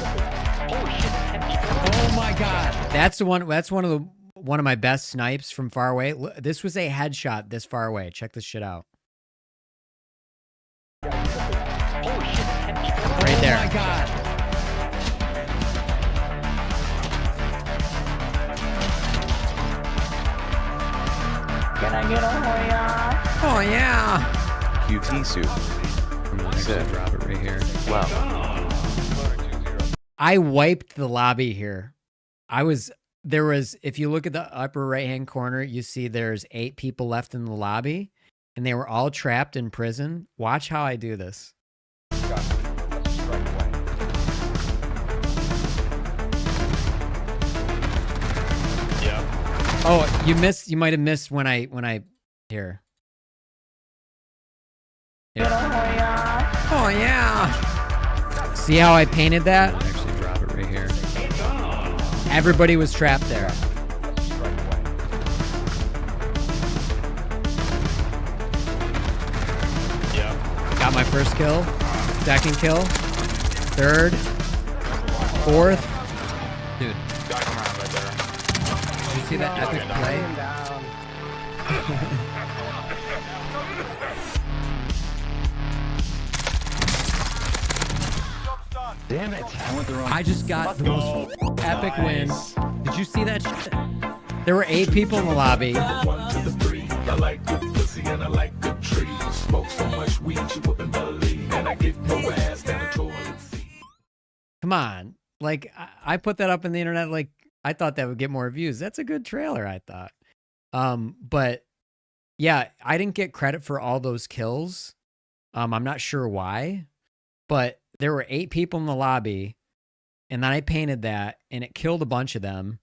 Oh my god. That's one of my best snipes from far away. This was a headshot this far away. Check this shit out. Right there. Oh my god. Can I get on yeah? Oh yeah. QT Soup. Said, drop it right here. Wow. I wiped the lobby here. There was, if you look at the upper right-hand corner, you see there's 8 people left in the lobby, and they were all trapped in prison. Watch how I do this. Oh, you missed. You might have missed when I here. Yeah. Oh yeah. See how I painted that? I'll actually drop it right here. Everybody was trapped there. Got my first kill, second kill, third, fourth. Dude. Did you see that epic play? Damn it. I just got the most epic win. Did you see that shit? There were 8 people in the lobby. 1 to the 3. I like good pussy and I like good trees. Smoke so much weed you wouldn't believe. And I get more ass than a toilet seat. Come on. Like, I put that up in the internet, like, I thought that would get more views. That's a good trailer, I thought. But yeah, I didn't get credit for all those kills. I'm not sure why, but there were 8 people in the lobby, and then I painted that, and it killed a bunch of them.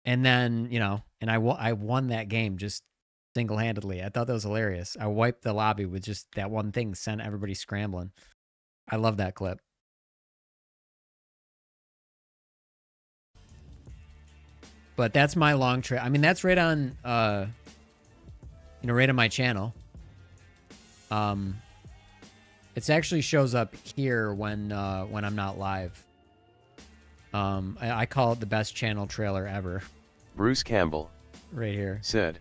And then, you know, and I won that game just single-handedly. I thought that was hilarious. I wiped the lobby with just that one thing, sent everybody scrambling. I love that clip. But that's my long trail. I mean, that's right on, right on my channel. It actually shows up here when I'm not live. I call it the best channel trailer ever. Bruce Campbell. Right here. Said,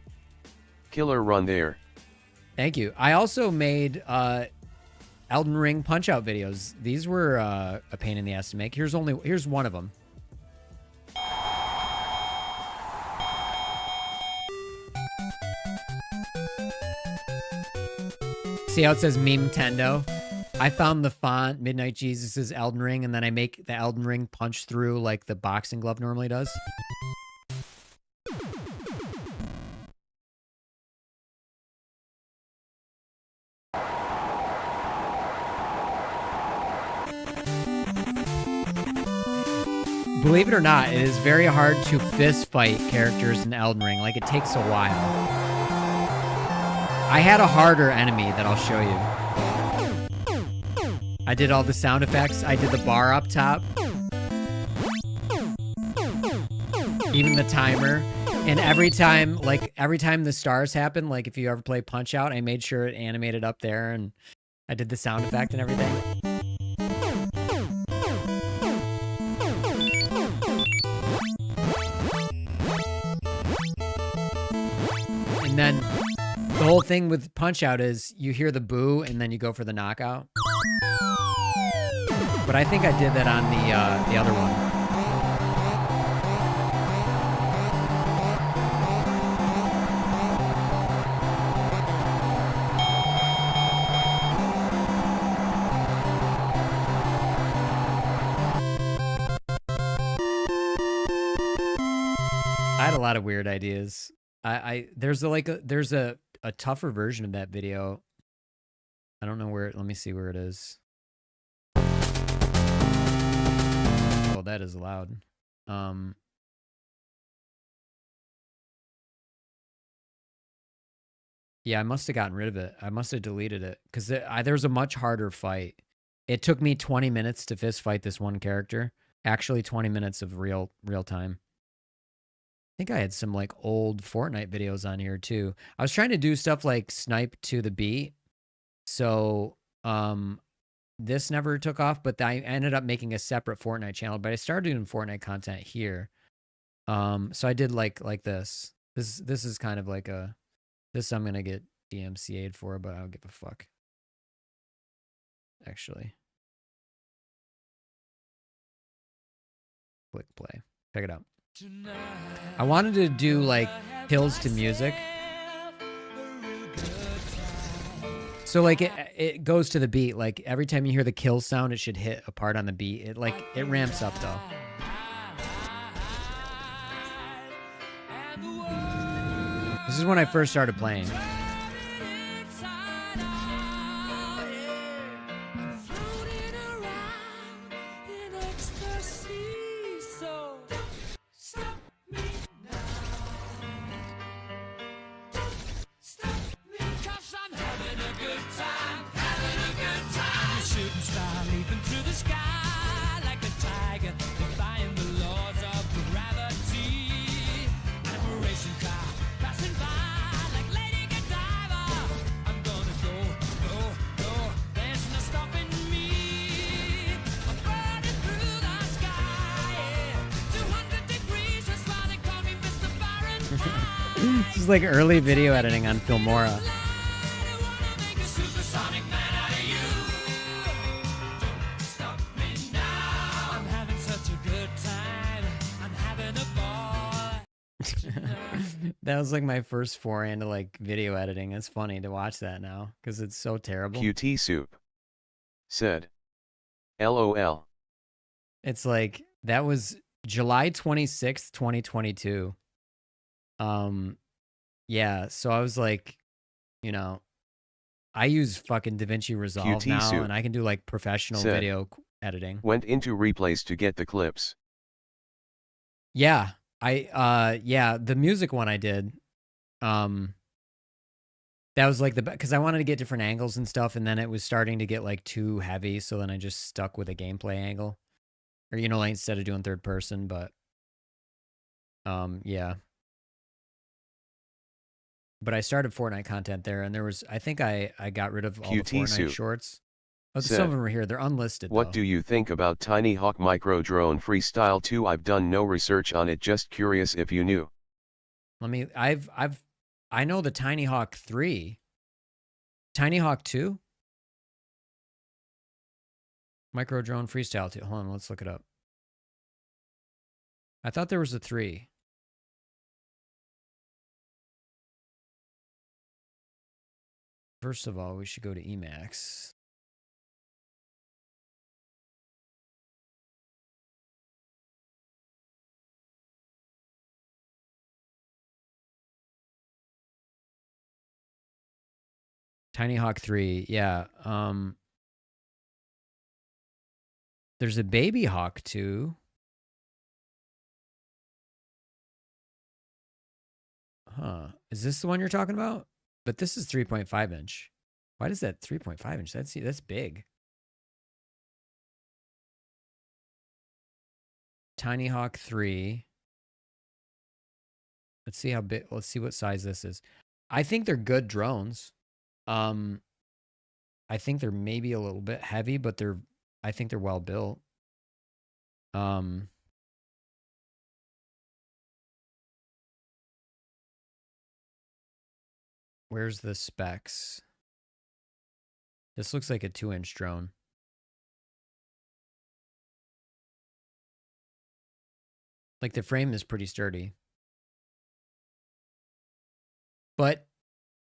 "Killer run there." Thank you. I also made Elden Ring Punch-Out videos. These were a pain in the ass to make. Here's one of them. See how it says Meme-Tendo? I found the font, Midnight Jesus' Elden Ring, and then I make the Elden Ring punch through like the boxing glove normally does. Believe it or not, it is very hard to fist fight characters in Elden Ring. Like, it takes a while. I had a harder enemy that I'll show you. I did all the sound effects. I did the bar up top. Even the timer. And every time the stars happen, like if you ever play Punch-Out, I made sure it animated up there, and I did the sound effect and everything. And then the whole thing with Punch-Out is you hear the boo and then you go for the knockout. But I think I did that on the other one. lot of weird ideas. There's a tougher version of that video. I don't know where. Let me see where it is. Oh, that is loud. Yeah, I must have gotten rid of it. I must have deleted it because there's a much harder fight. It took me 20 minutes to fist fight this one character. Actually, 20 minutes of real time. I think I had some like old Fortnite videos on here too. I was trying to do stuff like snipe to the beat. So, this never took off, but I ended up making a separate Fortnite channel, but I started doing Fortnite content here. So I did like this. This is kind of like this I'm going to get DMCA'd for, but I don't give a fuck. Actually. Click play. Check it out. I wanted to do like kills to music. So like it goes to the beat. Like every time you hear the kill sound, it should hit a part on the beat. It ramps up though. This is when I first started playing. This is like early video editing on Filmora. That was like my first foray into like video editing. It's funny to watch that now because it's so terrible. QT Soup said, LOL. It's like, that was July 26th, 2022. Yeah, so I was like, you know, I use fucking DaVinci Resolve QT now, Soup and I can do like professional said, video editing. Went into replays to get the clips. Yeah, yeah, the music one I did. That was like because I wanted to get different angles and stuff, and then it was starting to get like too heavy, so then I just stuck with a gameplay angle, or you know, like instead of doing third person. But yeah. But I started Fortnite content there, and there was, I think I got rid of all the Fortnite Soup shorts. Oh, said, some of them are here. They're unlisted, What though. do you think about Tiny Hawk Micro Drone Freestyle 2? I've done no research on it, just curious if you knew. Let me, I know the Tiny Hawk 3. Tiny Hawk 2? Micro Drone Freestyle 2. Hold on, let's look it up. I thought there was a 3. First of all, we should go to Emacs. Tiny Hawk 3, yeah. There's a Baby Hawk 2. Huh. Is this the one you're talking about? But this is 3.5 inch. Why does that 3.5 inch? That's big. Tiny Hawk 3. Let's see how big. Let's see what size this is. I think they're good drones. I think they're maybe a little bit heavy, but I think they're well built. Where's the specs? This looks like a 2-inch drone. Like the frame is pretty sturdy. But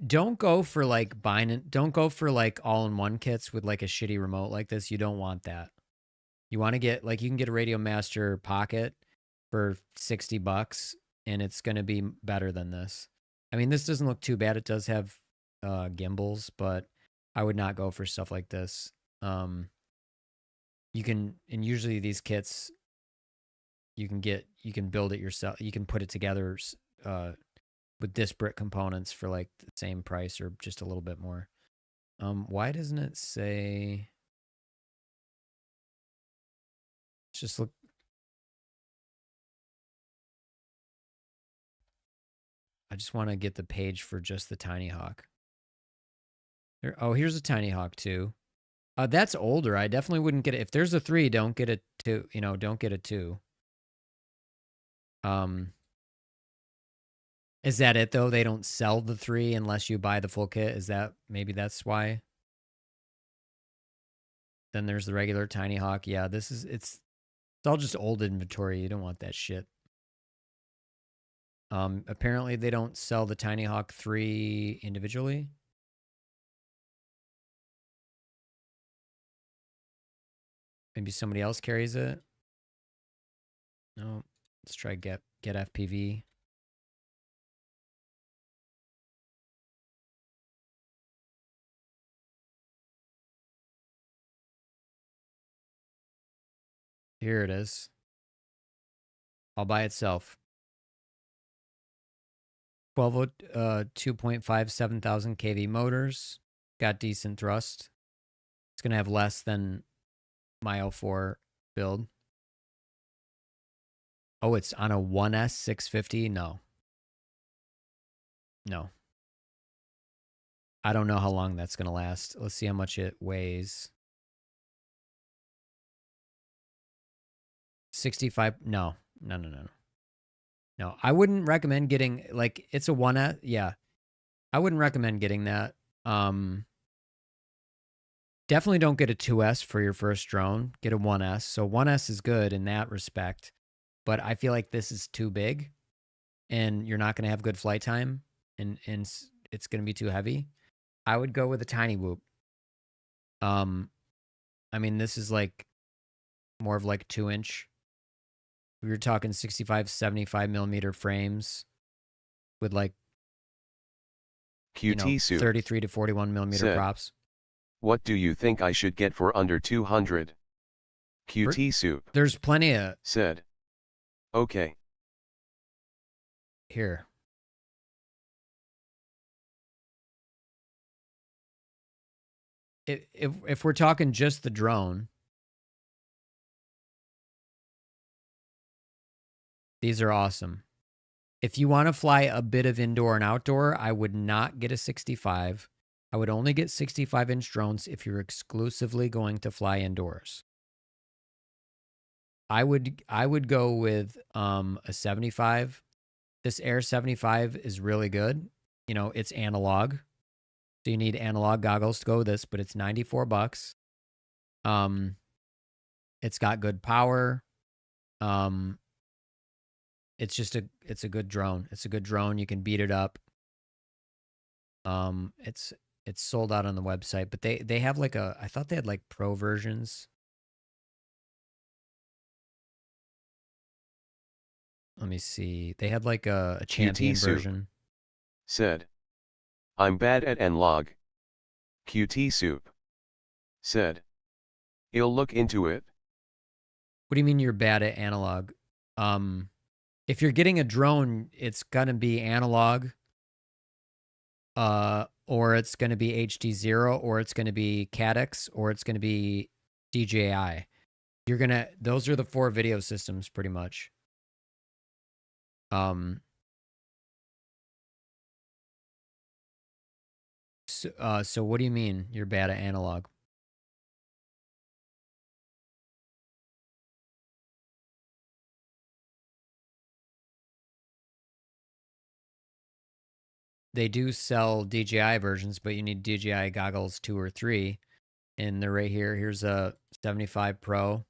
don't go for like don't go for like all-in-one kits with like a shitty remote like this. You don't want that. You want to get like, you can get a Radio Master Pocket for $60 and it's going to be better than this. I mean, this doesn't look too bad. It does have gimbals, but I would not go for stuff like this. You can, and usually these kits, you can build it yourself. You can put it together with disparate components for like the same price or just a little bit more. Why doesn't it say? Let's just look. I just want to get the page for just the Tiny Hawk. There, oh, here's a Tiny Hawk 2. That's older. I definitely wouldn't get it. If there's a 3, don't get a 2. You know, don't get a 2. Is that it though? They don't sell the 3 unless you buy the full kit. Is that maybe that's why? Then there's the regular Tiny Hawk. Yeah, it's all just old inventory. You don't want that shit. Apparently they don't sell the Tiny Hawk 3 individually. Maybe somebody else carries it. No, let's try get FPV. Here it is. All by itself. 12 2.57 thousand kV motors. Got decent thrust. It's going to have less than my 04 build. Oh, it's on a 1S 650? No. No. I don't know how long that's going to last. Let's see how much it weighs. 65. No. No, I wouldn't recommend getting, like, it's a 1S. Yeah. I wouldn't recommend getting that. Definitely don't get a 2S for your first drone. Get a 1S. So 1S is good in that respect. But I feel like this is too big. And you're not going to have good flight time. And it's going to be too heavy. I would go with a Tiny Whoop. I mean, this is like more of like 2-inch. We were talking 65, 75 millimeter frames with like QT Soup 33 to 41 millimeter said, props. What do you think I should get for under 200? QT Soup. There's plenty of... Said. Okay. Here. If we're talking just the drone, these are awesome. If you want to fly a bit of indoor and outdoor, I would not get a 65. I would only get 65-inch drones if you're exclusively going to fly indoors. I would go with a 75. This Air 75 is really good. You know, it's analog. So you need analog goggles to go with this, but it's $94. It's got good power. It's a good drone. It's a good drone. You can beat it up. It's sold out on the website, but they have like I thought they had like pro versions. Let me see. They had like a champion version. Said. I'm bad at analog. QT Soup. Said. I'll look into it. What do you mean you're bad at analog? If you're getting a drone, it's gonna be analog. Or it's going to be HD0, or it's going to be Cadex, or it's going to be DJI. Those are the 4 video systems pretty much. So what do you mean you're bad at analog? They do sell DJI versions, but you need DJI goggles 2 or 3. And they're right here. Here's a 75 Pro.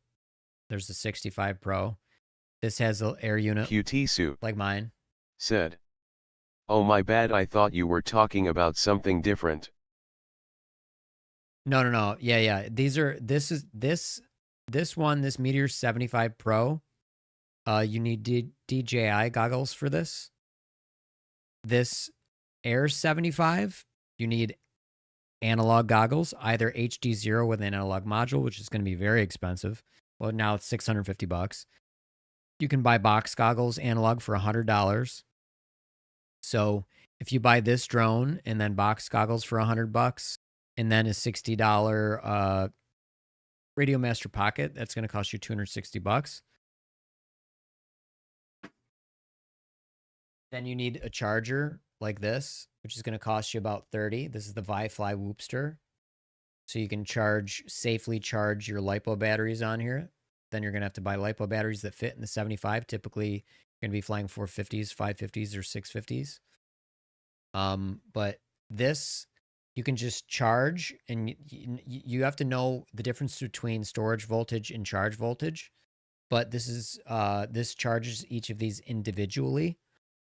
There's a 65 Pro. This has an air unit. QT Soup. Like mine. Said. Oh my bad, I thought you were talking about something different. No. Yeah. This Meteor 75 Pro. You need DJI goggles for this. This Air 75, you need analog goggles, either HD0 with an analog module, which is going to be very expensive. Well, now it's $650. You can buy box goggles analog for $100. So if you buy this drone and then box goggles for $100 and then a $60 Radio Master Pocket, that's going to cost you $260. Then you need a charger like this, which is going to cost you about $30. This is the ViFly Whoopster. So you can safely charge your LiPo batteries on here. Then you're going to have to buy LiPo batteries that fit in the 75. Typically, you're going to be flying 450s, 550s, or 650s. But this, you can just charge, and you have to know the difference between storage voltage and charge voltage. But this charges each of these individually.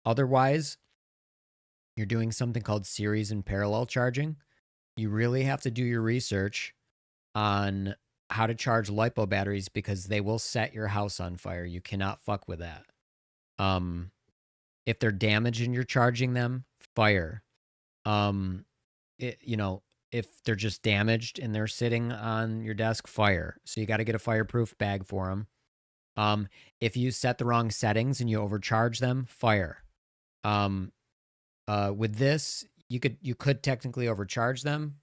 Otherwise, you're doing something called series and parallel charging. You really have to do your research on how to charge LiPo batteries because they will set your house on fire. You cannot fuck with that. If they're damaged and you're charging them, fire. If they're just damaged and they're sitting on your desk, fire. So you got to get a fireproof bag for them. If you set the wrong settings and you overcharge them, fire. With this, you could technically overcharge them,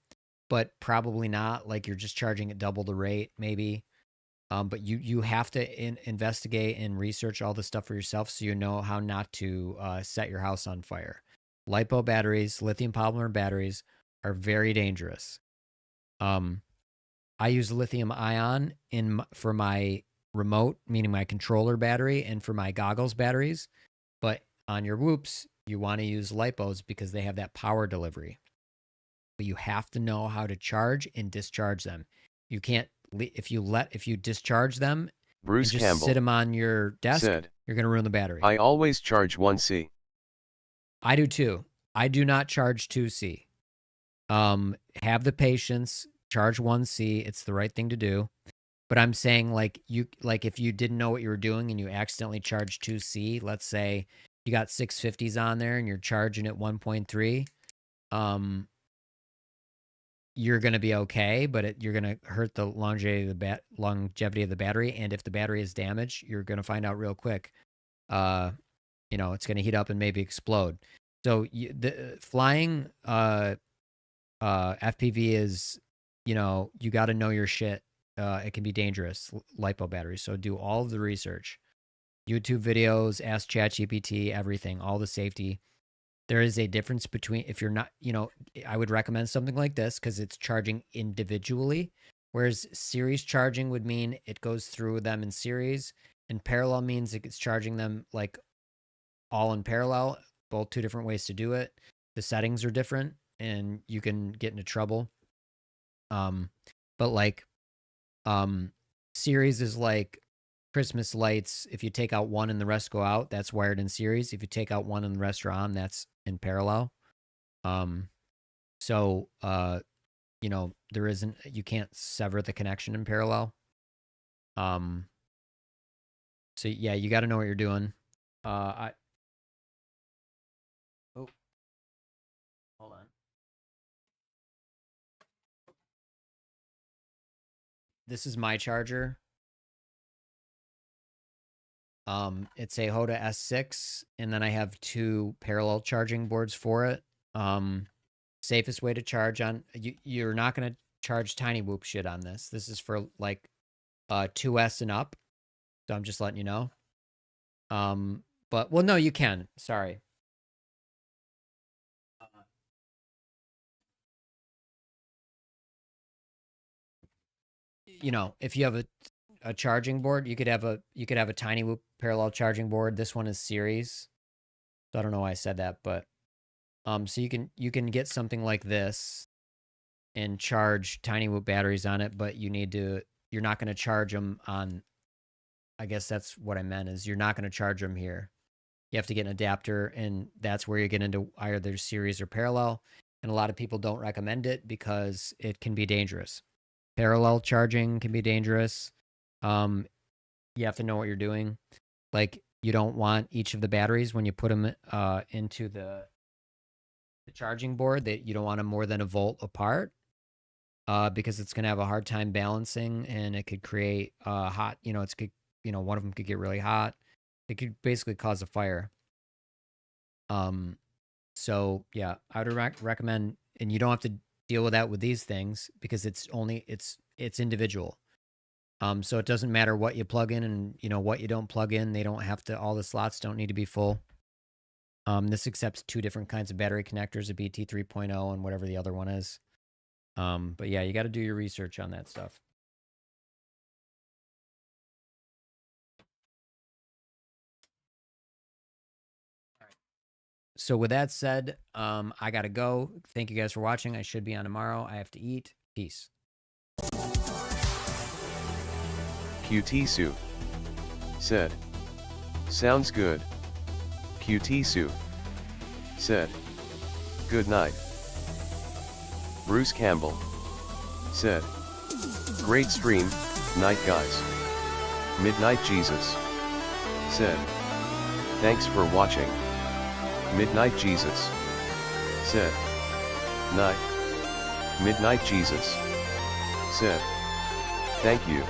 but probably not. Like you're just charging at double the rate, maybe. But you have to investigate and research all this stuff for yourself so you know how not to set your house on fire. LiPo batteries, lithium polymer batteries, are very dangerous. I use lithium ion for my remote, meaning my controller battery, and for my goggles batteries. But on your whoops, you want to use LiPos because they have that power delivery. But you have to know how to charge and discharge them. You can't, if you discharge them Bruce and just Campbell sit them on your desk, you're going to ruin the battery. I always charge 1C. I do too. I do not charge 2C. Have the patience, charge 1C. It's the right thing to do. But I'm saying like if you didn't know what you were doing and you accidentally charged 2C, let's say you got 650s on there and you're charging at 1.3, you're going to be okay, but you're going to hurt the longevity of the battery. And if the battery is damaged, you're going to find out real quick. It's going to heat up and maybe explode. So the flying FPV is, you got to know your shit. It can be dangerous, LiPo batteries. So do all of the research. YouTube videos, ask ChatGPT, everything, all the safety. There is a difference between, if you're not, I would recommend something like this because it's charging individually, whereas series charging would mean it goes through them in series, and parallel means it's charging them like all in parallel, both two different ways to do it. The settings are different and you can get into trouble. Series is like Christmas lights. If you take out one and the rest go out, that's wired in series. If you take out one and the rest are on, that's in parallel. You can't sever the connection in parallel. So yeah, you got to know what you're doing. Hold on. This is my charger. It's a Hoda S6, and then I have 2 parallel charging boards for it. Safest way to charge on, you're not going to charge tiny whoop shit on this. This is for like 2S and up. So I'm just letting you know. No, you can. Sorry. If you have a charging board, you could have a tiny whoop parallel charging board. This one is series. So I don't know why I said that, but so you can get something like this and charge tiny whoop batteries on it, but you're not going to charge them on, I guess that's what I meant, is you're not going to charge them here. You have to get an adapter, and that's where you get into either series or parallel. And a lot of people don't recommend it because it can be dangerous. Parallel charging can be dangerous. You have to know what you're doing. Like, you don't want each of the batteries when you put them into the charging board, that you don't want them more than a volt apart, because it's going to have a hard time balancing, and it could create hot, one of them could get really hot. It could basically cause a fire. So yeah, I would recommend, and you don't have to deal with that with these things because it's individual. So it doesn't matter what you plug in and what you don't plug in. They don't have to, all the slots don't need to be full. This accepts 2 different kinds of battery connectors, a BT 3.0 and whatever the other one is. But yeah, you got to do your research on that stuff. So with that said, I got to go. Thank you guys for watching. I should be on tomorrow. I have to eat. Peace. QT Sue said, sounds good. QT Sue said, good night. Bruce Campbell said, great stream, night guys. Midnight Jesus said, thanks for watching. Midnight Jesus said, night. Midnight Jesus said, thank you.